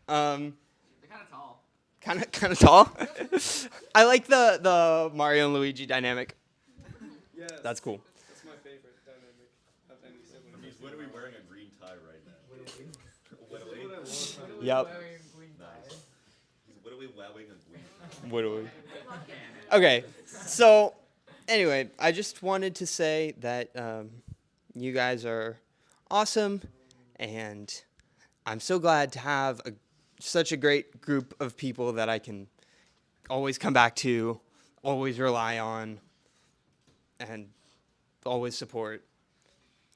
They're kind of tall. Kind of tall. I like the Mario and Luigi dynamic. Yes. That's cool. That's my favorite dynamic of any sibling. He's literally wearing a green tie right now. Yep. Nice. He's literally wearing a green tie. What do we? Okay, so anyway, I just wanted to say that you guys are awesome, and I'm so glad to have such a great group of people that I can always come back to, always rely on, and always support.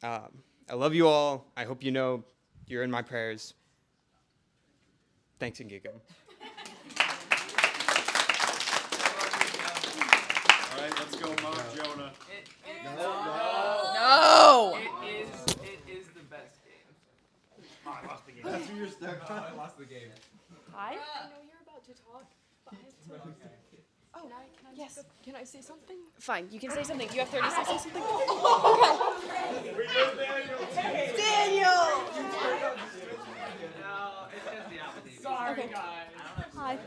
I love you all. I hope you know you're in my prayers. Thanks, and Giga. All right, let's go, Mark Jonah. No. It is the best game. Oh, I lost the game. That's who you're stuck on. I lost the game. Hi. I know you're about to talk, but I have to. Oh, yes. Can I say something? Fine, you can say something. You have 30 seconds to say something. Okay. Daniel! Sorry, Okay. guys. Hi.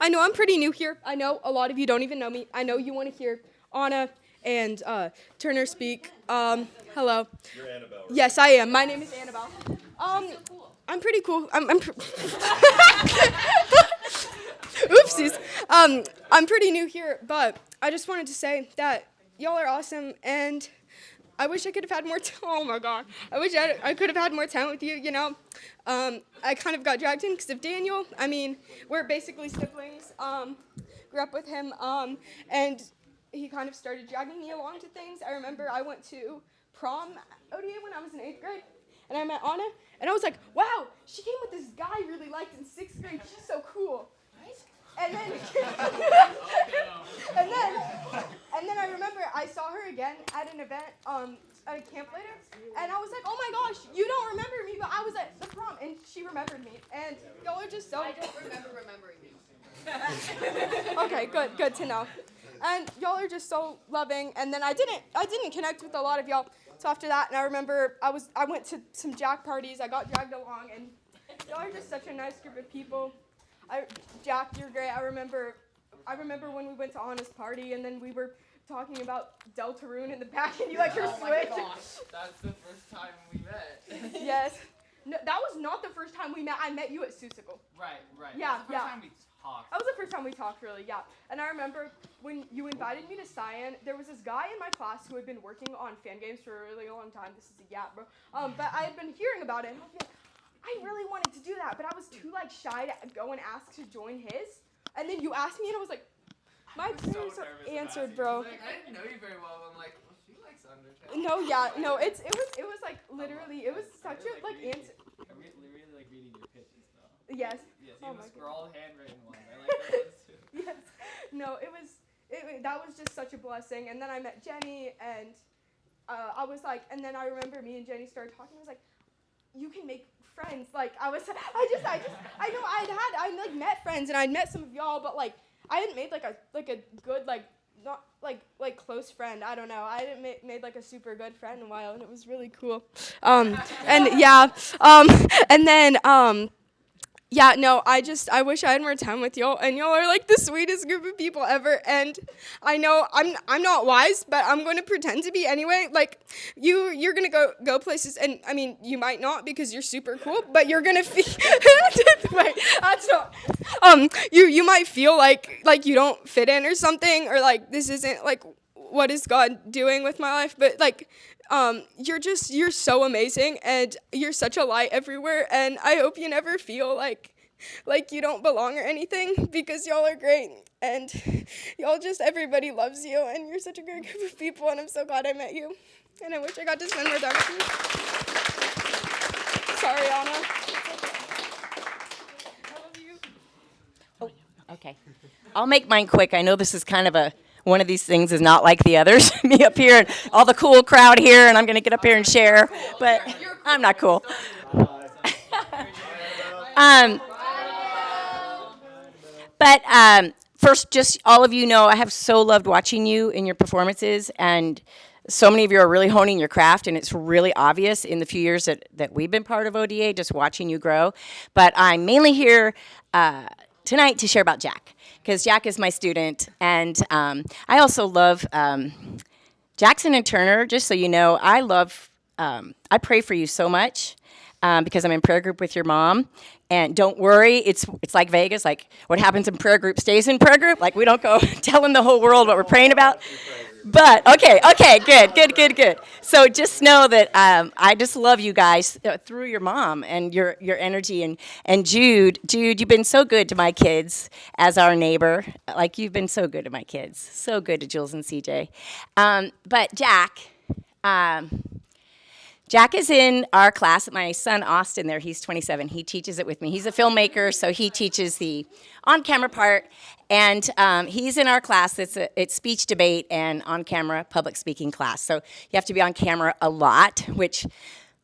I know I'm pretty new here. I know a lot of you don't even know me. I know you want to hear Anna and Turner speak. Hello. You're Annabelle, right? Yes, I am. My name is Annabelle. I'm pretty cool. Oopsies. I'm pretty new here, but I just wanted to say that y'all are awesome, and I wish I could have had more oh my God. I wish I could have had more time with you, you know. I kind of got dragged in because of Daniel. I mean, we're basically siblings. Grew up with him, and he kind of started dragging me along to things. I remember I went to prom ODA when I was in 8th grade, and I met Anna, and I was like, wow, she came with this guy I really liked in 6th grade. She's so cool. And then, and then I remember I saw her again at an event at a camp later, and I was like, oh my gosh, you don't remember me, but I was at the prom, and she remembered me, and y'all are just so. I don't remember remembering you. Okay, good to know. And y'all are just so loving, and then I didn't connect with a lot of y'all. So after that, and I remember I went to some Jack parties. I got dragged along, and y'all are just such a nice group of people. Jack, you're great. I remember when we went to Anna's party, and then we were talking about Deltarune in the back, and you like her Oh my switch. gosh, that's the first time we met. Yes. No, that was not the first time we met. I met you at Susicle. Right. Yeah, That's the first time we talked. That was the first time we talked, really, yeah. And I remember when you invited me to Cyan, there was this guy in my class who had been working on fan games for a really long time. This is a yap, bro. But I had been hearing about it, and I was like, I really wanted to do that, but I was too shy to go and ask to join his. And then you asked me, and I was like, my prayers are answered, bro. Like, I didn't know you very well. I'm like, well, she likes Undertale. No, yeah, no, it was like literally, it was such a answer. I really like reading your pitches, though. Yes. Yes, Oh even my the scrawled handwritten ones. I like those too. Yes. No, that was just such a blessing. And then I met Jenny, and I was like, and then I remember me and Jenny started talking. I was like, you can make friends. Like I know I'd met friends, and I'd met some of y'all, but like I hadn't made like a good not like close friend. I don't know. I hadn't made like a super good friend in a while, and it was really cool. And yeah. And then yeah, no, I wish I had more time with y'all, and y'all are like the sweetest group of people ever. And I know I'm not wise, but I'm going to pretend to be anyway. Like you're going to go places, and I mean, you might not because you're super cool, but you're going to feel wait, that's not you might feel like you don't fit in or something, or like this isn't like what is God doing with my life, but like you're so amazing, and you're such a light everywhere, and I hope you never feel like you don't belong or anything, because y'all are great, and y'all just, everybody loves you, and you're such a great group of people, and I'm so glad I met you, and I wish I got to spend more time with you. Sorry, Anna. Okay. I'll make mine quick. I know this is kind of one of these things is not like the others. Me up here and all the cool crowd here, and I'm going to get up here and share, but I'm not cool. But first, just all of you know, I have so loved watching you in your performances, and So many of you are really honing your craft, and it's really obvious in the few years that we've been part of ODA, just watching you grow. But I'm mainly here tonight to share about Jack, because Jack is my student, and I also love Jackson and Turner. Just so you know, I pray for you so much because I'm in prayer group with your mom. And don't worry, it's like Vegas. Like what happens in prayer group stays in prayer group. Like we don't go telling the whole world what we're praying about. But okay, good. So just know that I just love you guys through your mom and your energy and Jude, you've been so good to my kids as our neighbor. Like you've been so good to my kids, so good to Jules and CJ. But Jack is in our class. My son Austin there, he's 27. He teaches it with me. He's a filmmaker, so he teaches the on-camera part. And he's in our class. It's speech debate and on-camera public speaking class. So you have to be on camera a lot, which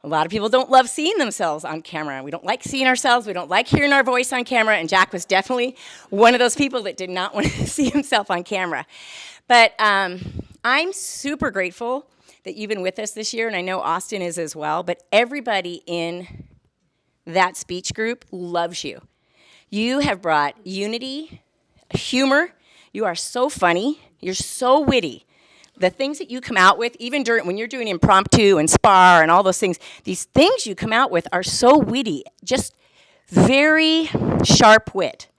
a lot of people don't love seeing themselves on camera. We don't like seeing ourselves. We don't like hearing our voice on camera. And Jack was definitely one of those people that did not want to see himself on camera. But I'm super grateful that you've been with us this year, and I know Austin is as well, but everybody in that speech group loves you. You have brought unity, humor. You are so funny. You're so witty. The things that you come out with, even when you're doing impromptu and spar and all those things, these things you come out with are so witty, just very sharp wit.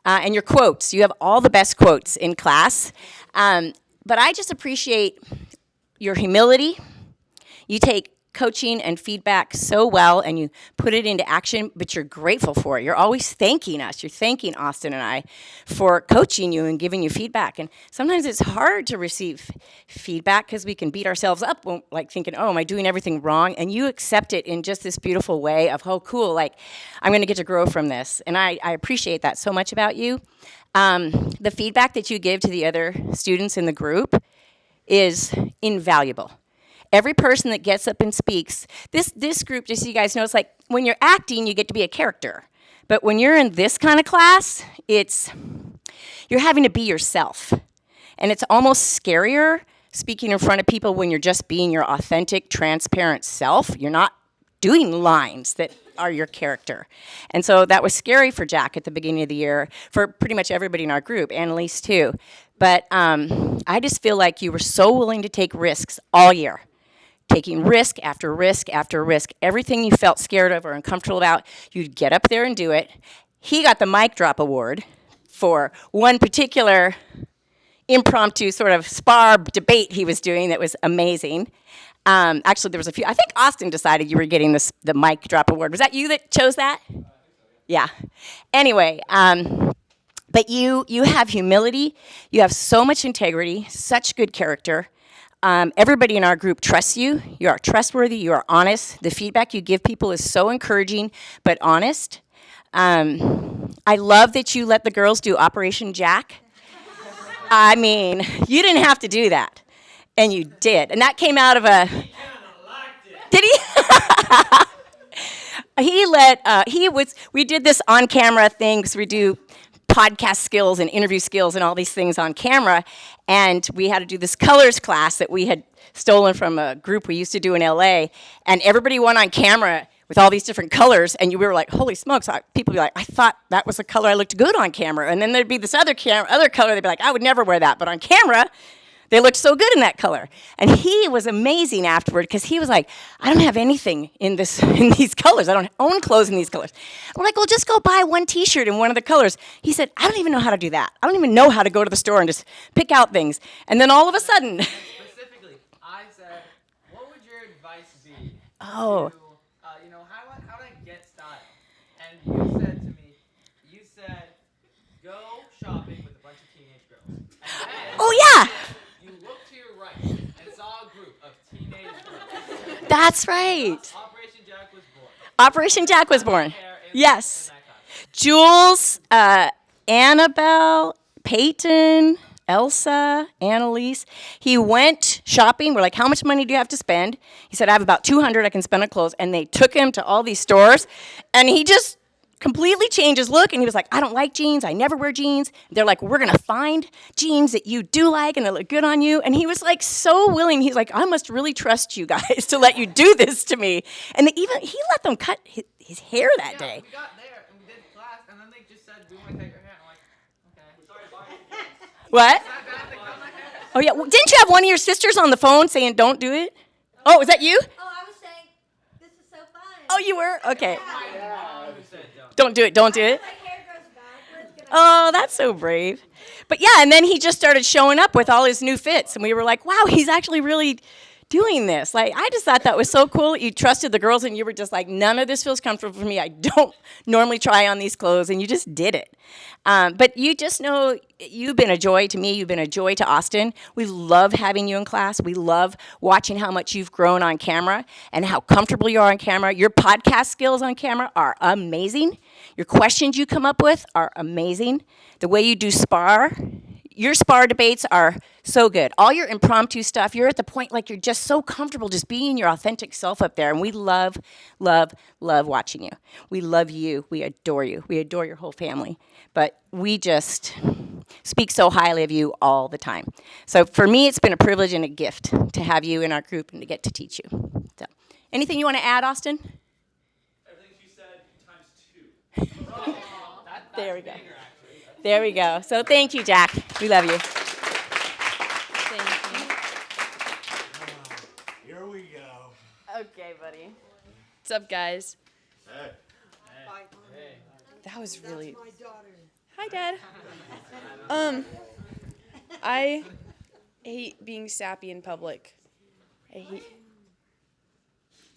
And your quotes, you have all the best quotes in class. But I just appreciate your humility. You take coaching and feedback so well and you put it into action, but you're grateful for it. You're always thanking us. You're thanking Austin and I for coaching you and giving you feedback. And sometimes it's hard to receive feedback because we can beat ourselves up, like thinking, oh, am I doing everything wrong? And you accept it in just this beautiful way of, oh, cool, like I'm going to get to grow from this. And I appreciate that so much about you. The feedback that you give to the other students in the group is invaluable. Every person that gets up and speaks, this group, just so you guys know, it's like when you're acting, you get to be a character. But when you're in this kind of class, you're having to be yourself. And it's almost scarier speaking in front of people when you're just being your authentic, transparent self. You're not doing lines that are your character. And so that was scary for Jack at the beginning of the year, for pretty much everybody in our group, Annalise too. But I just feel like you were so willing to take risks all year, taking risk after risk after risk. Everything you felt scared of or uncomfortable about, you'd get up there and do it. He got the mic drop award for one particular impromptu sort of spar debate he was doing that was amazing. Actually, there was a few. I think Austin decided you were getting the mic drop award. Was that you that chose that? Yeah. Anyway, but you have humility. You have so much integrity, such good character. Everybody in our group trusts you. You are trustworthy. You are honest. The feedback you give people is so encouraging, but honest. I love that you let the girls do Operation Jack. I mean, you didn't have to do that, and you did. And that came out of a... Did he? We did this on-camera thing, because we do podcast skills and interview skills and all these things on camera, and we had to do this colors class that we had stolen from a group we used to do in LA, and everybody went on camera with all these different colors, and we were like, holy smokes, people would be like, I thought that was the color I looked good on camera, and then there'd be this other color, they'd be like, I would never wear that, but on camera, they looked so good in that color. And he was amazing afterward, because he was like, I don't have anything in these colors. I don't own clothes in these colors. We're like, well, just go buy one T-shirt in one of the colors. He said, I don't even know how to do that. I don't even know how to go to the store and just pick out things. And then all of a sudden... Specifically, I said, what would your advice be? Oh. To, how do I get style? And you said to me, go shopping with a bunch of teenage girls. And then, oh, yeah. You looked to your right and saw a group of teenage girls. That's right. Operation Jack was born. Operation Jack was born. Yes. Jules, Annabelle, Peyton, Elsa, Annalise. He went shopping. We're like, how much money do you have to spend? He said, I have about $200 I can spend on clothes. And they took him to all these stores. And he just completely changed his look, and he was like, I don't like jeans. I never wear jeans. They're like, we're going to find jeans that you do like and that look good on you. And he was like so willing. He's like, I must really trust you guys to let you do this to me. And he let them cut his hair that day. We got there and we did class, and then they just said, we want to cut your hair. I'm like, okay. What? Oh, yeah. Well, didn't you have one of your sisters on the phone saying, don't do it? Oh, was that you? Oh, I was saying, this is so fun. Oh, you were? Okay. Don't do it. Don't do it. Oh, that's so brave. But yeah, and then he just started showing up with all his new fits, and we were like, wow, he's actually really doing this. Like, I just thought that was so cool. You trusted the girls, and you were just like, none of this feels comfortable for me. I don't normally try on these clothes, and you just did it. But you just know you've been a joy to me. You've been a joy to Austin. We love having you in class. We love watching how much you've grown on camera and how comfortable you are on camera. Your podcast skills on camera are amazing. Your questions you come up with are amazing. The way you do spar, your spar debates are so good. All your impromptu stuff, you're at the point like you're just so comfortable just being your authentic self up there. And we love, love, love watching you. We love you. We adore you. We adore your whole family. But we just speak so highly of you all the time. So for me, it's been a privilege and a gift to have you in our group and to get to teach you. So, anything you want to add, Austin? Everything she said times 2. There we go. There we go. So thank you, Jack. We love you. Here we go. Okay, buddy. What's up, guys? Hey. That was really. Hi, Dad. I hate being sappy in public. I hate.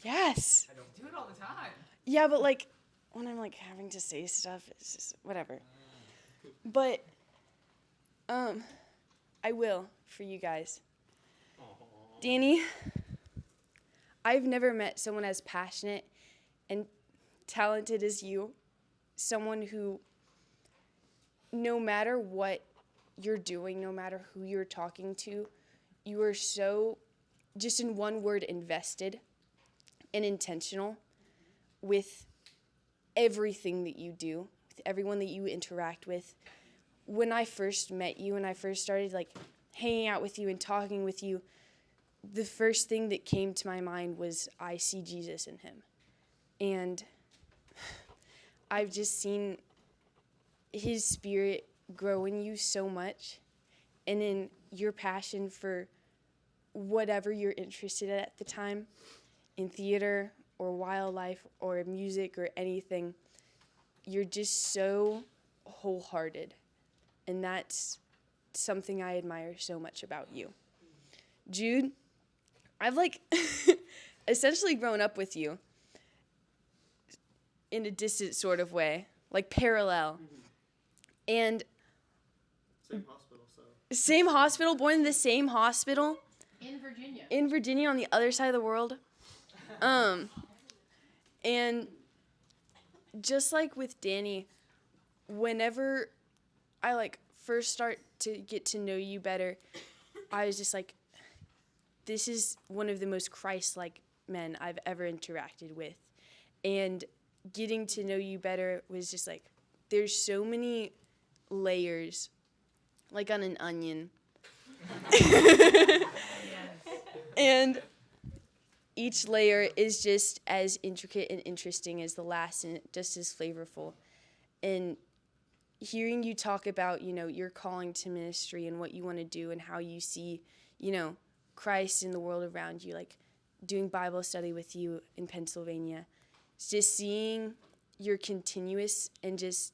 Yes. I don't do it all the time. Yeah, but like when I'm like having to say stuff, it's just whatever. But I will for you guys. Danny, I've never met someone as passionate and talented as you. Someone who, no matter what you're doing, no matter who you're talking to, you are so, just in one word, invested and intentional with everything that you do, with everyone that you interact with. When I first met you and I first started like hanging out with you and talking with you, the first thing that came to my mind was I see Jesus in him. And I've just seen his spirit grow in you so much, and in your passion for whatever you're interested in at the time, in theater or wildlife or music or anything, you're just so wholehearted. And that's something I admire so much about you. Jude, I've like essentially grown up with you in a distant sort of way, like parallel. And Same hospital, so. Same hospital, born in the same hospital. In Virginia. In Virginia, on the other side of the world. And just like with Danny, whenever I like first start to get to know you better, I was just like, this is one of the most Christ-like men I've ever interacted with. And getting to know you better was just like, there's so many layers, like on an onion. And each layer is just as intricate and interesting as the last, and just as flavorful. And hearing you talk about, you know, your calling to ministry and what you want to do and how you see, you know, Christ in the world around you, like doing Bible study with you in Pennsylvania, just seeing your continuous and just,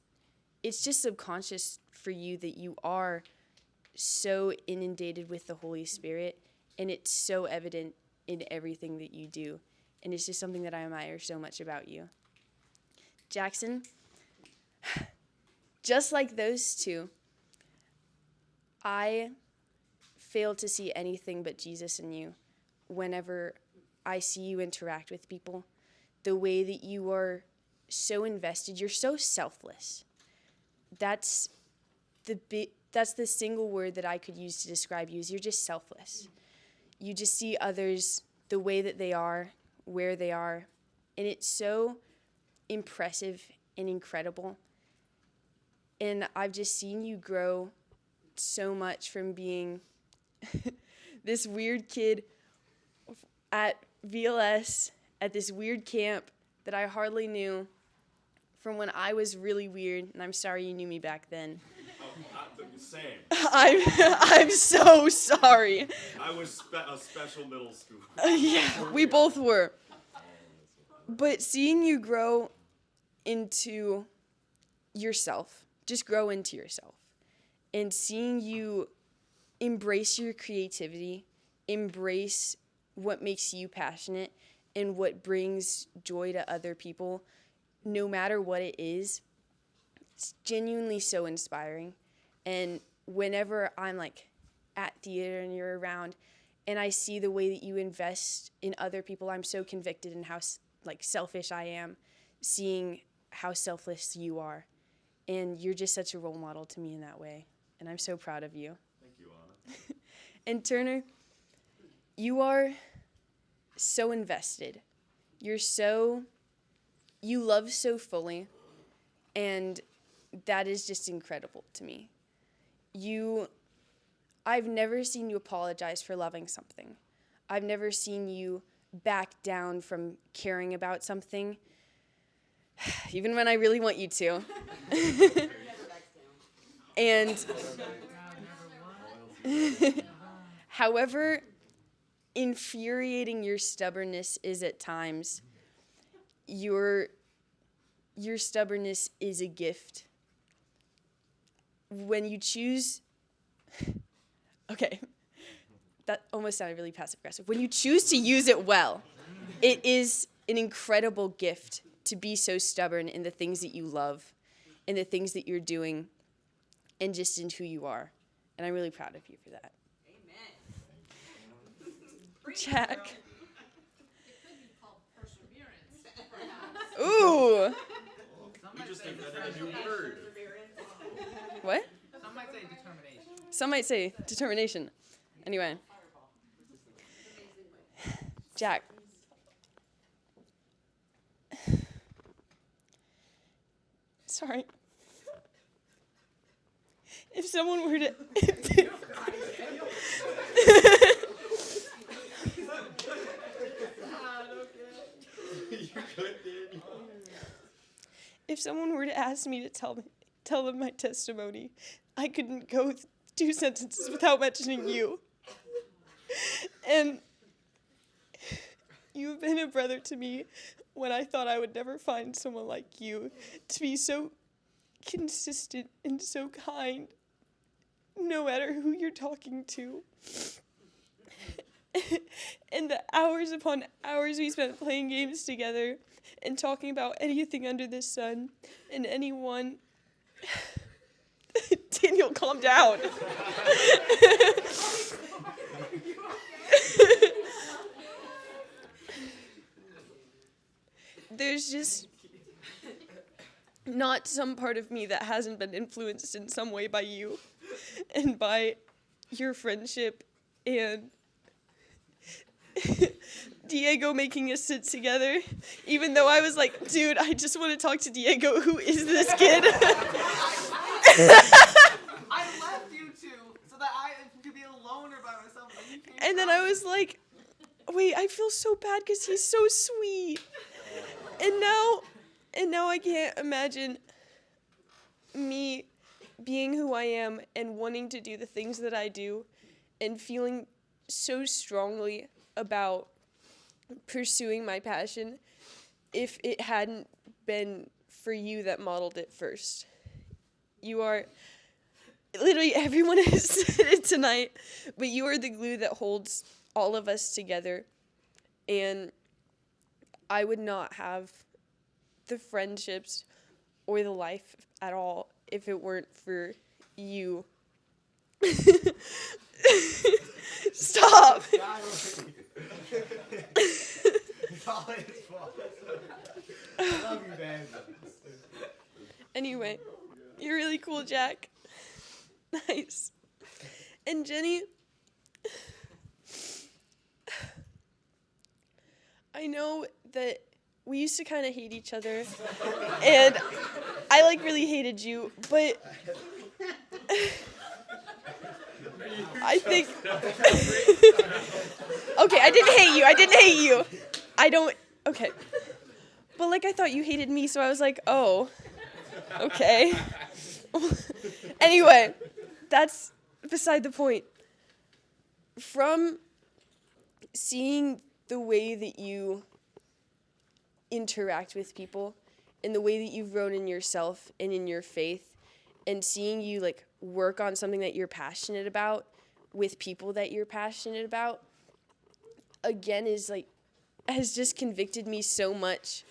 it's just subconscious for you that you are so inundated with the Holy Spirit, and it's so evident in everything that you do. And it's just something that I admire so much about you. Jackson, just like those two, I fail to see anything but Jesus in you whenever I see you interact with people. The way that you are so invested, you're so selfless. That's the single word that I could use to describe you, is you're just selfless. You just see others the way that they are, where they are, and it's so impressive and incredible. And I've just seen you grow so much from being this weird kid at VLS at this weird camp that I hardly knew from when I was really weird, and I'm sorry you knew me back then. Same. I'm so sorry. I was a special middle school. Yeah, we both were. But seeing you grow into yourself, just grow into yourself, and seeing you embrace your creativity, embrace what makes you passionate and what brings joy to other people, no matter what it is, it's genuinely so inspiring. And whenever I'm like at theater and you're around and I see the way that you invest in other people, I'm so convicted in how like selfish I am, seeing how selfless you are. And you're just such a role model to me in that way. And I'm so proud of you. Thank you, Anna. And Turner, you are so invested. You love so fully. And that is just incredible to me. I've never seen you apologize for loving something. I've never seen you back down from caring about something, even when I really want you to. And however infuriating your stubbornness is at times, your stubbornness is a gift. When you choose, okay, that almost sounded really passive aggressive. When you choose to use it well, it is an incredible gift to be so stubborn in the things that you love, in the things that you're doing, and just in who you are. And I'm really proud of you for that. Amen. Jack. Ooh. We just invented a new word. What? Some might say determination. Some might say determination. Anyway. Jack. Sorry. If someone were to... If someone were to ask me to tell them my testimony, I couldn't go 2 sentences without mentioning you. And you've been a brother to me when I thought I would never find someone like you, to be so consistent and so kind, no matter who you're talking to. And the hours upon hours we spent playing games together and talking about anything under the sun and anyone. Daniel, calm down. There's just not some part of me that hasn't been influenced in some way by you and by your friendship and Diego making us sit together, even though I was like, dude, I just want to talk to Diego. Who is this kid? I left you two so that I could be a loner by myself. And then I was like, wait, I feel so bad because he's so sweet. And now I can't imagine me being who I am and wanting to do the things that I do and feeling so strongly about pursuing my passion if it hadn't been for you that modeled it first. You are, literally everyone has said it tonight, but you are the glue that holds all of us together. And I would not have the friendships or the life at all if it weren't for you. Stop. It's all his fault. I love you, man. Anyway, you're really cool, Jack. Nice. And Jenny, I know that we used to kind of hate each other, and I like really hated you, but I think okay, I didn't hate you. I don't okay. But like I thought you hated me, so I was like, "Oh. Okay." Anyway, that's beside the point. From seeing the way that you interact with people and the way that you've grown in yourself and in your faith, and seeing you like work on something that you're passionate about with people that you're passionate about, again is like has just convicted me so much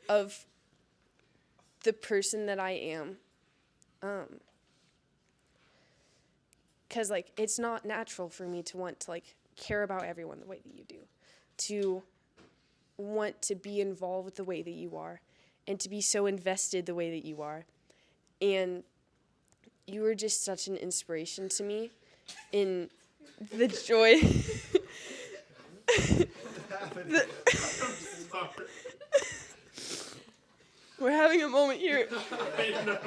of the person that I am. 'Cause like it's not natural for me to want to like care about everyone the way that you do, to want to be involved the way that you are, and to be so invested the way that you are. And you were just such an inspiration to me in the joy. We're having a moment here. I know.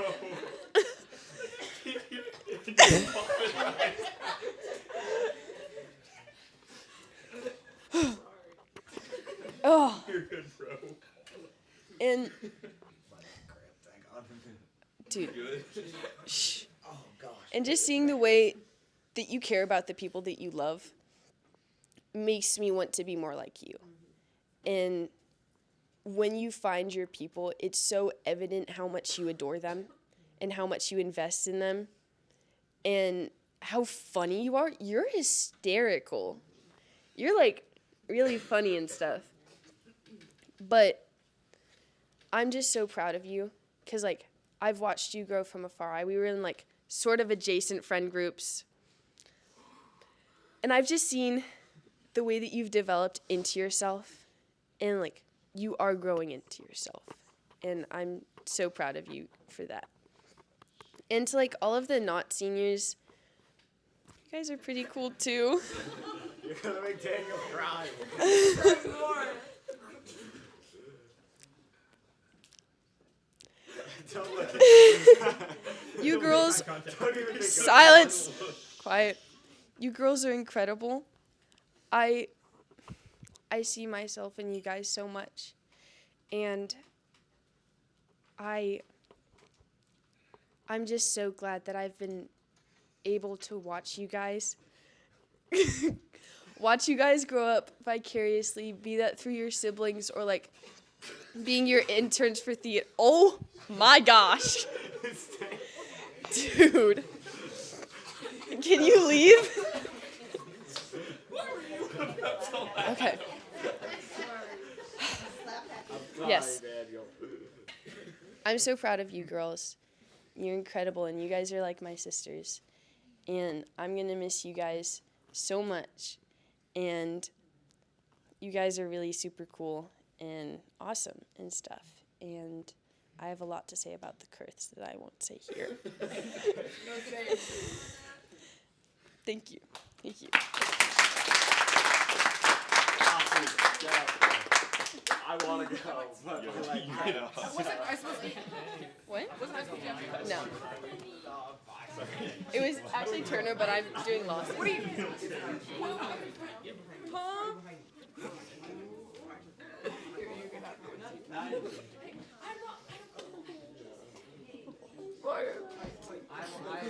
Oh. You're good, bro. And dude, shh. Oh gosh. And just seeing the way that you care about the people that you love makes me want to be more like you. And when you find your people, it's so evident how much you adore them and how much you invest in them and how funny you are. You're hysterical. You're like really funny and stuff. But I'm just so proud of you because like I've watched you grow from afar. We were in like sort of adjacent friend groups. And I've just seen the way that you've developed into yourself, and like you are growing into yourself. And I'm so proud of you for that. And to like all of the not seniors, you guys are pretty cool too. You're gonna make Daniel cry. Don't look at You girls, Don't even think silence, quiet. You girls are incredible. I see myself in you guys so much, and I'm just so glad that I've been able to watch you guys grow up vicariously, be that through your siblings or like being your interns for theater. Oh my gosh. Dude. Can you leave? Okay. Yes. I'm so proud of you girls. You're incredible, and you guys are like my sisters. And I'm going to miss you guys so much. And you guys are really super cool and awesome and stuff. And I have a lot to say about the Kurths that I won't say here. Thank you. Thank you. I want to go, but Wasn't I supposed to? What? Wasn't I supposed to? No. It was actually Turner, but I'm doing Lawson. What are you? Huh?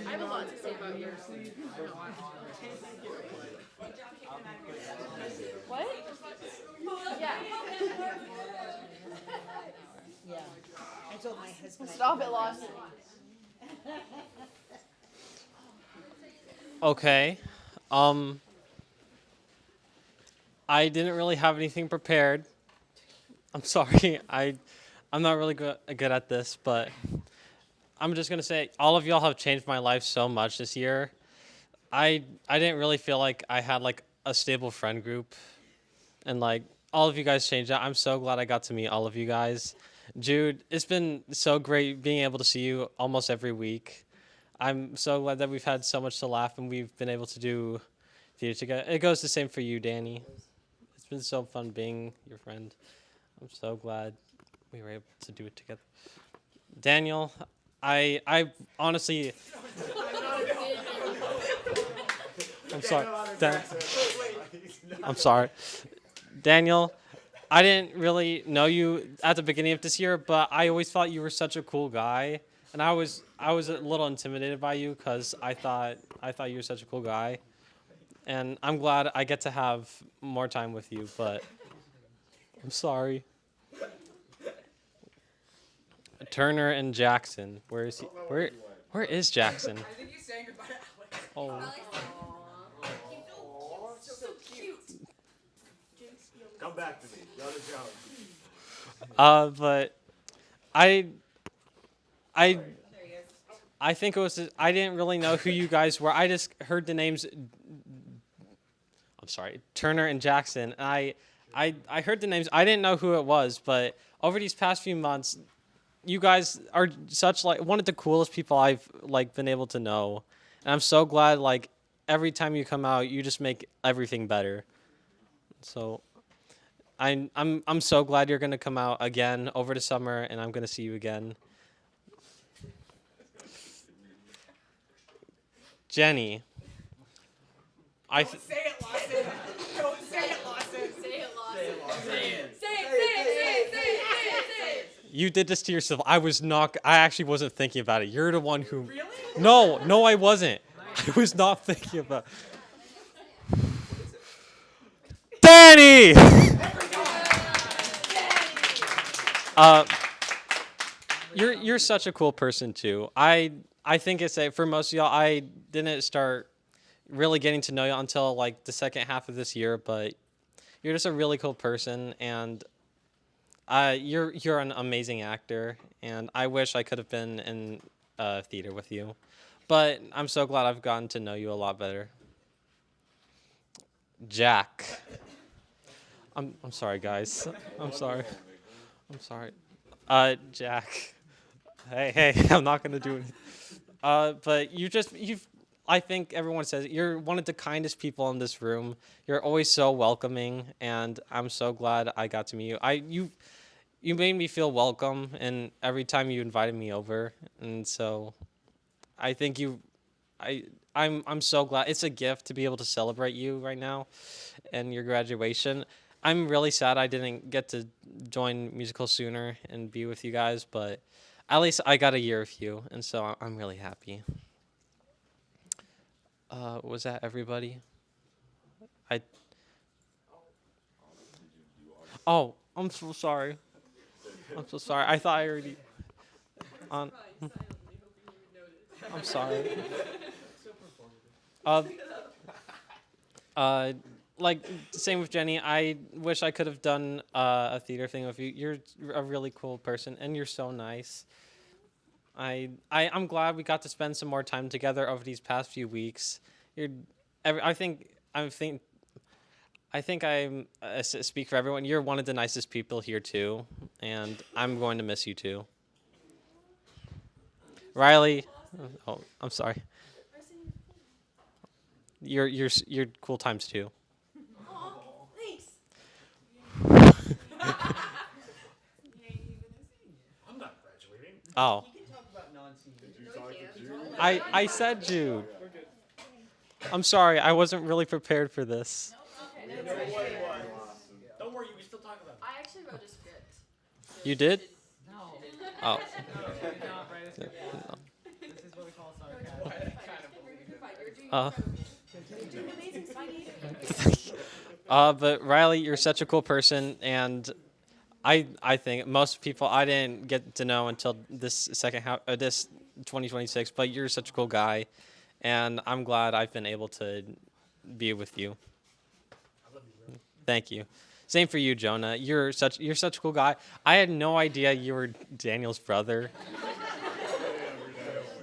I have a lot to say about yours. What? Yeah. Yeah. I told my husband. Stop it, Lawson. Okay. I didn't really have anything prepared. I'm sorry. I'm not really good at this, but I'm just gonna say all of y'all have changed my life so much this year. I didn't really feel like I had like a stable friend group, and like all of you guys changed that. I'm so glad I got to meet all of you guys. Jude, it's been so great being able to see you almost every week. I'm so glad that we've had so much to laugh and we've been able to do theater together. It goes the same for you, Danny. It's been so fun being your friend. I'm so glad we were able to do it together. Daniel, I honestly, I'm sorry. I'm sorry. Daniel, I didn't really know you at the beginning of this year, but I always thought you were such a cool guy, and I was a little intimidated by you because I thought you were such a cool guy, and I'm glad I get to have more time with you, but I'm sorry. Turner and Jackson, where is he? Where is Jackson? I think he's saying goodbye to Alex. Oh. So cute. Come back to me. Go to Jones. But I think it was, I didn't really know who you guys were. I just heard the names, I'm sorry, Turner and Jackson. I heard the names. I didn't know who it was, but over these past few months, you guys are such one of the coolest people I've been able to know. And I'm so glad every time you come out, you just make everything better. So I'm so glad you're gonna come out again over the summer, and I'm gonna see you again. Jenny, Don't say it, Lawson. Don't say it, Lawson. Say it, Lawson. Say it. Say it. you did this to yourself. I actually wasn't thinking about it. You're the one who. Really? No, I wasn't. I was not thinking about. Danny. You're such a cool person too. I think it's for most of y'all. I didn't start really getting to know you until the second half of this year, but you're just a really cool person, and you're an amazing actor, and I wish I could have been in theater with you, but I'm so glad I've gotten to know you a lot better. Jack. I'm sorry, guys. I'm sorry. Jack. Hey, I'm not gonna do anything. But I think everyone says you're one of the kindest people in this room. You're always so welcoming, and I'm so glad I got to meet you. You made me feel welcome, and every time you invited me over, and so I think I'm so glad. It's a gift to be able to celebrate you right now and your graduation. I'm really sad I didn't get to join musical sooner and be with you guys, but at least I got a year with you, and so I'm really happy. Was that everybody? Oh, I'm so sorry. I thought I already. I'm sorry. Same with Jenny. I wish I could have done a theater thing with you. You're a really cool person, and you're so nice. I'm glad we got to spend some more time together over these past few weeks. I think I speak for everyone. You're one of the nicest people here too, and I'm going to miss you too. Rylie, oh, I'm sorry. You're cool times too. I'm not graduating. Oh. You can talk about non-seniors. I said Jude. I'm sorry, I wasn't really prepared for this. Don't worry, we still talk about it. I actually wrote a script. You did? No. Oh. This is what we call sarcasm. But Rylie, you're such a cool person, and I think most people I didn't get to know until this second half, this 2026. But you're such a cool guy, and I'm glad I've been able to be with you. Thank you. Same for you, Jonah. You're such a cool guy. I had no idea you were Daniel's brother.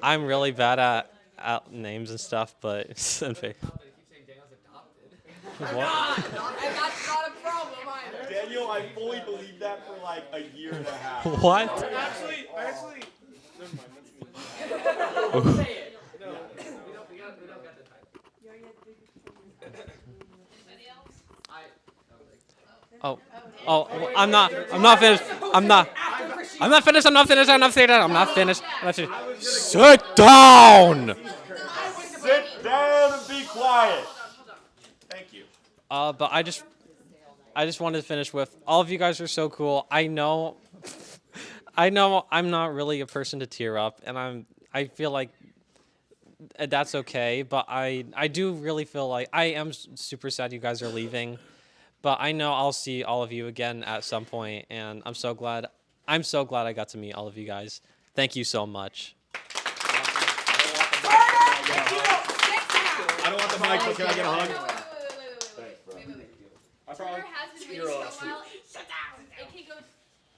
I'm really bad at names and stuff, but it's unfair. What? And that's not a problem either. Daniel, I fully believed that for a year and a half. What? Actually, never mind. Oh. Say it. No, we don't got the time. Oh, I'm not finished. I'm not. I'm not finished. Sit down. Sit down and be quiet. Thank you. But I just wanted to finish with all of you guys are so cool. I know I'm not really a person to tear up, and I feel like that's okay. But I do really feel like I am super sad you guys are leaving. But I know I'll see all of you again at some point, and I'm so glad I got to meet all of you guys. Thank you so much. I don't want the mic, but can I get a hug? Thanks, bro. Turner has been waiting for a while. Sit down. It can go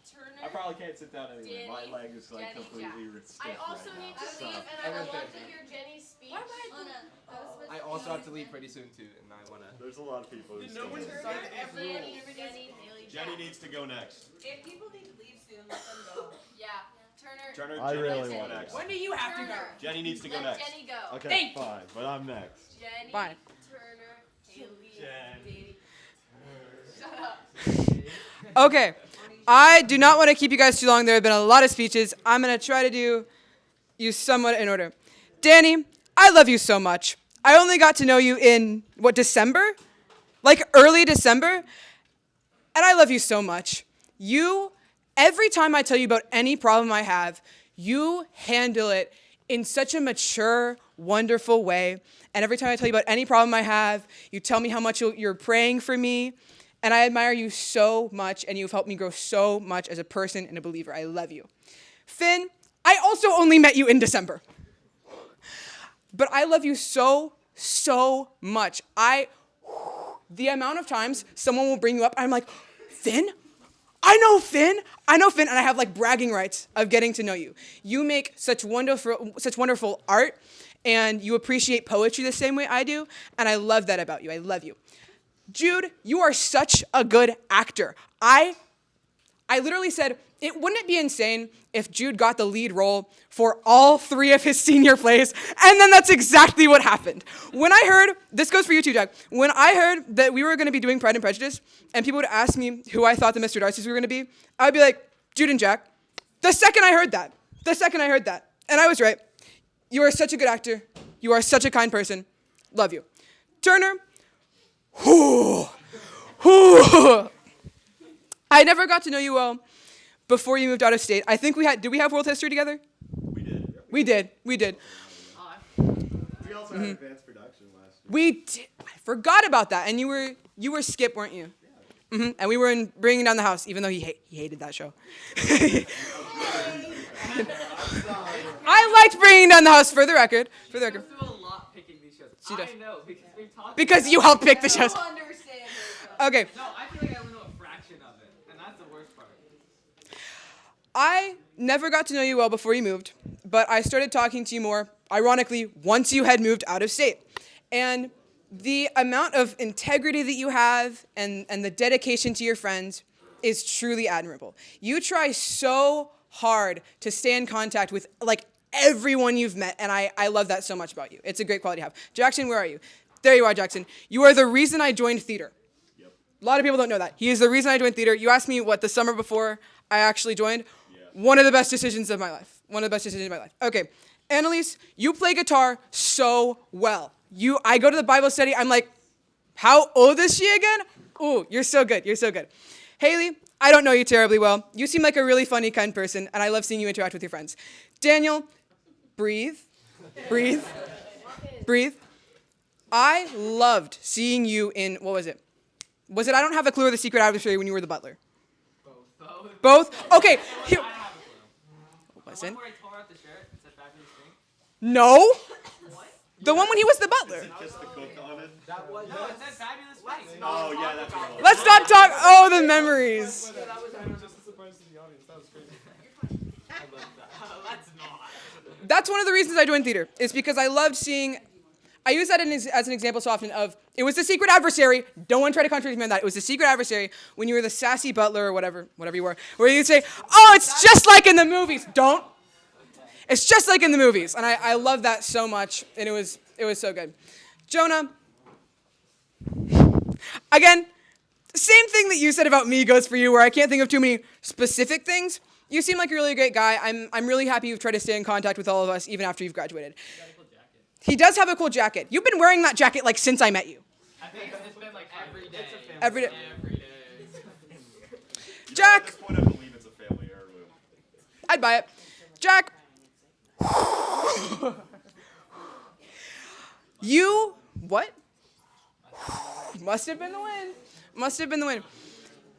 Turner. I probably can't sit down anyway. My Danny, leg is like Jenny, completely stiff I also right need now. to leave, and I would love to hear Jenny's speech. I also have to leave pretty soon too, and I wanna. There's a lot of people who still need to Jenny needs to go next. If people need to leave soon, let them go. Yeah. Turner. I Jenny, really Jenny. want next. When do you have to go? Jenny needs to go Let next. Jenny go. Okay, Thank you. fine, but I'm next. Jenny. Fine. Turner. Haley. Jenny. Shut up. Okay, I do not want to keep you guys too long. There have been a lot of speeches. I'm going to try to do you somewhat in order. Danny, I love you so much. I only got to know you in, December? Like early December? And I love you so much. Every time I tell you about any problem I have, you handle it in such a mature, wonderful way. And every time I tell you about any problem I have, you tell me how much you're praying for me. And I admire you so much, and you've helped me grow so much as a person and a believer. I love you. Finn, I also only met you in December. But I love you so, so much. The amount of times someone will bring you up, I'm like, Finn? I know Finn, and I have like bragging rights of getting to know you. You make such wonderful art, and you appreciate poetry the same way I do, and I love that about you. I love you. Jude, you are such a good actor. I literally said, wouldn't it be insane if Jude got the lead role for all 3 of his senior plays? And then that's exactly what happened. When I heard, this goes for you too, Jack, when I heard that we were going to be doing Pride and Prejudice, and people would ask me who I thought the Mr. Darcys were going to be, I would be like, Jude and Jack. The second I heard that. And I was right. You are such a good actor. You are such a kind person. Love you. Turner, I never got to know you well before you moved out of state. I think did we have world history together? We did. We also had advanced production last year. We did. I forgot about that. And you were Skip, weren't you? Mm-hmm. And we were in Bringing Down the House, even though he hated that show. I liked Bringing Down the House, for the record. She goes through a lot picking these shows. She does. I know, because we've talked Because about you helped pick the shows. I don't understand this stuff. Okay. No, I feel like I only know a fraction of it, and that's the worst part. I never got to know you well before you moved, but I started talking to you more, ironically, once you had moved out of state. And the amount of integrity that you have and the dedication to your friends is truly admirable. You try so hard to stay in contact with like everyone you've met, and I love that so much about you. It's a great quality to have. Jackson, where are you? There you are, Jackson. You are the reason I joined theater. Yep. A lot of people don't know that. He is the reason I joined theater. You asked me the summer before I actually joined. Yeah. One of the best decisions of my life. Okay, Annalise, you play guitar so well. I go to the Bible study, I'm like, how old is she again? Ooh, you're so good. Haley, I don't know you terribly well. You seem like a really funny, kind person, and I love seeing you interact with your friends. Daniel, breathe. I loved seeing you in, what was it? Was it I Don't Have a Clue or The Secret Adversary when you were the butler? Both? Okay. Here. Was it? No. The one when he was the butler. Is it just the cook on it? That was, no, it said Fabulous Face. Oh, yeah, that's what it was. Let's not talk. Oh, the memories. That's one of the reasons I joined theater, is because I loved seeing, I use that as an example so often of, it was The Secret Adversary, don't want to try to contradict me on that, it was The Secret Adversary when you were the sassy butler or whatever you were, where you'd say, oh, it's just like in the movies. Don't. It's just like in the movies, and I love that so much, and it was so good. Jonah, again, same thing that you said about me goes for you, where I can't think of too many specific things, you seem like a really great guy. I'm really happy you've tried to stay in contact with all of us even after you've graduated. He does have a cool jacket. You've been wearing that jacket like since I met you. I think it's been like every day. Every day. Every day. Jack. At this point, I believe it's a family heirloom. I'd buy it. Jack. You, what? Must have been the wind. Must have been the wind.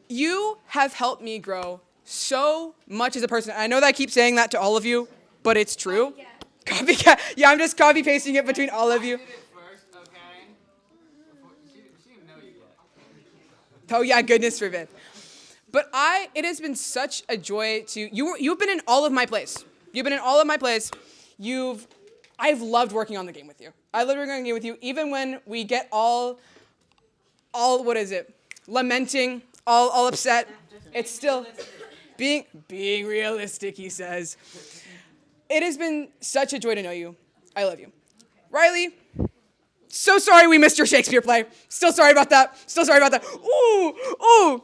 You have helped me grow so much as a person. I know that I keep saying that to all of you, but it's true. Copycat. Yeah, I'm just copy pasting it between all of you. Oh yeah, goodness forbid. But it has been such a joy to, you've been in all of my plays. You've been in all of my plays. I've loved working on the game with you. I love working on the game with you, even when we get all what is it? Lamenting, all upset. It's still being realistic, he says. It has been such a joy to know you. I love you. Rylie, so sorry we missed your Shakespeare play. Still sorry about that. Ooh.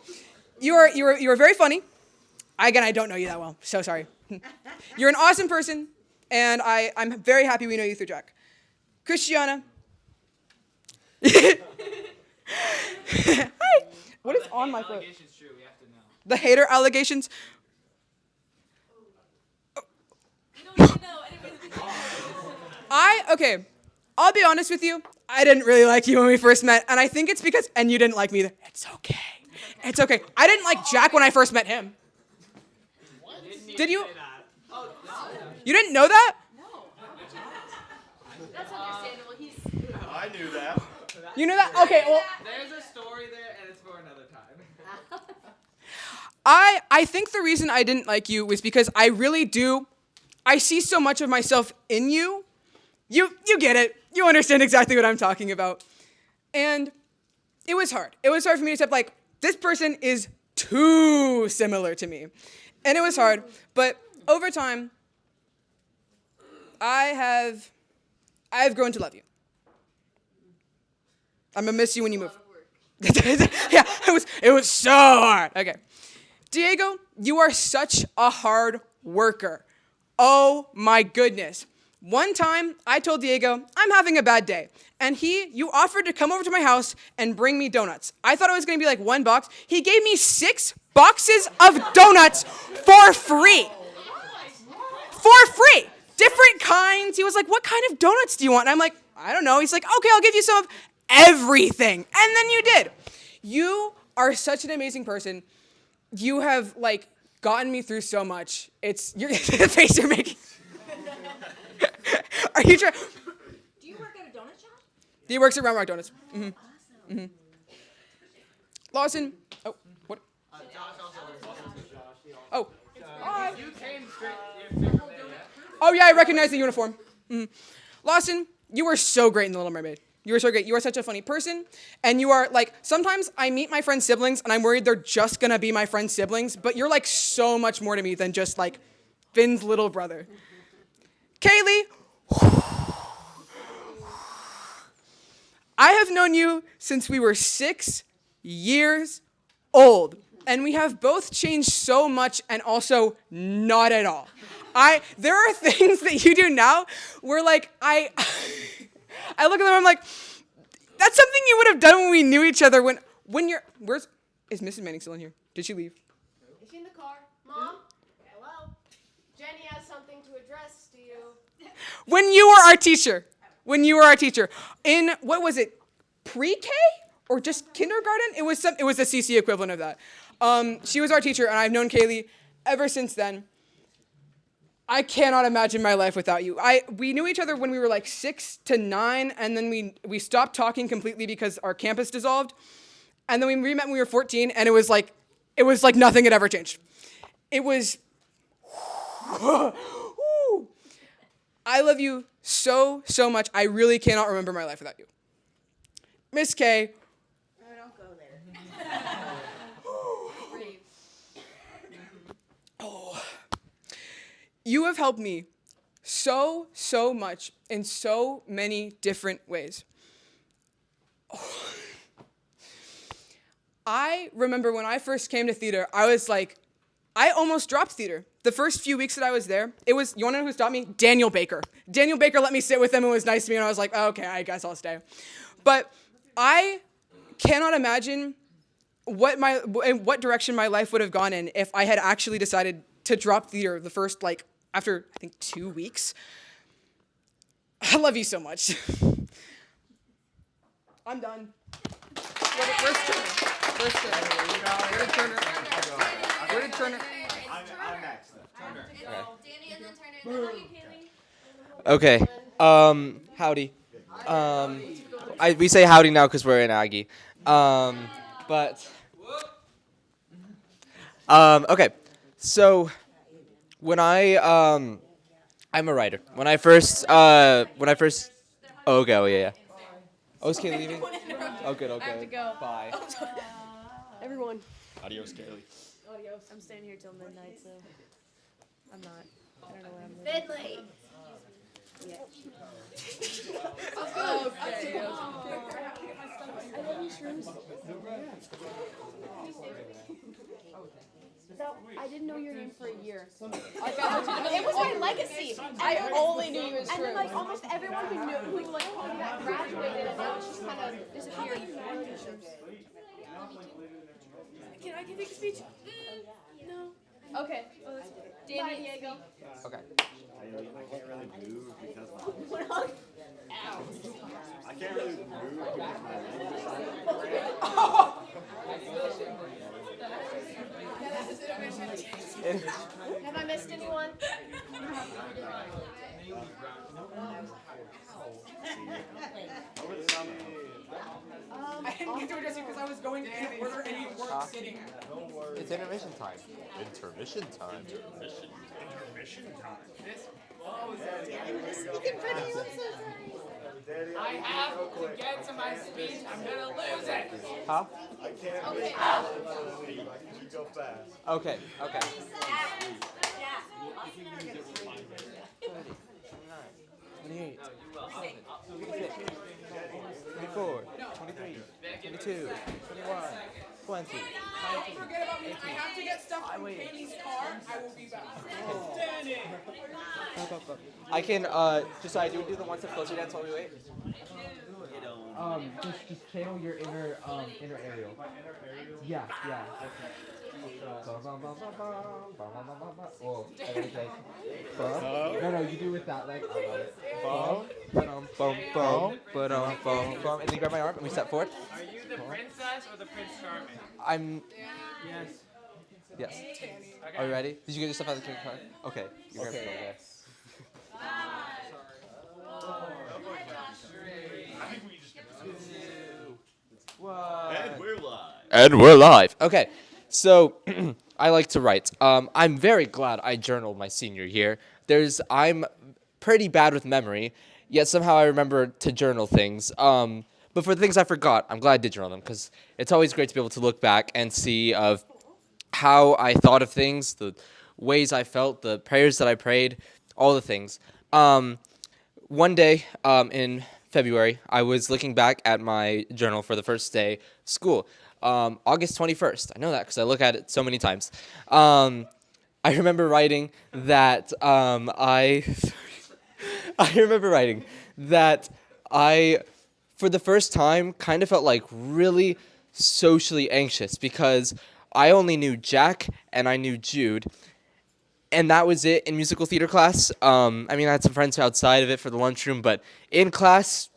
You are very funny. Again, I don't know you that well. So sorry. You're an awesome person, and I'm very happy we know you through Jack. Christiana. Hi. What is on my foot? True, we have to know. The hater allegations. Okay, I'll be honest with you. I didn't really like you when we first met, and I think it's because, and you didn't like me either. It's okay. It's okay. I didn't like Jack when I first met him. Did you? You didn't know that? That's understandable. I knew that. You knew that? Okay, well. There's a story there, and it's for another time. I think the reason I didn't like you was because I really do. I see so much of myself in you. You get it. You understand exactly what I'm talking about. And it was hard. It was hard for me to accept, like, this person is too similar to me. And it was hard. But over time, I have grown to love you. I'm gonna miss you when you move. Yeah, it was so hard. Okay. Diego, you are such a hard worker. Oh my goodness. One time, I told Diego, I'm having a bad day. And you offered to come over to my house and bring me donuts. I thought it was gonna be like one box. He gave me 6 boxes of donuts for free. For free. Different kinds. He was like, what kind of donuts do you want? And I'm like, I don't know. He's like, okay, I'll give you some of everything. And then you did. You are such an amazing person. You have, like, gotten me through so much. It's the face you're making. Are you trying? Do you work at a donut shop? He works at Round Rock Donuts. Mm-hmm. Awesome. Mm-hmm. Lawson. Oh, what? Oh. Hi. You came straight. Oh yeah, I recognize the uniform. Mm-hmm. Lawson, you were so great in The Little Mermaid. You were so great. You are such a funny person. And you are, like, sometimes I meet my friends' siblings and I'm worried they're just gonna be my friends' siblings, but you're, like, so much more to me than just, like, Finn's little brother. Kaylee. I have known you since we were 6 years old. And we have both changed so much and also not at all. There are things that you do now where, like, I look at them and I'm like, that's something you would have done when we knew each other. Is Mrs. Manning still in here? Did she leave? Is she in the car? Mom? Hello? Jenny has something to address to you. When you were our teacher. In, what was it, pre-K? Or just kindergarten? It was the CC equivalent of that. She was our teacher, and I've known Kaylee ever since then. I cannot imagine my life without you. We knew each other when we were like 6 to 9, and then we stopped talking completely because our campus dissolved. And then we met when we were 14, and it was like nothing had ever changed. It was. I love you so much. I really cannot remember my life without you. Miss K. Oh, don't go there. Oh. You have helped me so much in so many different ways. Oh. I remember when I first came to theater, I was like, I almost dropped theater. The first few weeks that I was there, you want to know who stopped me? Daniel Baker. Daniel Baker let me sit with him and was nice to me, and I was like, oh, okay, I guess I'll stay. But I cannot imagine in what direction my life would have gone in if I had actually decided to drop theater the first, after, I think, 2 weeks. I love you so much. I'm done. Where's Turner? Where did Turner? I'm next. Danny and then Turner, and then you, Kaylee. Okay. Howdy. We say howdy now because we're in Aggie. Okay. So when I'm a writer. When I first. Oh, okay. Oh yeah. Oh, is Kaylee leaving? Oh, good. Okay. I have to go. Bye. Everyone. Adios, Kaylee. Adios. I'm staying here till midnight, so I'm not. I don't know where I'm living. Midnight. Yeah. I didn't know your name for a year. It was my legacy. I only knew you as And then Shrooms. almost everyone who knew, who graduated, and now it's just kind of disappeared. Can I give you a speech? No. Okay. Danny, Diego. Okay. I can't really move because I can't really move because Have I missed anyone? over the summer. I didn't get to address you because I was going in order and you weren't sitting. It's intermission time. Intermission time. Intermission time. I have to get to my speech. I'm gonna lose it. Huh? I can't Okay. really you go fast. Okay. Okay. 28, 24, 23, 22, 21, 20. Don't forget about me. I have to get stuff from Kaylee's car. I will be back. Danny! I can, Josiah, do you do the one step closer dance while we wait? Just channel your inner aerial. Yeah. Oh, I gotta say. No, you do with that leg. And then grab my arm and we step forward. Are you the princess or the Prince Charming? I'm. Yes. Yes. Are you ready? Did you get your stuff out of the card? Okay. You're gonna have to go there. And we're live. Okay, so I like to write. I'm very glad I journaled my senior year. I'm pretty bad with memory, yet somehow I remember to journal things. But for the things I forgot, I'm glad I did journal them because it's always great to be able to look back and see of how I thought of things, the ways I felt, the prayers that I prayed, all the things. One day in February, I was looking back at my journal for the first day of school. August 21st. I know that because I look at it so many times. I remember writing that I remember writing that I, for the first time, kind of felt like really socially anxious because I only knew Jack and I knew Jude. And that was it in musical theater class. I mean, I had some friends outside of it for the lunchroom, but in class,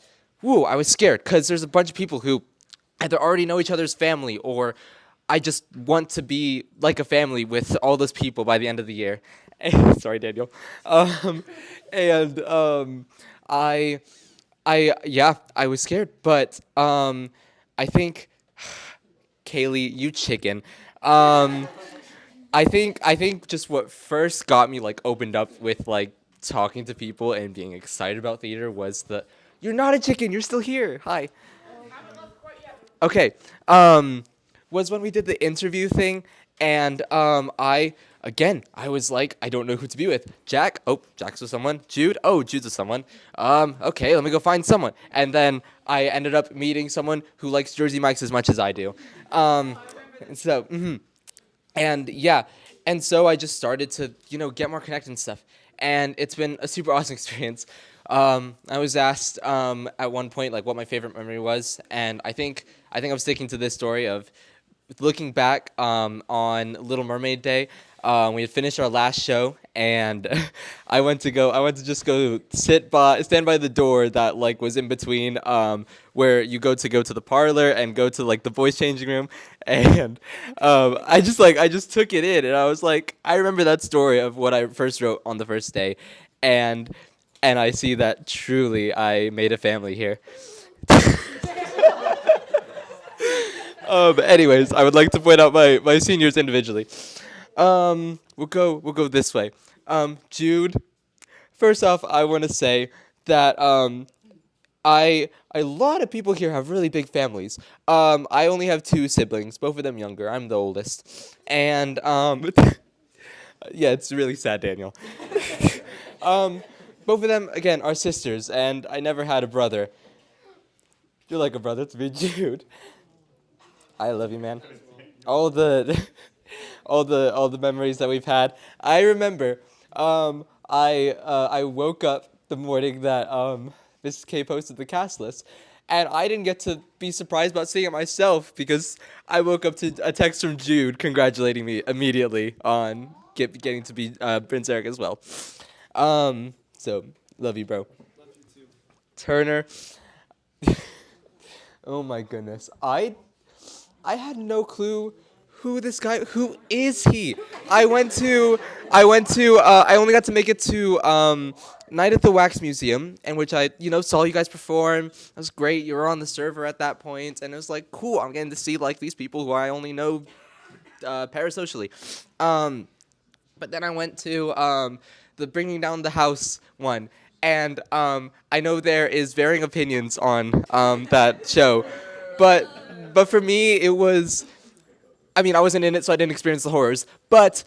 I was scared because there's a bunch of people who either already know each other's family or I just want to be like a family with all those people by the end of the year. Sorry, Daniel. I was scared, but I think, Kaylee, you chicken. I think just what first got me like opened up with like talking to people and being excited about theater was you're not a chicken, you're still here. Hi. Okay. Was when we did the interview thing and I was like, I don't know who to be with. Jack, Jack's with someone. Jude, Jude's with someone. Okay, let me go find someone. And then I ended up meeting someone who likes Jersey Mike's as much as I do. And yeah, And so I just started to, get more connected and stuff. And it's been a super awesome experience. I was asked at one point like what my favorite memory was, and I think I'm sticking to this story of looking back on Little Mermaid Day. We had finished our last show, and I went to just go stand by the door that like was in between where you go to the parlor and go to like the voice changing room, and I just took it in, and I was like, I remember that story of what I first wrote on the first day, and I see that truly I made a family here. Anyways, I would like to point out my seniors individually. We'll go this way. Jude, first off, I want to say that a lot of people here have really big families. I only have 2 siblings, both of them younger. I'm the oldest, and yeah, it's really sad, Daniel. Both of them again are sisters, and I never had a brother. You're like a brother to me, Jude. I love you, man. All the memories that we've had. I remember, I woke up the morning that Mrs. K posted the cast list, and I didn't get to be surprised about seeing it myself because I woke up to a text from Jude congratulating me immediately on getting to be Prince Eric as well. So love you, bro. Love you too. Turner. Oh my goodness, I had no clue who is he? I only got to make it to Night at the Wax Museum, in which I, saw you guys perform. It was great. You were on the server at that point, and it was like, cool. I'm getting to see like these people who I only know parasocially. But then I went to the Bringing Down the House one, and I know there is varying opinions on that show, but for me it was. I mean, I wasn't in it, so I didn't experience the horrors. But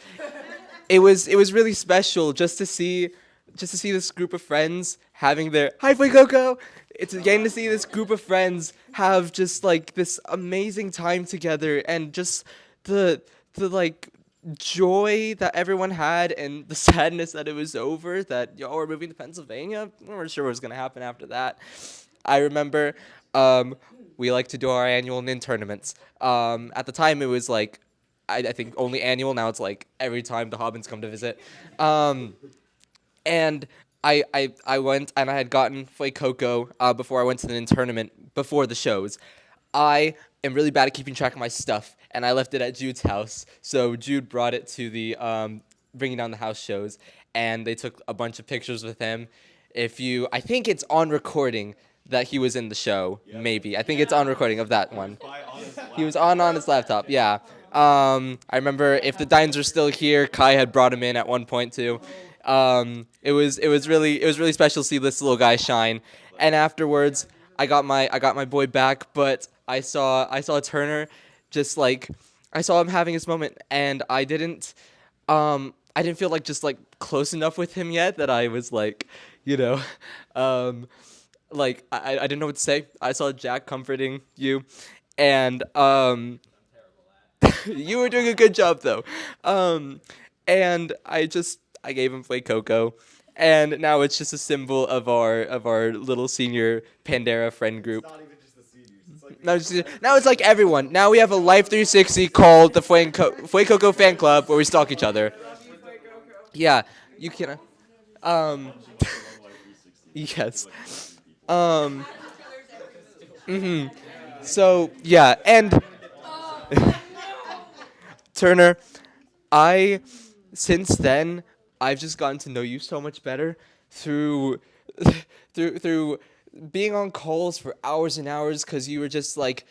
it was really special just to see this group of friends having their hi, Boy Coco. It's getting to see this group of friends have just like this amazing time together, and just the like joy that everyone had, and the sadness that it was over. That y'all were moving to Pennsylvania. We weren't sure what was gonna happen after that. I remember. We like to do our annual NIN tournaments. At the time, it was like, I think only annual. Now it's like every time the Habbins come to visit. And I went, and I had gotten Fue Coco before I went to the NIN tournament, before the shows. I am really bad at keeping track of my stuff, and I left it at Jude's house. So Jude brought it to the Bringing Down the House shows, and they took a bunch of pictures with him. I think it's on recording that he was in the show, maybe. I think it's on recording of that one. He was on his laptop, yeah. I remember if the Dines are still here, Kai had brought him in at one point too. It was really special to see this little guy shine. And afterwards, I got my boy back, but I saw Turner, just like I saw him having his moment, and I didn't feel like just like close enough with him yet that I was like, like I didn't know what to say. I saw Jack comforting you, and you were doing a good job though. And I gave him Fue Coco, and now it's just a symbol of our little senior Pandera friend group. It's not even just the seniors. Now it's like everyone. Now we have a Life 360 called the Fue Coco Fan Club, where we stalk each other. Yeah, you can. Yes. So yeah, and Turner, since then I've just gotten to know you so much better through being on calls for hours and hours, because you were just like,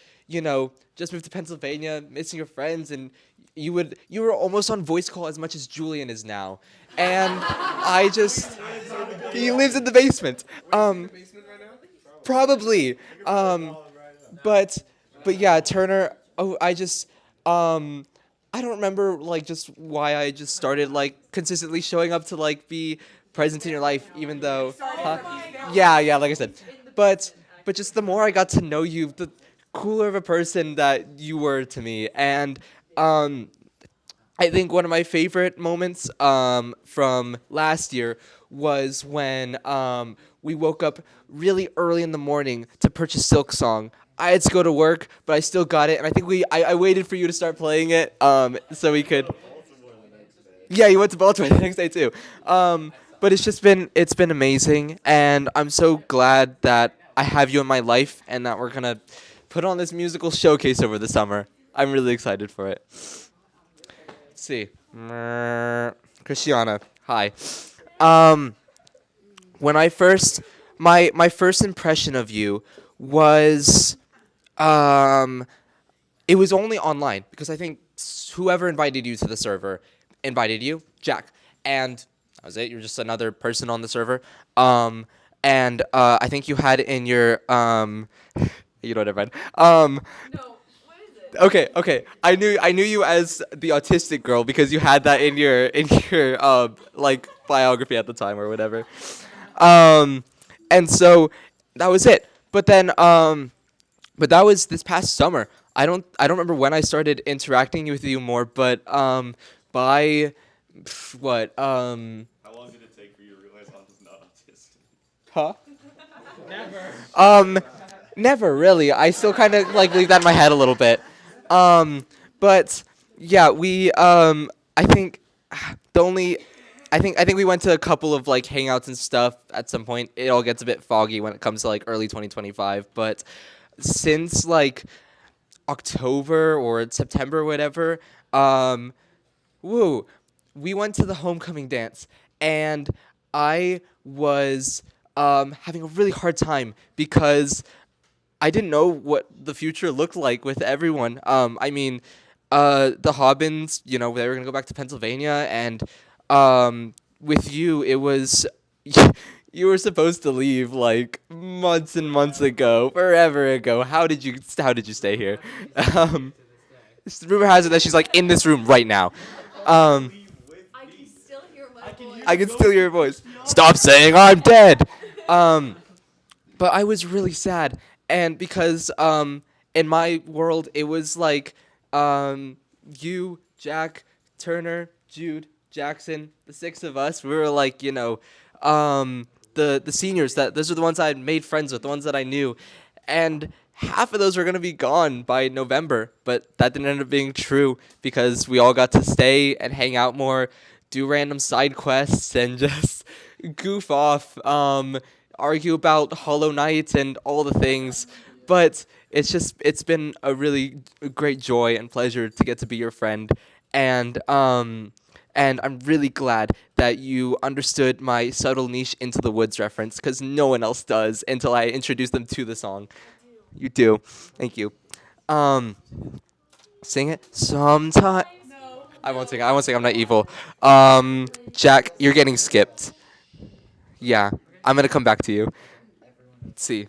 just moved to Pennsylvania, missing your friends, and you were almost on voice call as much as Julian is now, and he lives in the basement. Probably. But yeah, Turner, I don't remember like just why I just started like consistently showing up to like be present in your life, even though yeah, like I said. But just the more I got to know you, the cooler of a person that you were to me. And I think one of my favorite moments from last year was when we woke up really early in the morning to purchase Silk Song. I had to go to work, but I still got it, and I think I waited for you to start playing it so we could. Yeah, you went to Baltimore the next day too. But it's been amazing, and I'm so glad that I have you in my life, and that we're gonna put on this musical showcase over the summer. I'm really excited for it. Let's see. Christiana, hi. When I first, my first impression of you was, it was only online because I think whoever invited you to the server invited you, Jack, and that was it. You're just another person on the server. And I think you had in your you know, never mind. Okay. I knew you as the autistic girl because you had that in your like biography at the time or whatever. And so that was it. But then but that was this past summer. I don't remember when I started interacting with you more, but by what How long did it take for you to realize I was not autistic? Huh? Never. Never really. I still kind of like leave that in my head a little bit. But yeah, we I think I think we went to a couple of like hangouts and stuff at some point. It all gets a bit foggy when it comes to like early 2025, but since like October or September or whatever, we went to the homecoming dance, and I was having a really hard time because I didn't know what the future looked like with everyone. I mean, the Habbins, you know, they were gonna go back to Pennsylvania, and with you, it was you were supposed to leave like months and months ago, forever ago. How did you stay here? Rumor has it that she's like in this room right now. I can still hear your voice. Stop saying I'm dead. But I was really sad, and because in my world it was like you, Jack, Turner, Jude, Jackson, the six of us. We were like, you know, the seniors. Those are the ones I had made friends with, the ones that I knew, and half of those were gonna be gone by November. But that didn't end up being true because we all got to stay and hang out more, do random side quests, and just goof off, argue about Hollow Knight and all the things. But it's been a really great joy and pleasure to get to be your friend, and I'm really glad that you understood my subtle niche Into the Woods reference, because no one else does until I introduce them to the song. You do. Thank you. Sing it sometime. I won't sing. I'm not evil. Jack, you're getting skipped. Yeah, I'm gonna come back to you. Let's see,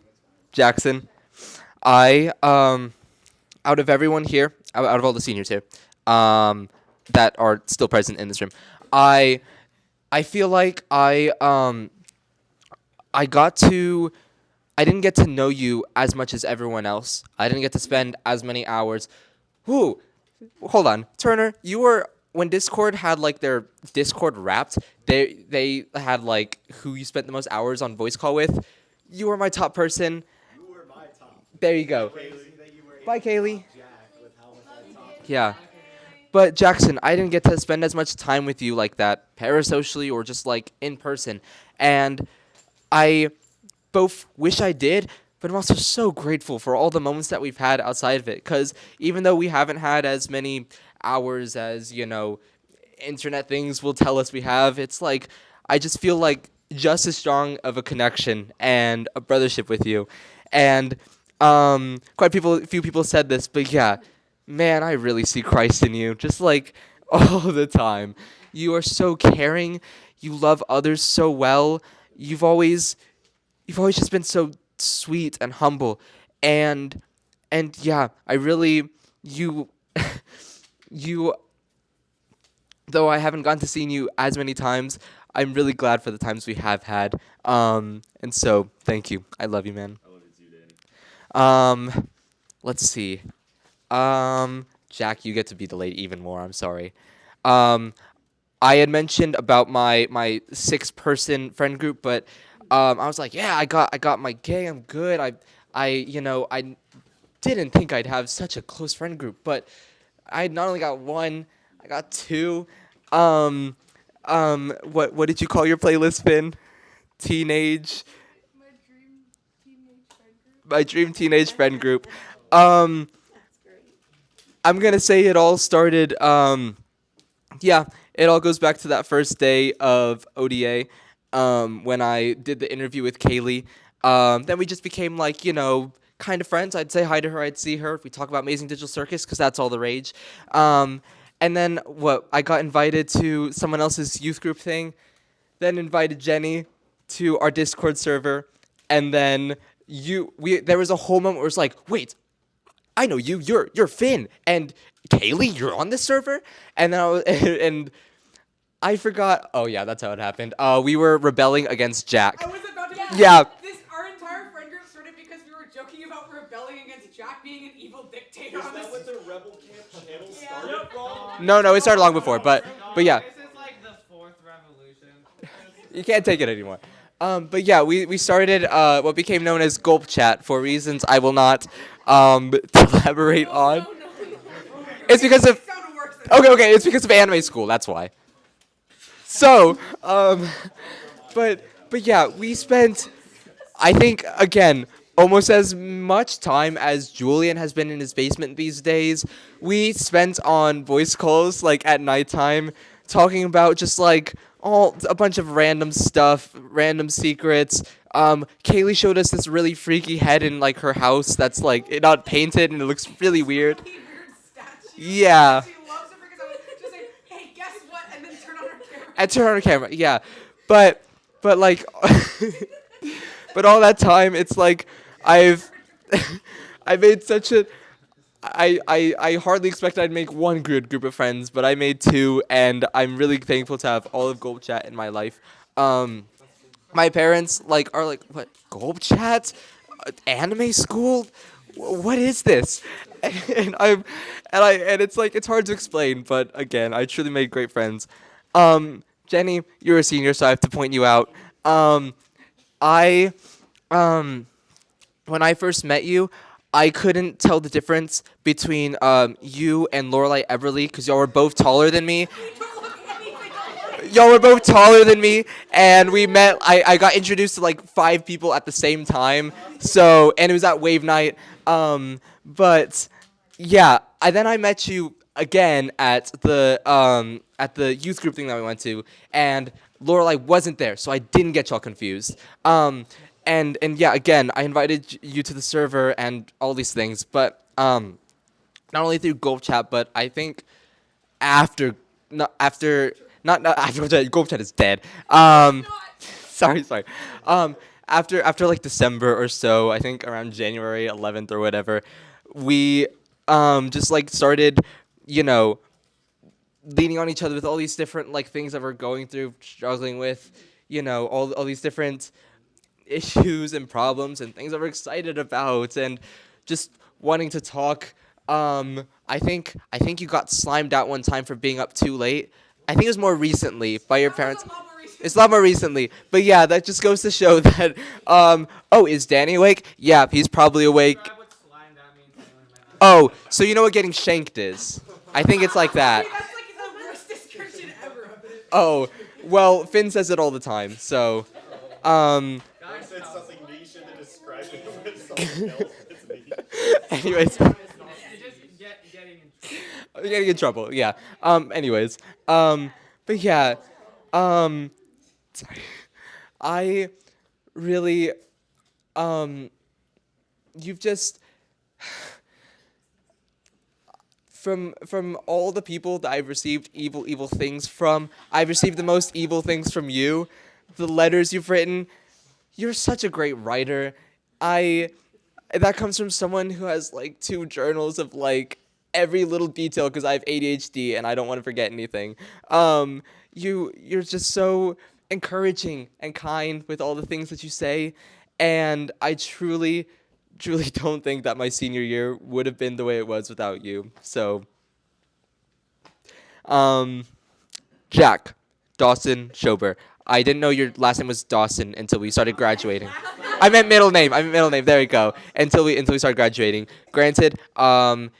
Jackson. I out of everyone here, out of all the seniors here, that are still present in this room, I feel like I didn't get to know you as much as everyone else. I didn't get to spend as many hours. Ooh, hold on, Turner. You were when Discord had like their Discord Wrapped. They had like who you spent the most hours on voice call with. You were my top person. You were my top. There you go. Bye, Kaylee. Yeah. But Jackson, I didn't get to spend as much time with you like that, parasocially or just like in person. And I both wish I did, but I'm also so grateful for all the moments that we've had outside of it. Because even though we haven't had as many hours as, you know, internet things will tell us we have, it's like I just feel like just as strong of a connection and a brothership with you. And few people said this, but yeah, man, I really see Christ in you, just like all the time. You are so caring. You love others so well. You've always just been so sweet and humble. And yeah, I really, you, though I haven't gotten to see you as many times, I'm really glad for the times we have had. And so, thank you. I love you, man. I love you too, Danny. Let's see. Jack, you get to be delayed even more. I'm sorry. I had mentioned about my 6-person friend group, but I was like, yeah, I got my gang. I'm good. I didn't think I'd have such a close friend group, but I not only got 1, I got 2. What did you call your playlist, Finn? Teenage. My dream teenage friend group. I'm gonna say it all started. Yeah, it all goes back to that first day of ODA, when I did the interview with Kaylee. Then we just became like, kind of friends. I'd say hi to her. I'd see her. We talk about Amazing Digital Circus because that's all the rage. And then I got invited to someone else's youth group thing. Then invited Jenny to our Discord server, and then there was a whole moment where it was like, wait, I know you. You're Finn, and Kaylee, you're on this server, and then I forgot. Oh yeah, that's how it happened. We were rebelling against Jack. I was about to. Yeah. Our entire friend group started because we were joking about rebelling against Jack being an evil dictator. Is that what the Rebel Camp channel started from? No, it started long before, but yeah. This is like the 4th revolution. You can't take it anymore. But yeah, we started what became known as Gulp Chat for reasons I will not elaborate on. It's because of okay, it's because of anime school. That's why. So, but yeah, we spent, I think, again, almost as much time as Julian has been in his basement these days. We spent on voice calls like at nighttime, talking about just like a bunch of random stuff, random secrets. Kaylee showed us this really freaky head in like her house that's like not painted and it looks really weird. Yeah. She loves it because I would just say, "Hey, guess what?" and then turn on her camera. And turn on her camera, yeah. But like, but all that time, it's like I made such a. I hardly expected I'd make 1 good group of friends, but I made 2, and I'm really thankful to have all of Gulp Chat in my life. My parents are like, what, Gulp Chat? Anime school? What is this? And it's like, it's hard to explain, but again, I truly made great friends. Jenny, you're a senior, so I have to point you out. When I first met you, I couldn't tell the difference between you and Lorelai Everly because y'all were both taller than me. Y'all were both taller than me, and we met. I got introduced to like 5 people at the same time. So, and it was at Wave Night. But yeah, then I met you again at the youth group thing that we went to, and Lorelai wasn't there, so I didn't get y'all confused. And yeah, again, I invited you to the server and all these things, but not only through Gulp Chat, but I think after Gulp Chat is dead. Sorry. After like December or so, I think around January 11th or whatever, we just like started, leaning on each other with all these different like things that we're going through, struggling with, all these different issues and problems and things that we're excited about and just wanting to talk. I think you got slimed out one time for being up too late. I think it was more recently by your parents. It's a lot more recently. But yeah, that just goes to show that is Danny awake? Yeah, he's probably awake. Oh, so you know what getting shanked is? I think it's like that. That's like the worst description ever of it. Oh, well, Finn says it all the time. So I said something niche and then described it with something else that's niche. Anyways. Getting in trouble, yeah. Anyways. But yeah. Sorry. I really, you've just, from all the people that I've received evil things from, I've received the most evil things from you. The letters you've written, you're such a great writer. That comes from someone who has like 2 journals of like every little detail because I have ADHD and I don't want to forget anything. You're just so encouraging and kind with all the things that you say, and I truly don't think that my senior year would have been the way it was without you. So Jack Dawson Schober. I didn't know your last name was Dawson until we started graduating. I meant middle name. There we go. Until we started graduating. Granted,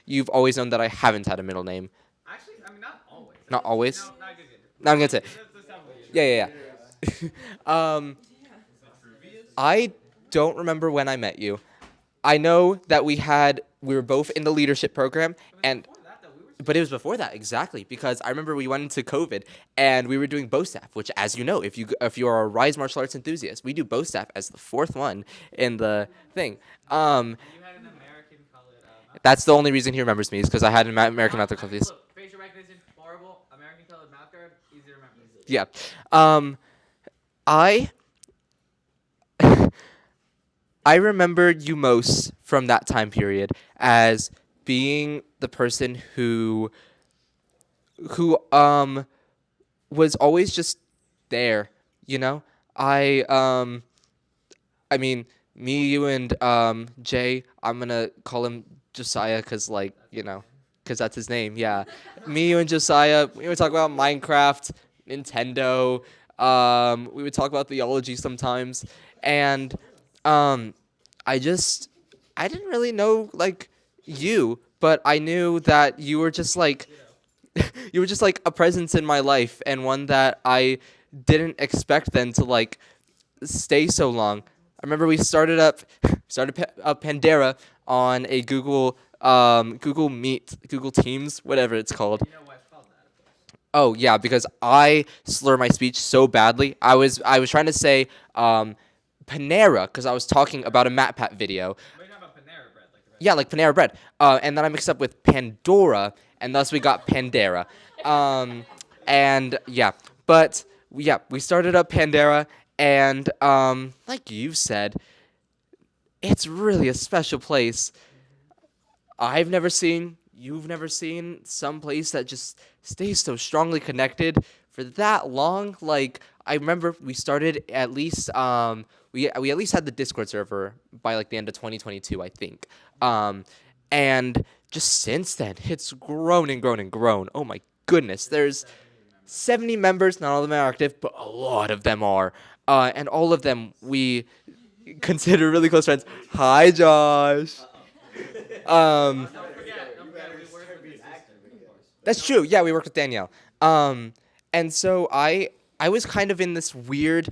you've always known that I haven't had a middle name. Actually, I mean, not always. Not always. No, not good. No, I'm gonna say. Yeah. I don't remember when I met you. I know that we were both in the leadership program, but it was before that, exactly, because I remember we went into COVID and we were doing bow staff, which, as you know, if you are a Rise martial arts enthusiast, we do bow staff as the fourth one in the thing. You had an American colored. That's the only reason he remembers me is because I had an American mouth guard. Look, facial recognition, horrible. American colored mouth guard, easy to remember. Yeah. I remember you most from that time period as being the person who was always just there, you know? I mean, me, you, and Jay, I'm gonna call him Josiah because that's his name, yeah. Me, you, and Josiah, we would talk about Minecraft, Nintendo, we would talk about theology sometimes, and I didn't really know, you, but I knew that you were just you were just a presence in my life, and one that I didn't expect then to stay so long. I remember we started up Pandera on a Google Meet, Google Teams, whatever it's called. You know why it's called that, of course. Oh yeah, because I slur my speech so badly. I was trying to say Panera because I was talking about a MatPat video. We're talking about Panera bread, like the rest. Yeah, like Panera bread. And then I mixed up with Pandora, and thus we got Pandera. And yeah, but we started up Pandera, and like you've said, it's really a special place. You've never seen some place that just stays so strongly connected for that long. I remember we started at least we at least had the Discord server by the end of 2022, I think. And just since then, it's grown and grown and grown. Oh my goodness, there's 70 members. Not all of them are active, but a lot of them are. And all of them we consider really close friends. Hi, Josh. That's true. Yeah, we worked with Danielle. And so I was kind of in this weird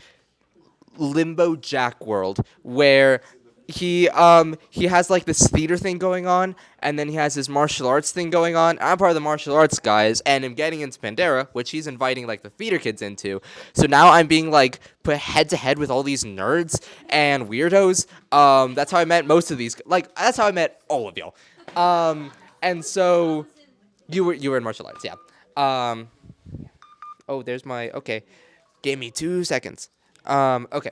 limbo Jack world where he has this theater thing going on, and then he has his martial arts thing going on. I'm part of the martial arts guys, and I'm getting into Pandera, which he's inviting the theater kids into. So now I'm being put head to head with all these nerds and weirdos. That's how I met most of these. That's how I met all of y'all. And so you were in martial arts, yeah. Oh, there's my okay. Give me 2 seconds. Okay.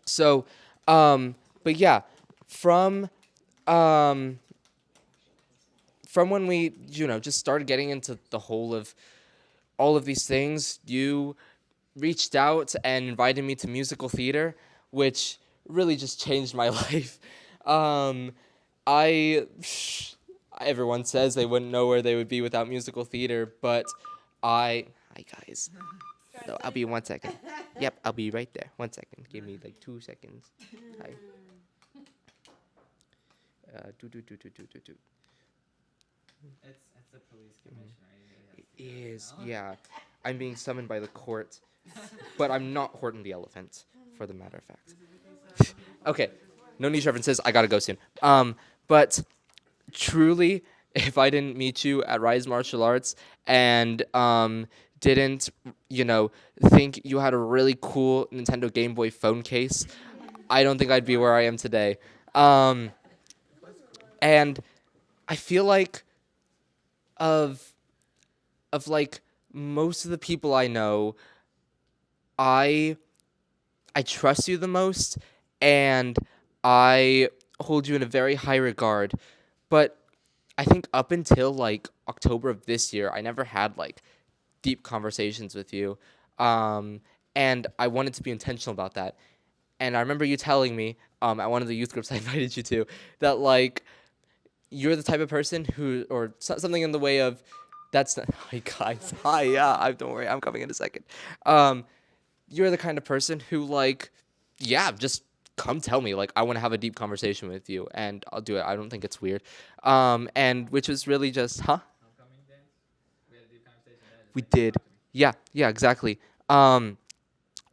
So, but yeah, from when we, just started getting into the whole of all of these things, you reached out and invited me to musical theater, which really just changed my life. Everyone says they wouldn't know where they would be without musical theater, but hi guys. No, I'll be 1 second. Yep, I'll be right there. 1 second. Give me 2 seconds. Hi. It's the police commissioner. It is, yeah. I'm being summoned by the court, but I'm not Horton the elephant, for the matter of fact. Okay, no niche references. I gotta go soon. But truly, if I didn't meet you at Rise Martial Arts and didn't, think you had a really cool Nintendo Game Boy phone case, I don't think I'd be where I am today. And I feel of most of the people I know, I trust you the most, and I hold you in a very high regard. But I think up until October of this year, I never had deep conversations with you, and I wanted to be intentional about that. And I remember you telling me at one of the youth groups I invited you to that you're the type of person who, or something in the way of, That's not, hi guys. Hi, yeah. Don't worry, I'm coming in a second. You're the kind of person who like, yeah, just come tell me like I want to have a deep conversation with you, and I'll do it. I don't think it's weird. And which was really just, huh? We did. Yeah, exactly. And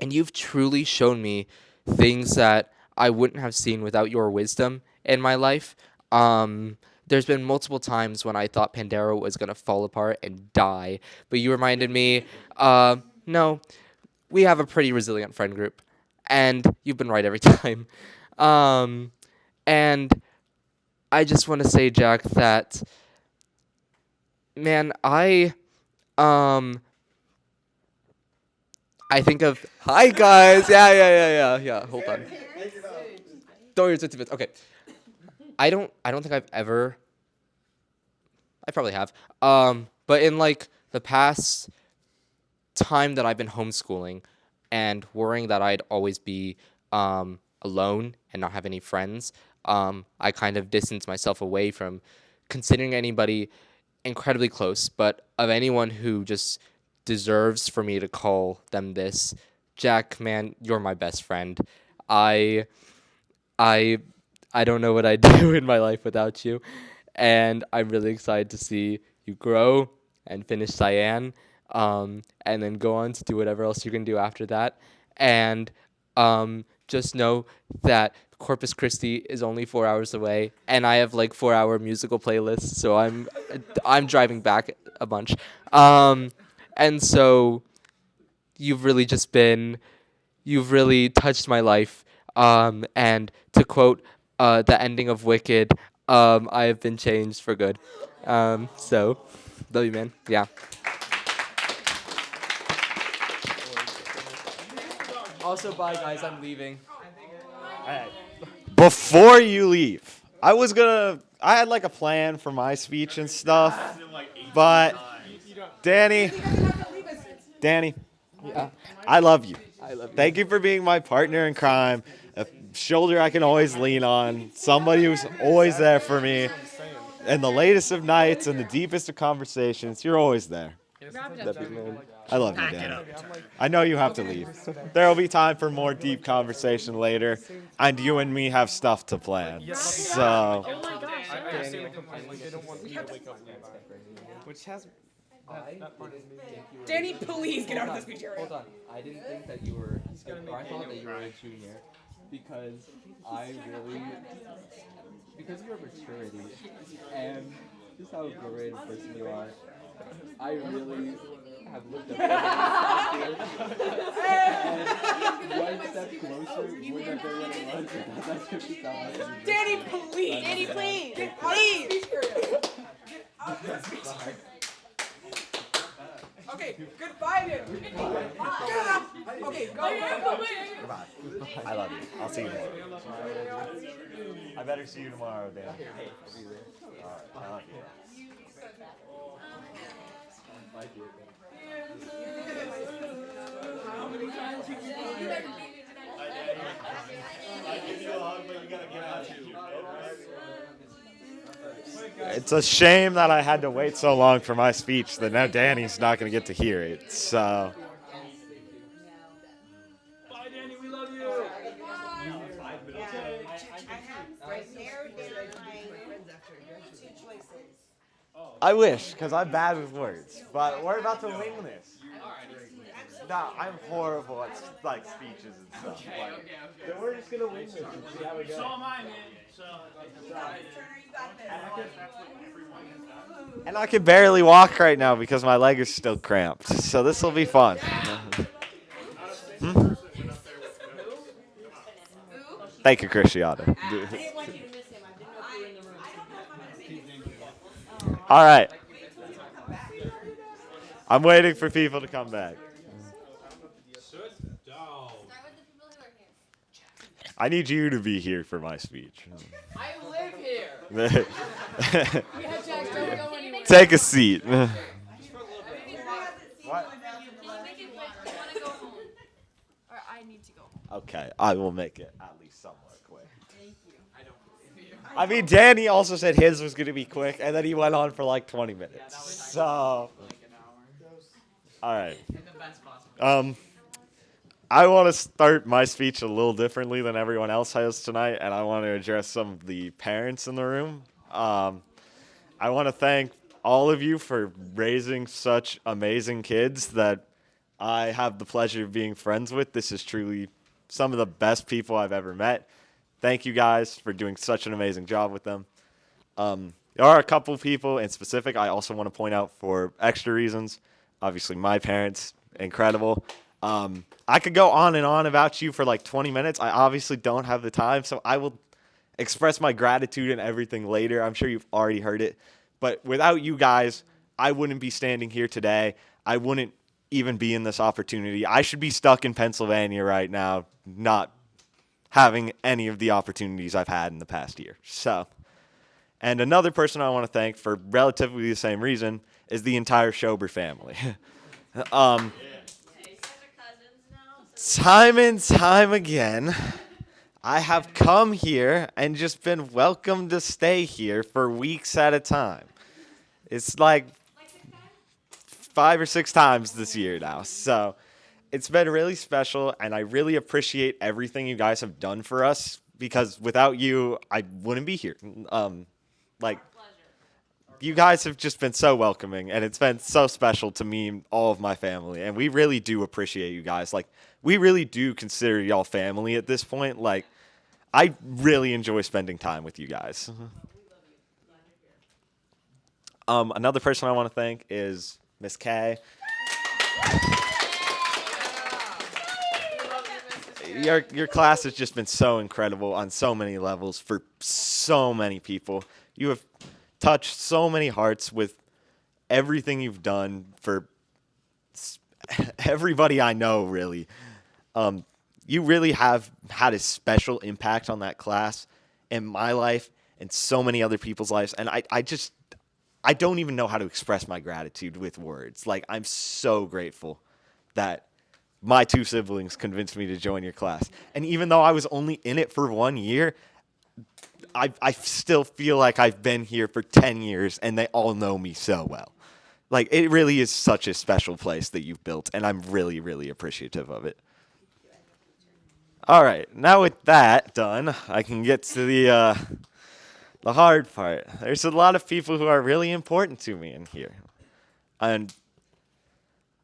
you've truly shown me things that I wouldn't have seen without your wisdom in my life. There's been multiple times when I thought Pandera was going to fall apart and die, but you reminded me, no, we have a pretty resilient friend group, and you've been right every time. And I just want to say, Jack, that, man, I think of, hi guys, yeah, hold on. Don't worry, it's okay. I don't think I've ever, I probably have, but in like the past time that I've been homeschooling and worrying that I'd always be alone and not have any friends, I kind of distanced myself away from considering anybody incredibly close, but of anyone who just deserves for me to call them this. Jack, man, you're my best friend. I don't know what I'd do in my life without you, and I'm really excited to see you grow and finish Cyan, and then go on to do whatever else you can do after that. And just know that Corpus Christi is only 4 hours away, and I have like 4-hour musical playlists, so I'm driving back a bunch. And so you've really touched my life. And to quote the ending of Wicked, I have been changed for good. So, love you, man. Yeah. Also, bye, guys. I'm leaving. Before you leave, I had like a plan for my speech and stuff, but Danny, Yeah. I love you. I love you. Thank you for being my partner in crime, a shoulder I can always lean on, somebody who's always there for me, in the latest of nights and the deepest of conversations. You're always there. I love you, Danny. I know you have to leave. There will be time for more deep conversation later, and you and me have stuff to plan. So. Oh my gosh. Which has. Danny, please get out of the speech area. Hold on. I didn't think that you were. I thought that you were a junior, because because of your maturity and just how great a person you are, I really have looked up to you. And one step closer wouldn't have been what it was. That's what you felt like. Danny, please. Danny, please. Get out of the speech area. Get out of the speech area. Okay, goodbye, Danny. Get up. Okay, go. Goodbye. I love you. I'll see you tomorrow. I better see you tomorrow, Dan. All right, I love you. It's a shame that I had to wait so long for my speech that now Danny's not going to get to hear it. So. Bye, Danny. We love you. I wish, because I'm bad with words. But we're about to wing this. No, I'm horrible at like speeches and stuff. Then we're just gonna wing this and see how we go. So am I, man. And I can barely walk right now because my leg is still cramped. So this will be fun. Thank you, Cristiano. All right. I'm waiting for people to come back. I need you to be here for my speech. I live here. Take a seat. Okay, I will make it at least somewhat quick. Thank you. I don't believe you. I mean, Danny also said his was going to be quick, and then he went on for like 20 minutes. So, all right. I want to start my speech a little differently than everyone else has tonight, and I want to address some of the parents in the room. I want to thank all of you for raising such amazing kids that I have the pleasure of being friends with. This is truly some of the best people I've ever met. Thank you guys for doing such an amazing job with them. There are a couple people in specific I also want to point out for extra reasons. Obviously, my parents, incredible. I could go on and on about you for like 20 minutes. I obviously don't have the time, so I will express my gratitude and everything later. I'm sure you've already heard it. But without you guys, I wouldn't be standing here today. I wouldn't even be in this opportunity. I should be stuck in Pennsylvania right now, not having any of the opportunities I've had in the past year. So, and another person I want to thank for relatively the same reason is the entire Schober family. Time and time again, I have come here and just been welcomed to stay here for weeks at a time. It's like 5 or 6 times this year now. So it's been really special, and I really appreciate everything you guys have done for us, because without you, I wouldn't be here. You guys have just been so welcoming, and it's been so special to me, all of my family, and we really do appreciate you guys. Like, we really do consider y'all family at this point. Like, I really enjoy spending time with you guys. Another person I want to thank is Miss Kay. Your class has just been so incredible on so many levels for so many people. You have touched so many hearts with everything you've done for everybody I know, really. You really have had a special impact on that class in my life and so many other people's lives. And I don't even know how to express my gratitude with words. Like, I'm so grateful that my 2 siblings convinced me to join your class. And even though I was only in it for 1 year, I still feel like I've been here for 10 years and they all know me so well. Like, it really is such a special place that you've built, and I'm really, really appreciative of it. All right, now with that done, I can get to the hard part. There's a lot of people who are really important to me in here. And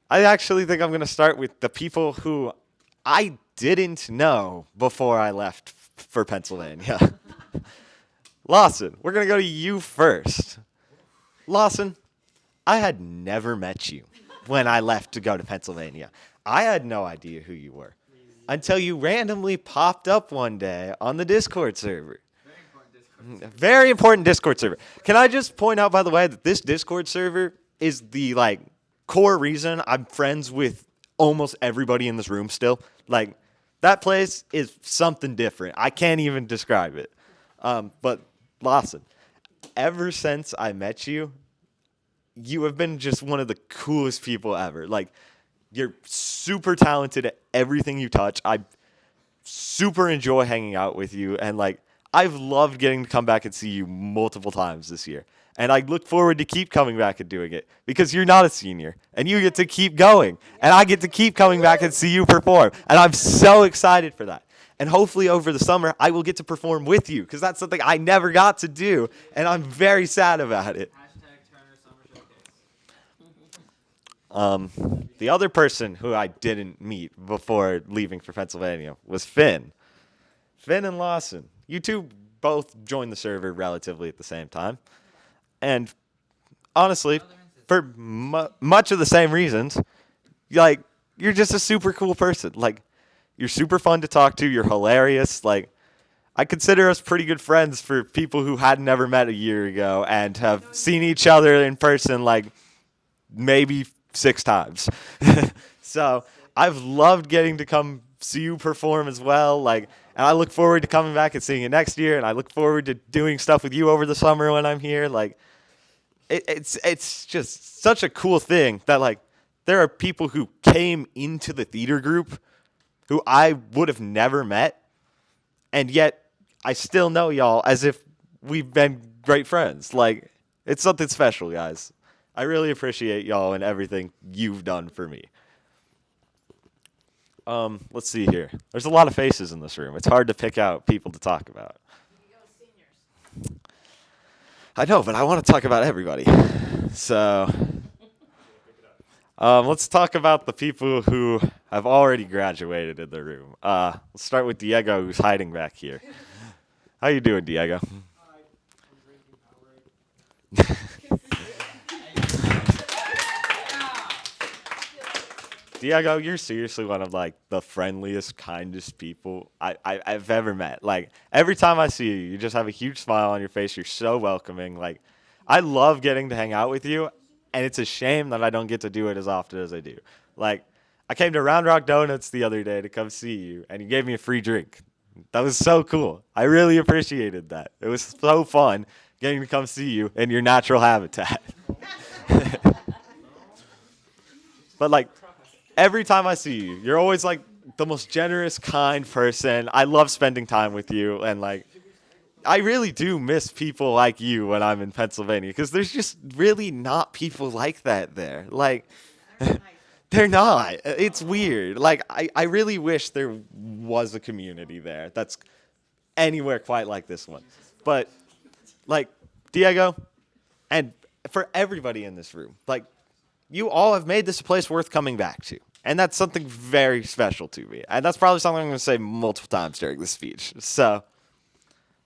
I actually think I'm going to start with the people who I didn't know before I left for Pennsylvania. Lawson, we're going to go to you first. Lawson, I had never met you when I left to go to Pennsylvania. I had no idea who you were until you randomly popped up one day on the Discord server. Very important Discord server. Can I just point out, by the way, that this Discord server is the core reason I'm friends with almost everybody in this room still. Like, that place is something different. I can't even describe it. But Lawson, ever since I met you, you have been just one of the coolest people ever. Like, you're super talented at everything you touch. I super enjoy hanging out with you, and I've loved getting to come back and see you multiple times this year. And I look forward to keep coming back and doing it, because you're not a senior and you get to keep going, and I get to keep coming back and see you perform. And I'm so excited for that. And hopefully over the summer, I will get to perform with you, because that's something I never got to do. And I'm very sad about it. The other person who I didn't meet before leaving for Pennsylvania was Finn. Finn and Lawson. You two both joined the server relatively at the same time. And honestly, for much of the same reasons, you're just a super cool person. You're super fun to talk to. You're hilarious. I consider us pretty good friends for people who had never met a year ago and have seen each other in person maybe 6 times. So I've loved getting to come see you perform as well. And I look forward to coming back and seeing you next year. And I look forward to doing stuff with you over the summer when I'm here. It's just such a cool thing that there are people who came into the theater group who I would have never met, and yet I still know y'all as if we've been great friends. Like, it's something special, guys. I really appreciate y'all and everything you've done for me. Let's see here. There's a lot of faces in this room. It's hard to pick out people to talk about. I know, but I want to talk about everybody. So, let's talk about the people who have already graduated in the room. Let's start with Diego, who's hiding back here. How you doing, Diego? Diego, you're seriously one of like the friendliest, kindest people I've ever met. Like every time I see you, you just have a huge smile on your face. You're so welcoming. Like I love getting to hang out with you, and it's a shame that I don't get to do it as often as I do. Like I came to Round Rock Donuts the other day to come see you, and you gave me a free drink. That was so cool. I really appreciated that. It was so fun getting to come see you in your natural habitat. But like every time I see you, you're always like the most generous, kind person. I love spending time with you, and like I really do miss people like you when I'm in Pennsylvania, because there's just really not people like that there. Like they're not. It's weird. Like I really wish there was a community there that's anywhere quite like this one. But like Diego, and for everybody in this room, like you all have made this a place worth coming back to. And that's something very special to me. And that's probably something I'm going to say multiple times during the speech. So,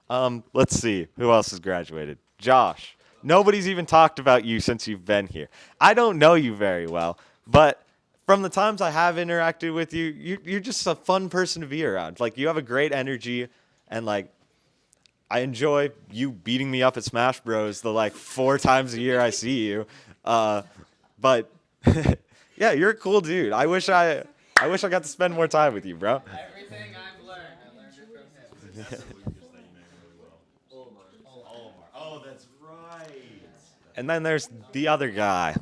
let's see. Who else has graduated? Josh. Nobody's even talked about you since you've been here. I don't know you very well, but from the times I have interacted with you, you're just a fun person to be around. Like, you have a great energy, and, like, I enjoy you beating me up at Smash Bros. The, like, 4 times a year I see you. But... yeah, you're a cool dude. I wish I got to spend more time with you, bro. Everything I've learned, I learned it from him. Oh, that's right. And then there's the other guy.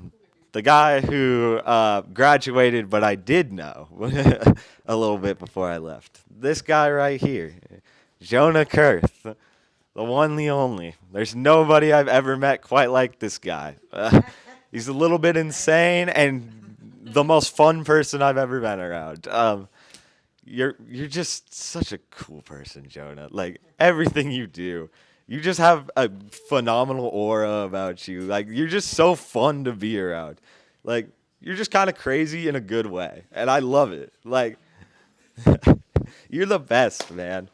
The guy who graduated, but I did know a little bit before I left. This guy right here, Jonah Kurth, the one, the only. There's nobody I've ever met quite like this guy. He's a little bit insane and the most fun person I've ever been around. You're just such a cool person, Jonah. Like everything you do, you just have a phenomenal aura about you. Like you're just so fun to be around. Like you're just kind of crazy in a good way, and I love it. Like you're the best, man.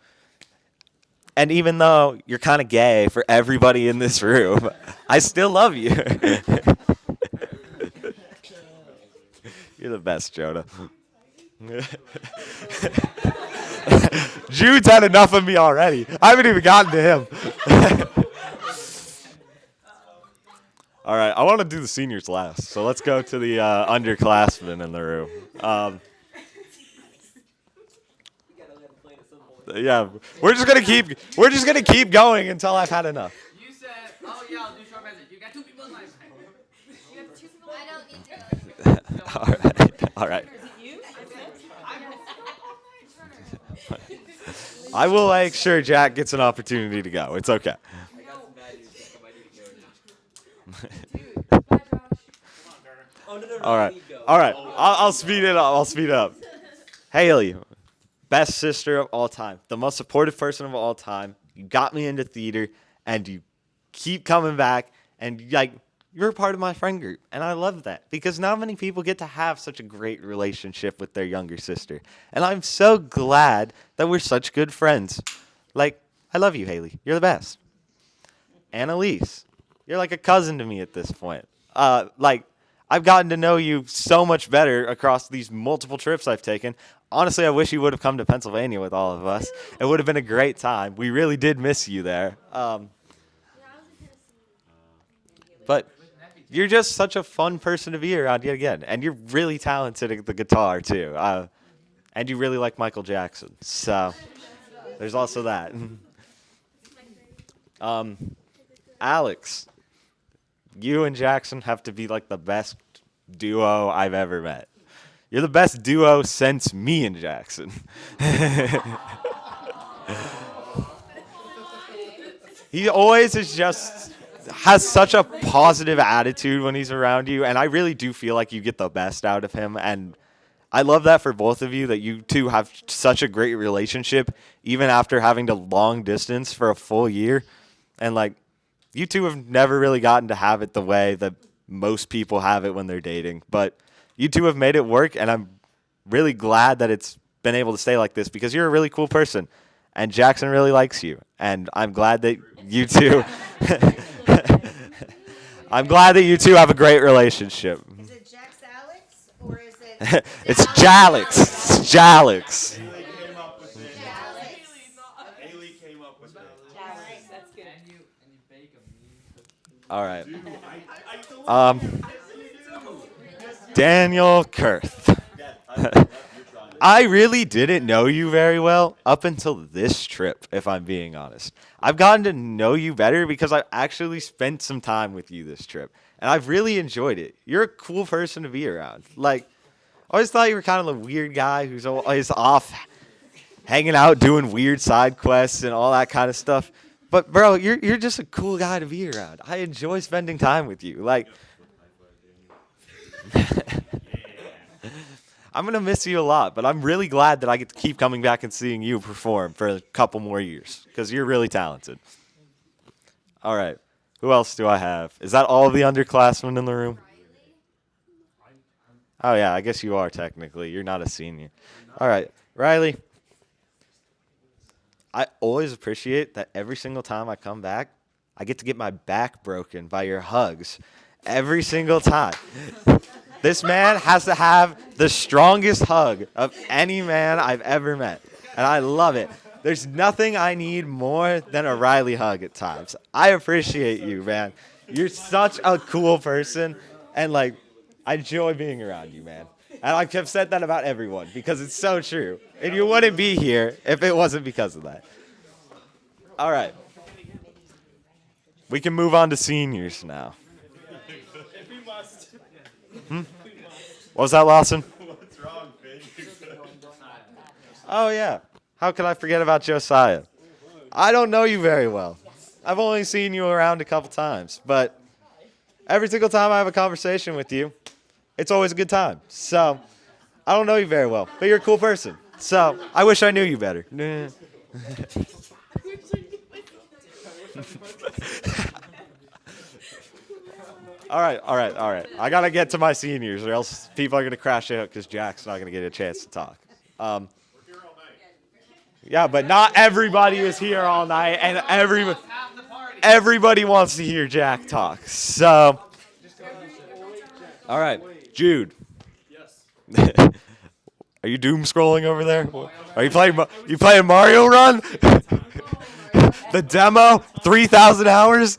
And even though you're kind of gay for everybody in this room, I still love you. You're the best, Jonah. Jude's had enough of me already. I haven't even gotten to him. All right, I want to do the seniors last, so let's go to the underclassmen in the room. Yeah, we're just gonna keep going until I've had enough. You said, oh yeah, I'll do short message. You got 2 people in line. You have 2 people. I don't need to. All right. I will make sure Jack gets an opportunity to go. It's okay. All right. I'll speed it up. Haley, best sister of all time, the most supportive person of all time. You got me into theater, and you keep coming back, and you're a part of my friend group, and I love that because not many people get to have such a great relationship with their younger sister, and I'm so glad that we're such good friends. Like, I love you, Haley. You're the best. Annalise, you're like a cousin to me at this point. I've gotten to know you so much better across these multiple trips I've taken. Honestly, I wish you would have come to Pennsylvania with all of us. It would have been a great time. We really did miss you there. But you're just such a fun person to be around yet again. And you're really talented at the guitar, too. And you really like Michael Jackson. So there's also that. Alex, you and Jackson have to be like the best duo I've ever met. You're the best duo since me and Jackson. He always is just has such a positive attitude when he's around you, and I really do feel like you get the best out of him. And I love that for both of you, that you two have such a great relationship, even after having to long distance for a full year. And like, you two have never really gotten to have it the way that most people have it when they're dating. But you two have made it work, and I'm really glad that it's been able to stay like this, because you're a really cool person, and Jackson really likes you. And I'm glad that you two I'm glad that you two have a great relationship. Is it Jax Alex or is it? It's Jalix. It's Jalix. All right. Daniel Kurth. I really didn't know you very well up until this trip, if I'm being honest. I've gotten to know you better because I've actually spent some time with you this trip, and I've really enjoyed it. You're a cool person to be around. Like, I always thought you were kind of the weird guy who's always off hanging out, doing weird side quests and all that kind of stuff. But, bro, you're just a cool guy to be around. I enjoy spending time with you. Like, I'm going to miss you a lot, but I'm really glad that I get to keep coming back and seeing you perform for a couple more years, because you're really talented. All right. Who else do I have? Is that all the underclassmen in the room? Oh, yeah, I guess you are technically. You're not a senior. All right. Rylie, I always appreciate that every single time I come back, I get to get my back broken by your hugs. Every single time. This man has to have the strongest hug of any man I've ever met. And I love it. There's nothing I need more than a Rylie hug at times. I appreciate you, man. You're such a cool person. And, like, I enjoy being around you, man. And I've said that about everyone because it's so true. And you wouldn't be here if it wasn't because of that. All right. We can move on to seniors now. What was that, Lawson? What's wrong, baby? Oh, yeah. How could I forget about Josiah? I don't know you very well. I've only seen you around a couple times, but every single time I have a conversation with you, it's always a good time. So I don't know you very well, but you're a cool person. So I wish I knew you better. All right. I got to get to my seniors, or else people are going to crash out because Jack's not going to get a chance to talk. Yeah, but not everybody is here all night, and everybody wants to hear Jack talk. So, all right, Jude. Yes. Are you doom scrolling over there? Are you playing Mario Run? The demo, 3,000 hours.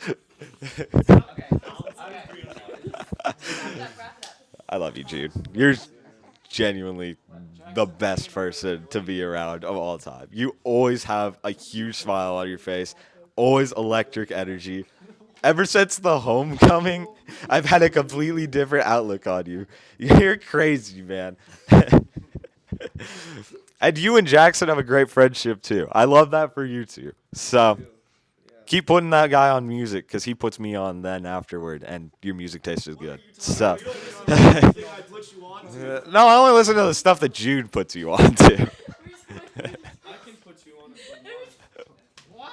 I love you, Jude. You're genuinely the best person to be around of all time. You always have a huge smile on your face, always electric energy. Ever since the homecoming, I've had a completely different outlook on you. You're crazy, man. And you and Jackson have a great friendship, too. I love that for you two. So keep putting that guy on music, because he puts me on then afterward, and your music taste is good. So, no, I only listen to the stuff that Jude puts you on to. I can put you on it. What?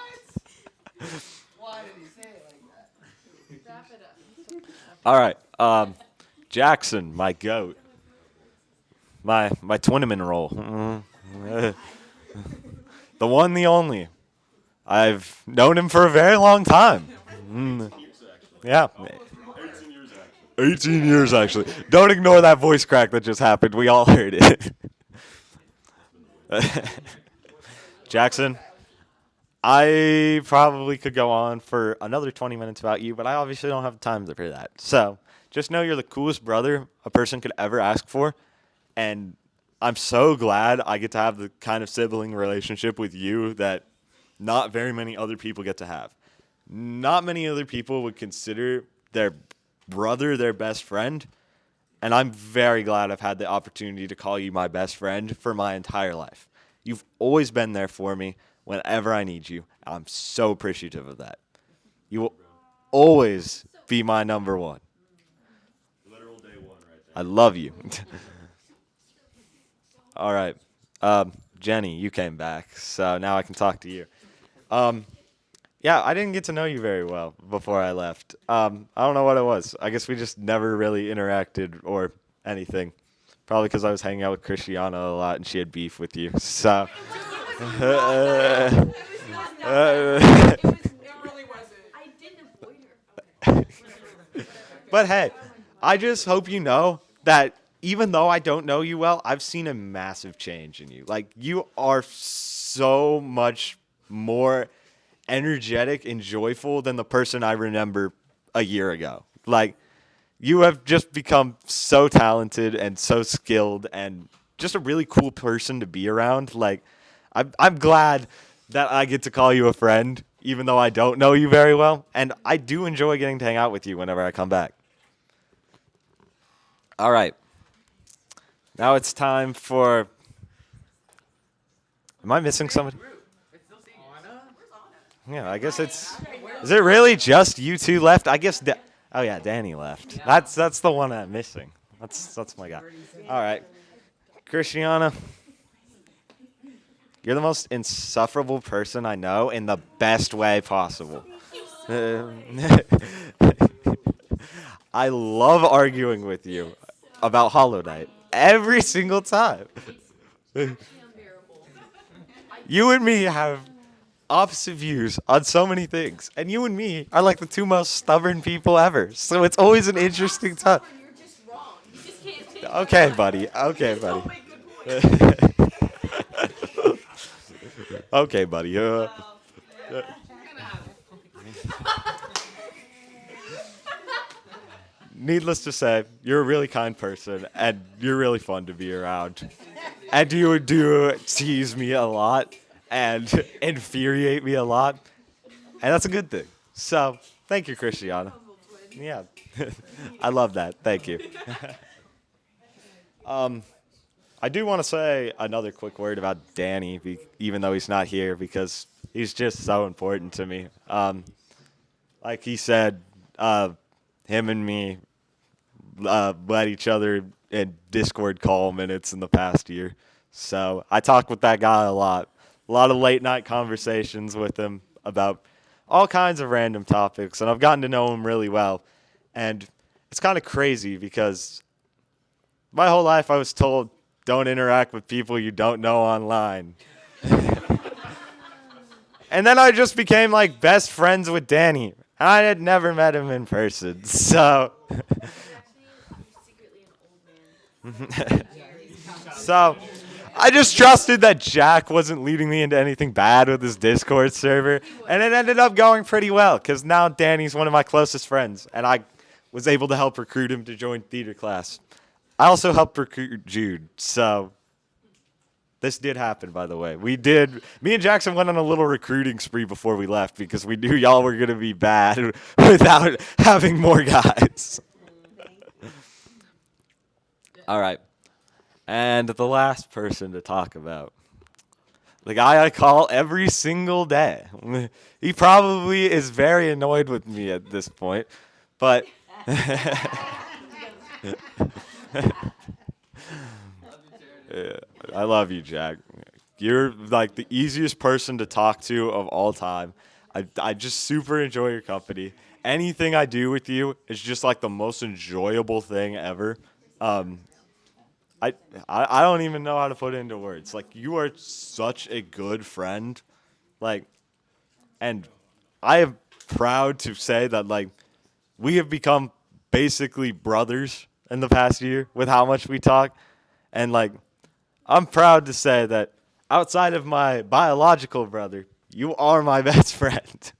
Why did he say it like that? Wrap it up. All right, Jackson, my goat, my twinnaman role, the one, the only. I've known him for a very long time. Yeah. 18 years, actually. Don't ignore that voice crack that just happened. We all heard it. Jackson, I probably could go on for another 20 minutes about you, but I obviously don't have time for that. So just know you're the coolest brother a person could ever ask for, and I'm so glad I get to have the kind of sibling relationship with you that not very many other people get to have. Not many other people would consider their brother their best friend, and I'm very glad I've had the opportunity to call you my best friend for my entire life. You've always been there for me whenever I need you. I'm so appreciative of that. You will always be my number one. Literal day one right there. I love you. All right. Jenny, you came back, so now I can talk to you. Yeah, I didn't get to know you very well before I left. I don't know what it was. I guess we just never really interacted or anything. Probably because I was hanging out with Christiana a lot and she had beef with you. So. But hey, I just hope you know that even though I don't know you well, I've seen a massive change in you. Like, you are so much more energetic and joyful than the person I remember a year ago. Like, you have just become so talented and so skilled and just a really cool person to be around. Like, I'm glad that I get to call you a friend, even though I don't know you very well. And I do enjoy getting to hang out with you whenever I come back. All right. Now it's time for... Am I missing somebody? Yeah, I guess it's... Is it really just you two left? I guess... Oh, yeah, Danny left. That's the one I'm missing. That's my guy. All right. Christiana, you're the most insufferable person I know in the best way possible. I love arguing with you about Hollow Knight every single time. You and me have opposite views on so many things, and you and me are like the two most stubborn people ever. So it's always an interesting time. Okay, buddy. Okay, buddy. Okay, buddy. Needless to say, you're a really kind person, and you're really fun to be around. And you do tease me a lot and infuriate me a lot, and that's a good thing. So, thank you, Christiana. Yeah, I love that. Thank you. I do want to say another quick word about Danny, even though he's not here, because he's just so important to me. Like he said, him and me led each other in Discord call minutes in the past year. So I talk with that guy a lot of late night conversations with him about all kinds of random topics, and I've gotten to know him really well. And it's kind of crazy because my whole life I was told, don't interact with people you don't know online. And then I just became like best friends with Danny. I had never met him in person, so... So, I just trusted that Jack wasn't leading me into anything bad with his Discord server, and it ended up going pretty well, because now Danny's one of my closest friends, and I was able to help recruit him to join theater class. I also helped recruit Jude, so... This did happen, by the way. Me and Jackson went on a little recruiting spree before we left because we knew y'all were going to be bad without having more guys. All right. And the last person to talk about. The guy I call every single day. He probably is very annoyed with me at this point, but... Yeah, I love you, Jack. You're like the easiest person to talk to of all time. I just super enjoy your company. Anything I do with you is just like the most enjoyable thing ever. I don't even know how to put it into words. Like, you are such a good friend. Like, and I am proud to say that like we have become basically brothers in the past year with how much we talk. And like, I'm proud to say that outside of my biological brother, you are my best friend.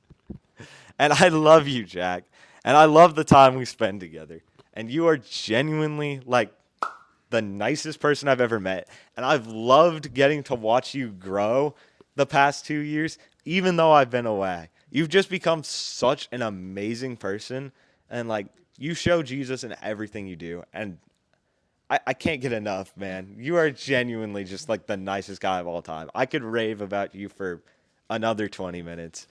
And I love you, Jack. And I love the time we spend together. And you are genuinely, like, the nicest person I've ever met. And I've loved getting to watch you grow the past 2 years, even though I've been away. You've just become such an amazing person. And, like, you show Jesus in everything you do. And I can't get enough, man. You are genuinely just like the nicest guy of all time. I could rave about you for another 20 minutes.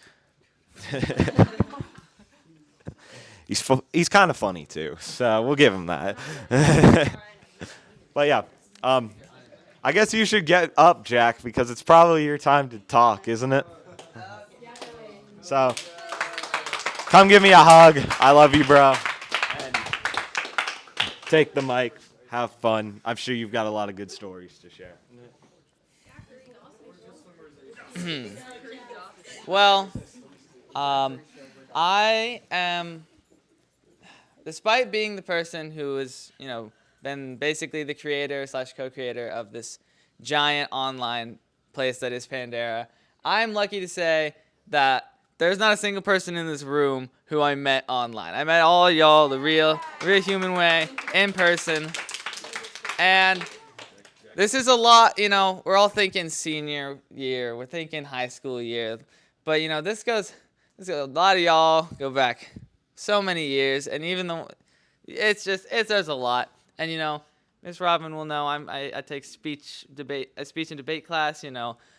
he's kind of funny too, so we'll give him that. But yeah, I guess you should get up, Jack, because it's probably your time to talk, isn't it? So, come give me a hug. I love you, bro. And take the mic. Have fun. I'm sure you've got a lot of good stories to share. Well, I am, despite being the person who has, been basically the creator / co-creator of this giant online place that is Pandera, I'm lucky to say that there's not a single person in this room who I met online. I met all y'all the real human way, in person. And this is a lot, we're all thinking senior year, we're thinking high school year. But, this goes a lot of y'all go back so many years. And even though there's a lot. And, Miss Robin will know I take speech and debate class,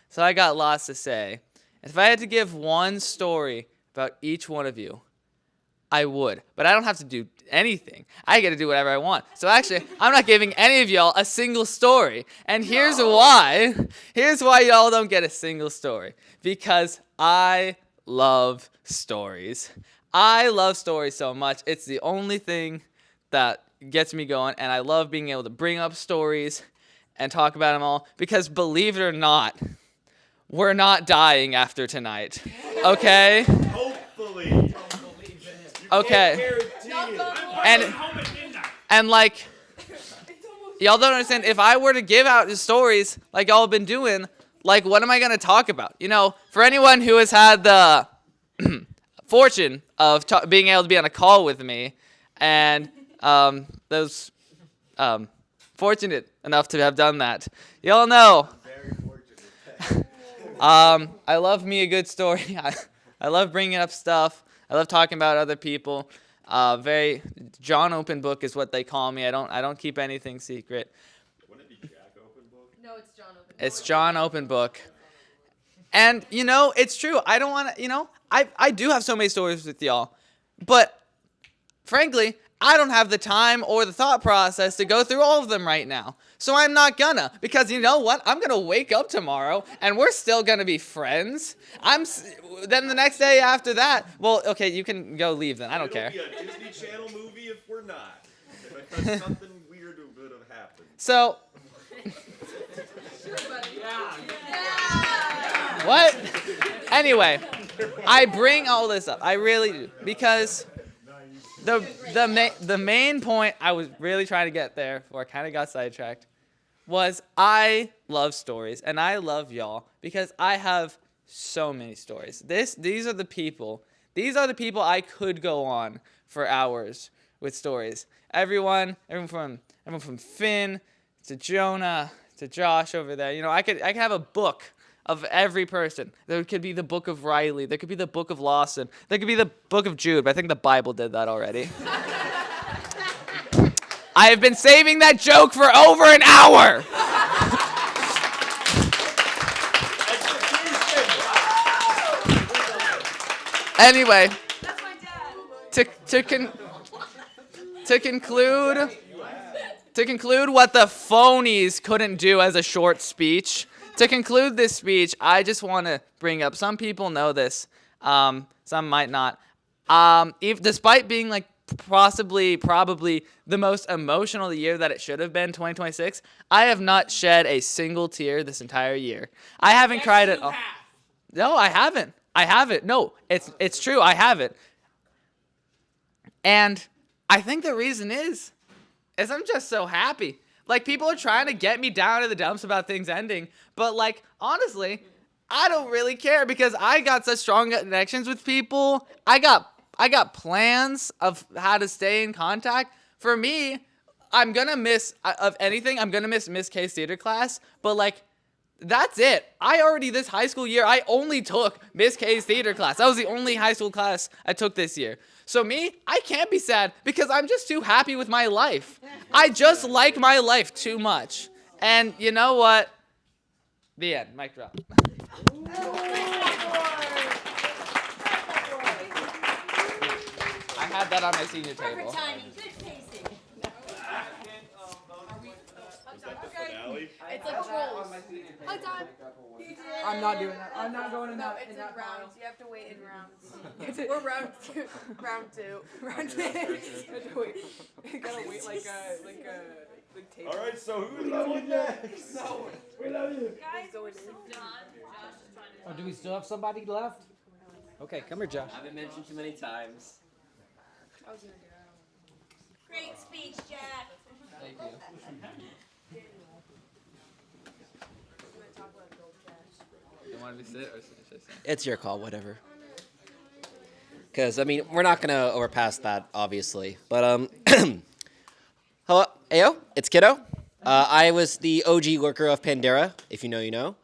so I got lots to say. If I had to give one story about each one of you, I would. But I don't have to do anything. I get to do whatever I want. So actually, I'm not giving any of y'all a single story. And here's why. Here's why y'all don't get a single story. Because I love stories. I love stories so much. It's the only thing that gets me going. And I love being able to bring up stories and talk about them all. Because believe it or not, we're not dying after tonight. Okay? Hopefully. Okay. And like, y'all don't understand. If I were to give out the stories like y'all have been doing, like, what am I going to talk about? For anyone who has had the fortune of being able to be on a call with me, and those fortunate enough to have done that, y'all know. I love me a good story. I love bringing up stuff. I love talking about other people. Very Jon Open Book is what they call me. I don't keep anything secret. Wouldn't it be Jack Open Book? No, it's Jon Open Book. It's Jon Open Book. And it's true. I don't want to. I do have so many stories with y'all, but frankly, I don't have the time or the thought process to go through all of them right now. So I'm not gonna, because you know what? I'm gonna wake up tomorrow and we're still gonna be friends. Then the next day after that, well, okay, you can go leave then. I don't care. It'll be a Disney Channel movie if we're not. Because something weird would have happened. So. What? Anyway, I bring all this up. I really do, because the main point I was really trying to get there, before I kind of got sidetracked, was I love stories, and I love y'all because I have so many stories. These are the people I could go on for hours with stories. Everyone from Finn to Jonah to Josh over there. I could have a book of every person. There could be the book of Rylie. There could be the book of Lawson. There could be the book of Jude, but I think the Bible did that already. I have been saving that joke for over an hour. Anyway, to conclude what the phonies couldn't do as a short speech, to conclude this speech, I just want to bring up, some people know this, some might not. Despite being like probably the most emotional year that it should have been, 2026, I have not shed a single tear this entire year. I haven't cried at all. No, I haven't. No, it's true. I haven't. And I think the reason is I'm just so happy. Like, people are trying to get me down to the dumps about things ending, but like, honestly, I don't really care because I got such strong connections with people. I got plans of how to stay in contact. For me, I'm gonna miss Miss K's theater class, but like, that's it. This high school year, I only took Miss K's theater class. That was the only high school class I took this year. So me, I can't be sad because I'm just too happy with my life. I just like my life too much. And you know what? The end. Mic drop. I had that on my senior table. Perfect timing. Good pacing. It's like trolls. I'm not doing that. I'm not going in No, that. it's in in that rounds. pile. You have to wait in rounds. We're round two. Round two. Round two. You gotta wait like table. All right, so who's going next? No. We love you. Guys, we're so done. Oh, do we still have somebody left? Okay, come here, Josh. I've been mentioned too many times. Great speech, Jack. Thank you. You want me to sit or should I stand? It's your call, whatever. Because, I mean, we're not going to overpass that, obviously. But, hello, Ayo, it's Kiddo. I was the OG worker of Pandera, if you know, you know.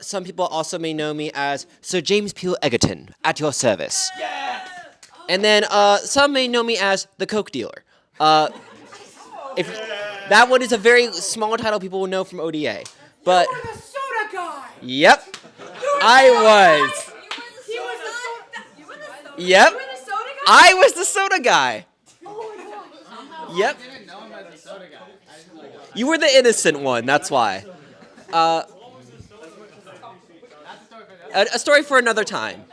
Some people also may know me as Sir James Peel Egerton, at your service. Yes! And then some may know me as the Coke dealer. If that one is a very small title people will know from ODA. But You were the soda guy. yep, I was. He was the soda. Yep, You were the soda guy. I was the soda guy. Yep. I didn't know him as a soda guy. I just like, You were the innocent one, that's why. A story for another time,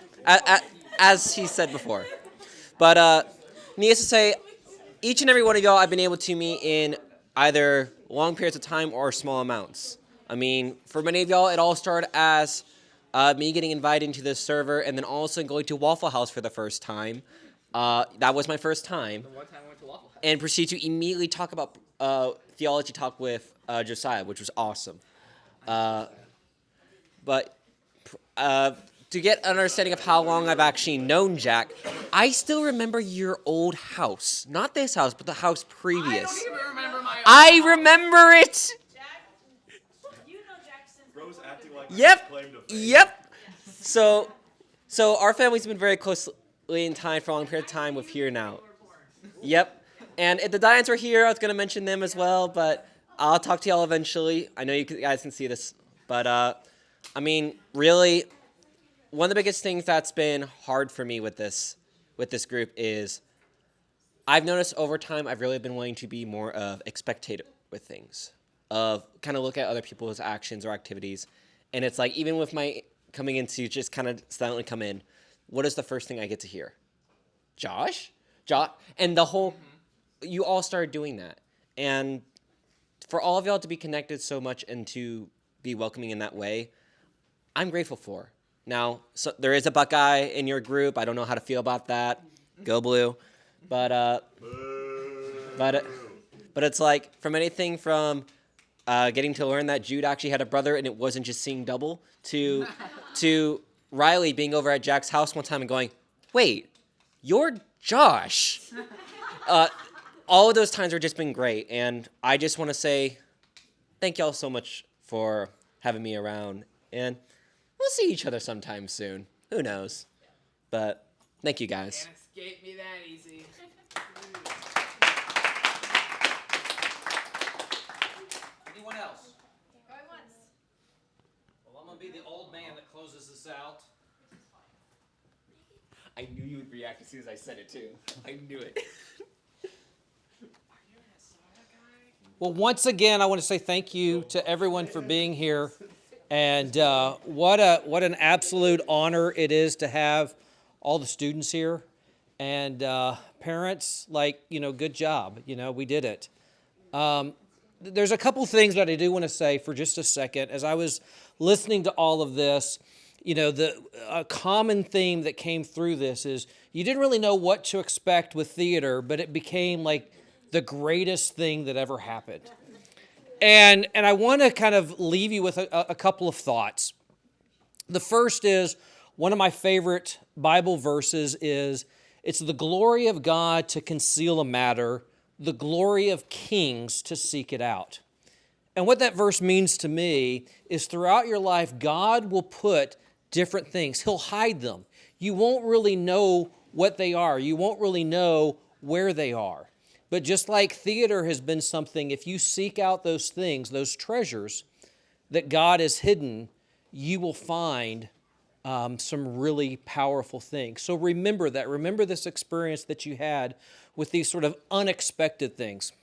as he said before. But needless to say, each and every one of y'all I've been able to meet in either long periods of time or small amounts. I mean, for many of y'all, it all started as me getting invited into this server and then also going to Waffle House for the first time. That was my first time. the one time I went to Waffle House. And proceed to immediately talk about theology talk with Josiah, which was awesome. But to get an understanding of how long I've actually known Jack, I still remember your old house. Not this house, but the house previous. I don't even remember my own I remember it! Bro's acting like Yep. claim to fame. Yep. So our family's been very closely entwined for a long period of time with Here Now. Yep. And if the Dians were here, I was going to mention them as well, but I'll talk to y'all eventually. I know you guys can see this. But, I mean, really, one of the biggest things that's been hard for me with this group is I've noticed over time I've really been wanting to be more of a spectator with things, of kind of look at other people's actions or activities. And it's like, even with my coming in to just kind of silently come in, what is the first thing I get to hear? Josh? And the whole, you all started doing that. And for all of y'all to be connected so much and to be welcoming in that way, I'm grateful for. Now, so there is a Buckeye in your group. I don't know how to feel about that. Go Blue. But it's like, from anything from getting to learn that Jude actually had a brother and it wasn't just seeing double, to Rylie being over at Jack's house one time and going, wait, you're Josh. All of those times have just been great, and I just want to say thank y'all so much for having me around, and we'll see each other sometime soon. Who knows? But thank you guys. Can't escape me that easy. Anyone else? Well, I'm gonna be the old man that closes this out. I knew you would react as soon as I said it too. I knew it. Well, once again, I want to say thank you to everyone for being here, and what an absolute honor it is to have all the students here, and parents. Good job. We did it. There's a couple things that I do want to say for just a second. As I was listening to all of this, a common theme that came through this is you didn't really know what to expect with theater, but it became like the greatest thing that ever happened. And I want to kind of leave you with a couple of thoughts. The first is, one of my favorite Bible verses is, it's the glory of God to conceal a matter, the glory of kings to seek it out. And what that verse means to me is throughout your life, God will put different things. He'll hide them. You won't really know what they are. You won't really know where they are. But just like theater has been something, if you seek out those things, those treasures that God has hidden, you will find some really powerful things. So remember that. Remember this experience that you had with these sort of unexpected things.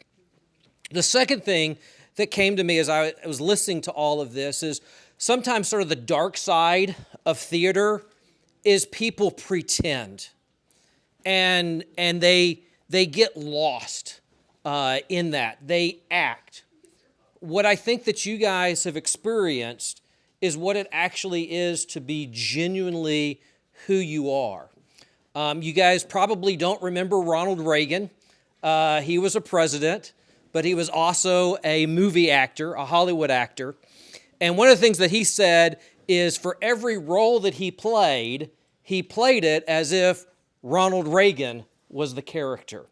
The second thing that came to me as I was listening to all of this is sometimes sort of the dark side of theater is people pretend, and they get lost in that. They act. What I think that you guys have experienced is what it actually is to be genuinely who you are. You guys probably don't remember Ronald Reagan. He was a president, but he was also a movie actor, a Hollywood actor. And one of the things that he said is for every role that he played it as if Ronald Reagan was the character.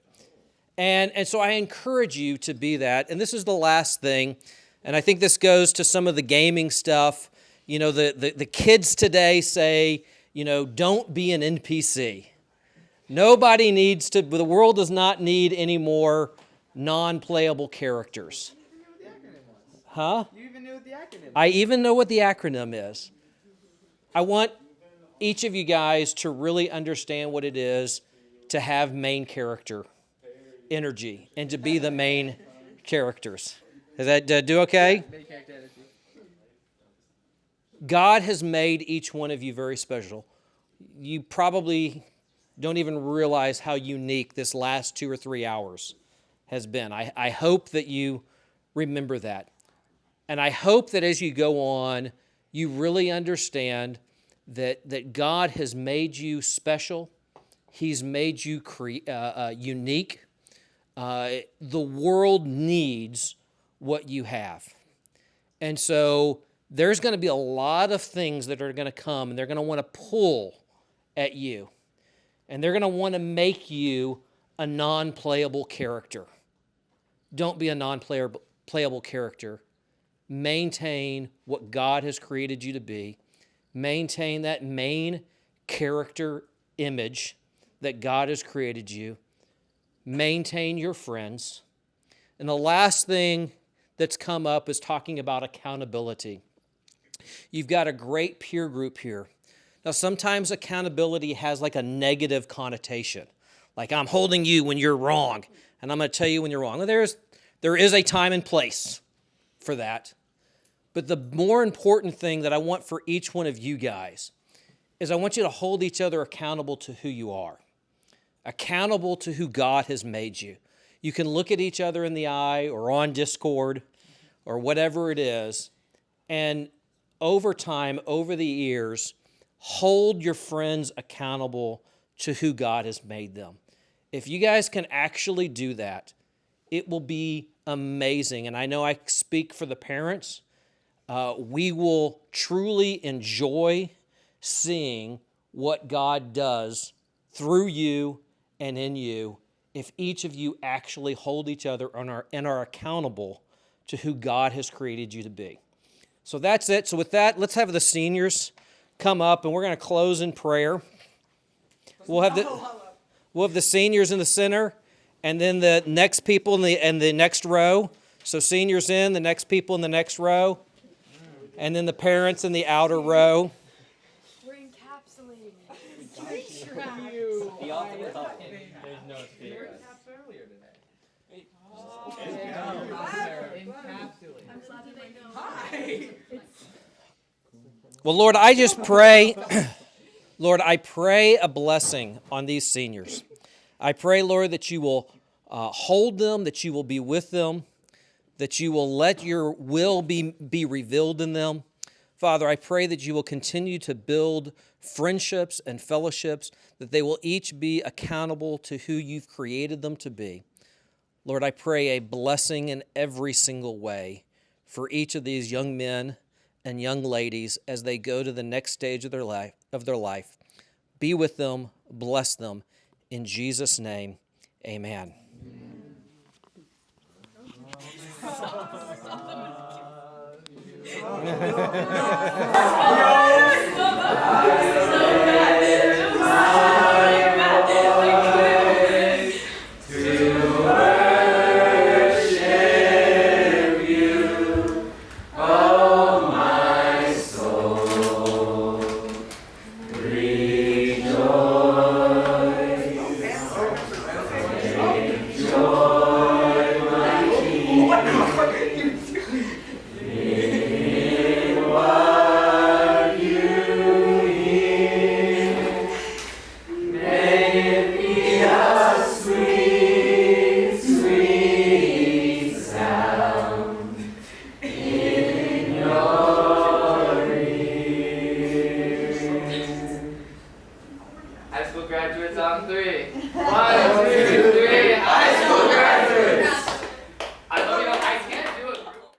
And so I encourage you to be that. And this is the last thing, and I think this goes to some of the gaming stuff. You know, the kids today say, you know, don't be an NPC. Nobody needs to, the world does not need any more non-playable characters. Huh? You even knew what the acronym is. I even know what the acronym is. I want each of you guys to really understand what it is to have main character energy and to be the main characters. Is that do okay? God has made each one of you very special. You probably don't even realize how unique this last 2 or 3 hours has been. I hope that you remember that. And I hope that as you go on, you really understand that God has made you special. He's made you unique. The world needs what you have. And so there's going to be a lot of things that are going to come, and they're going to want to pull at you. And they're going to want to make you a non-playable character. Don't be a non-playable character. Maintain what God has created you to be. Maintain that main character image that God has created you. Maintain your friends. And the last thing that's come up is talking about accountability. You've got a great peer group here. Now, sometimes accountability has like a negative connotation. Like, I'm holding you when you're wrong, and I'm going to tell you when you're wrong. Well, there is a time and place for that. But the more important thing that I want for each one of you guys is I want you to hold each other accountable to who you are, accountable to who God has made you. You can look at each other in the eye or on Discord or whatever it is, and over time, over the years, hold your friends accountable to who God has made them. If you guys can actually do that, it will be amazing. And I know I speak for the parents. We will truly enjoy seeing what God does through you and in you if each of you actually hold each other and are accountable to who God has created you to be. So that's it. So with that, let's have the seniors come up, and we're going to close in prayer. We'll have the seniors in the center, and then the next people in the next row. So seniors in, the next people in the next row, and then the parents in the outer row. We're encapsulating. The ultimate couple. There's no escape. Earlier today. Hi. Well, Lord, I just pray, Lord, I pray a blessing on these seniors. I pray, Lord, that you will hold them, that you will be with them, that you will let your will be revealed in them. Father, I pray that you will continue to build friendships and fellowships, that they will each be accountable to who you've created them to be. Lord, I pray a blessing in every single way for each of these young men and young ladies as they go to the next stage of their life. Be with them, bless them. In Jesus' name, amen. High school graduates on three. 1, 2, 3. High school graduates.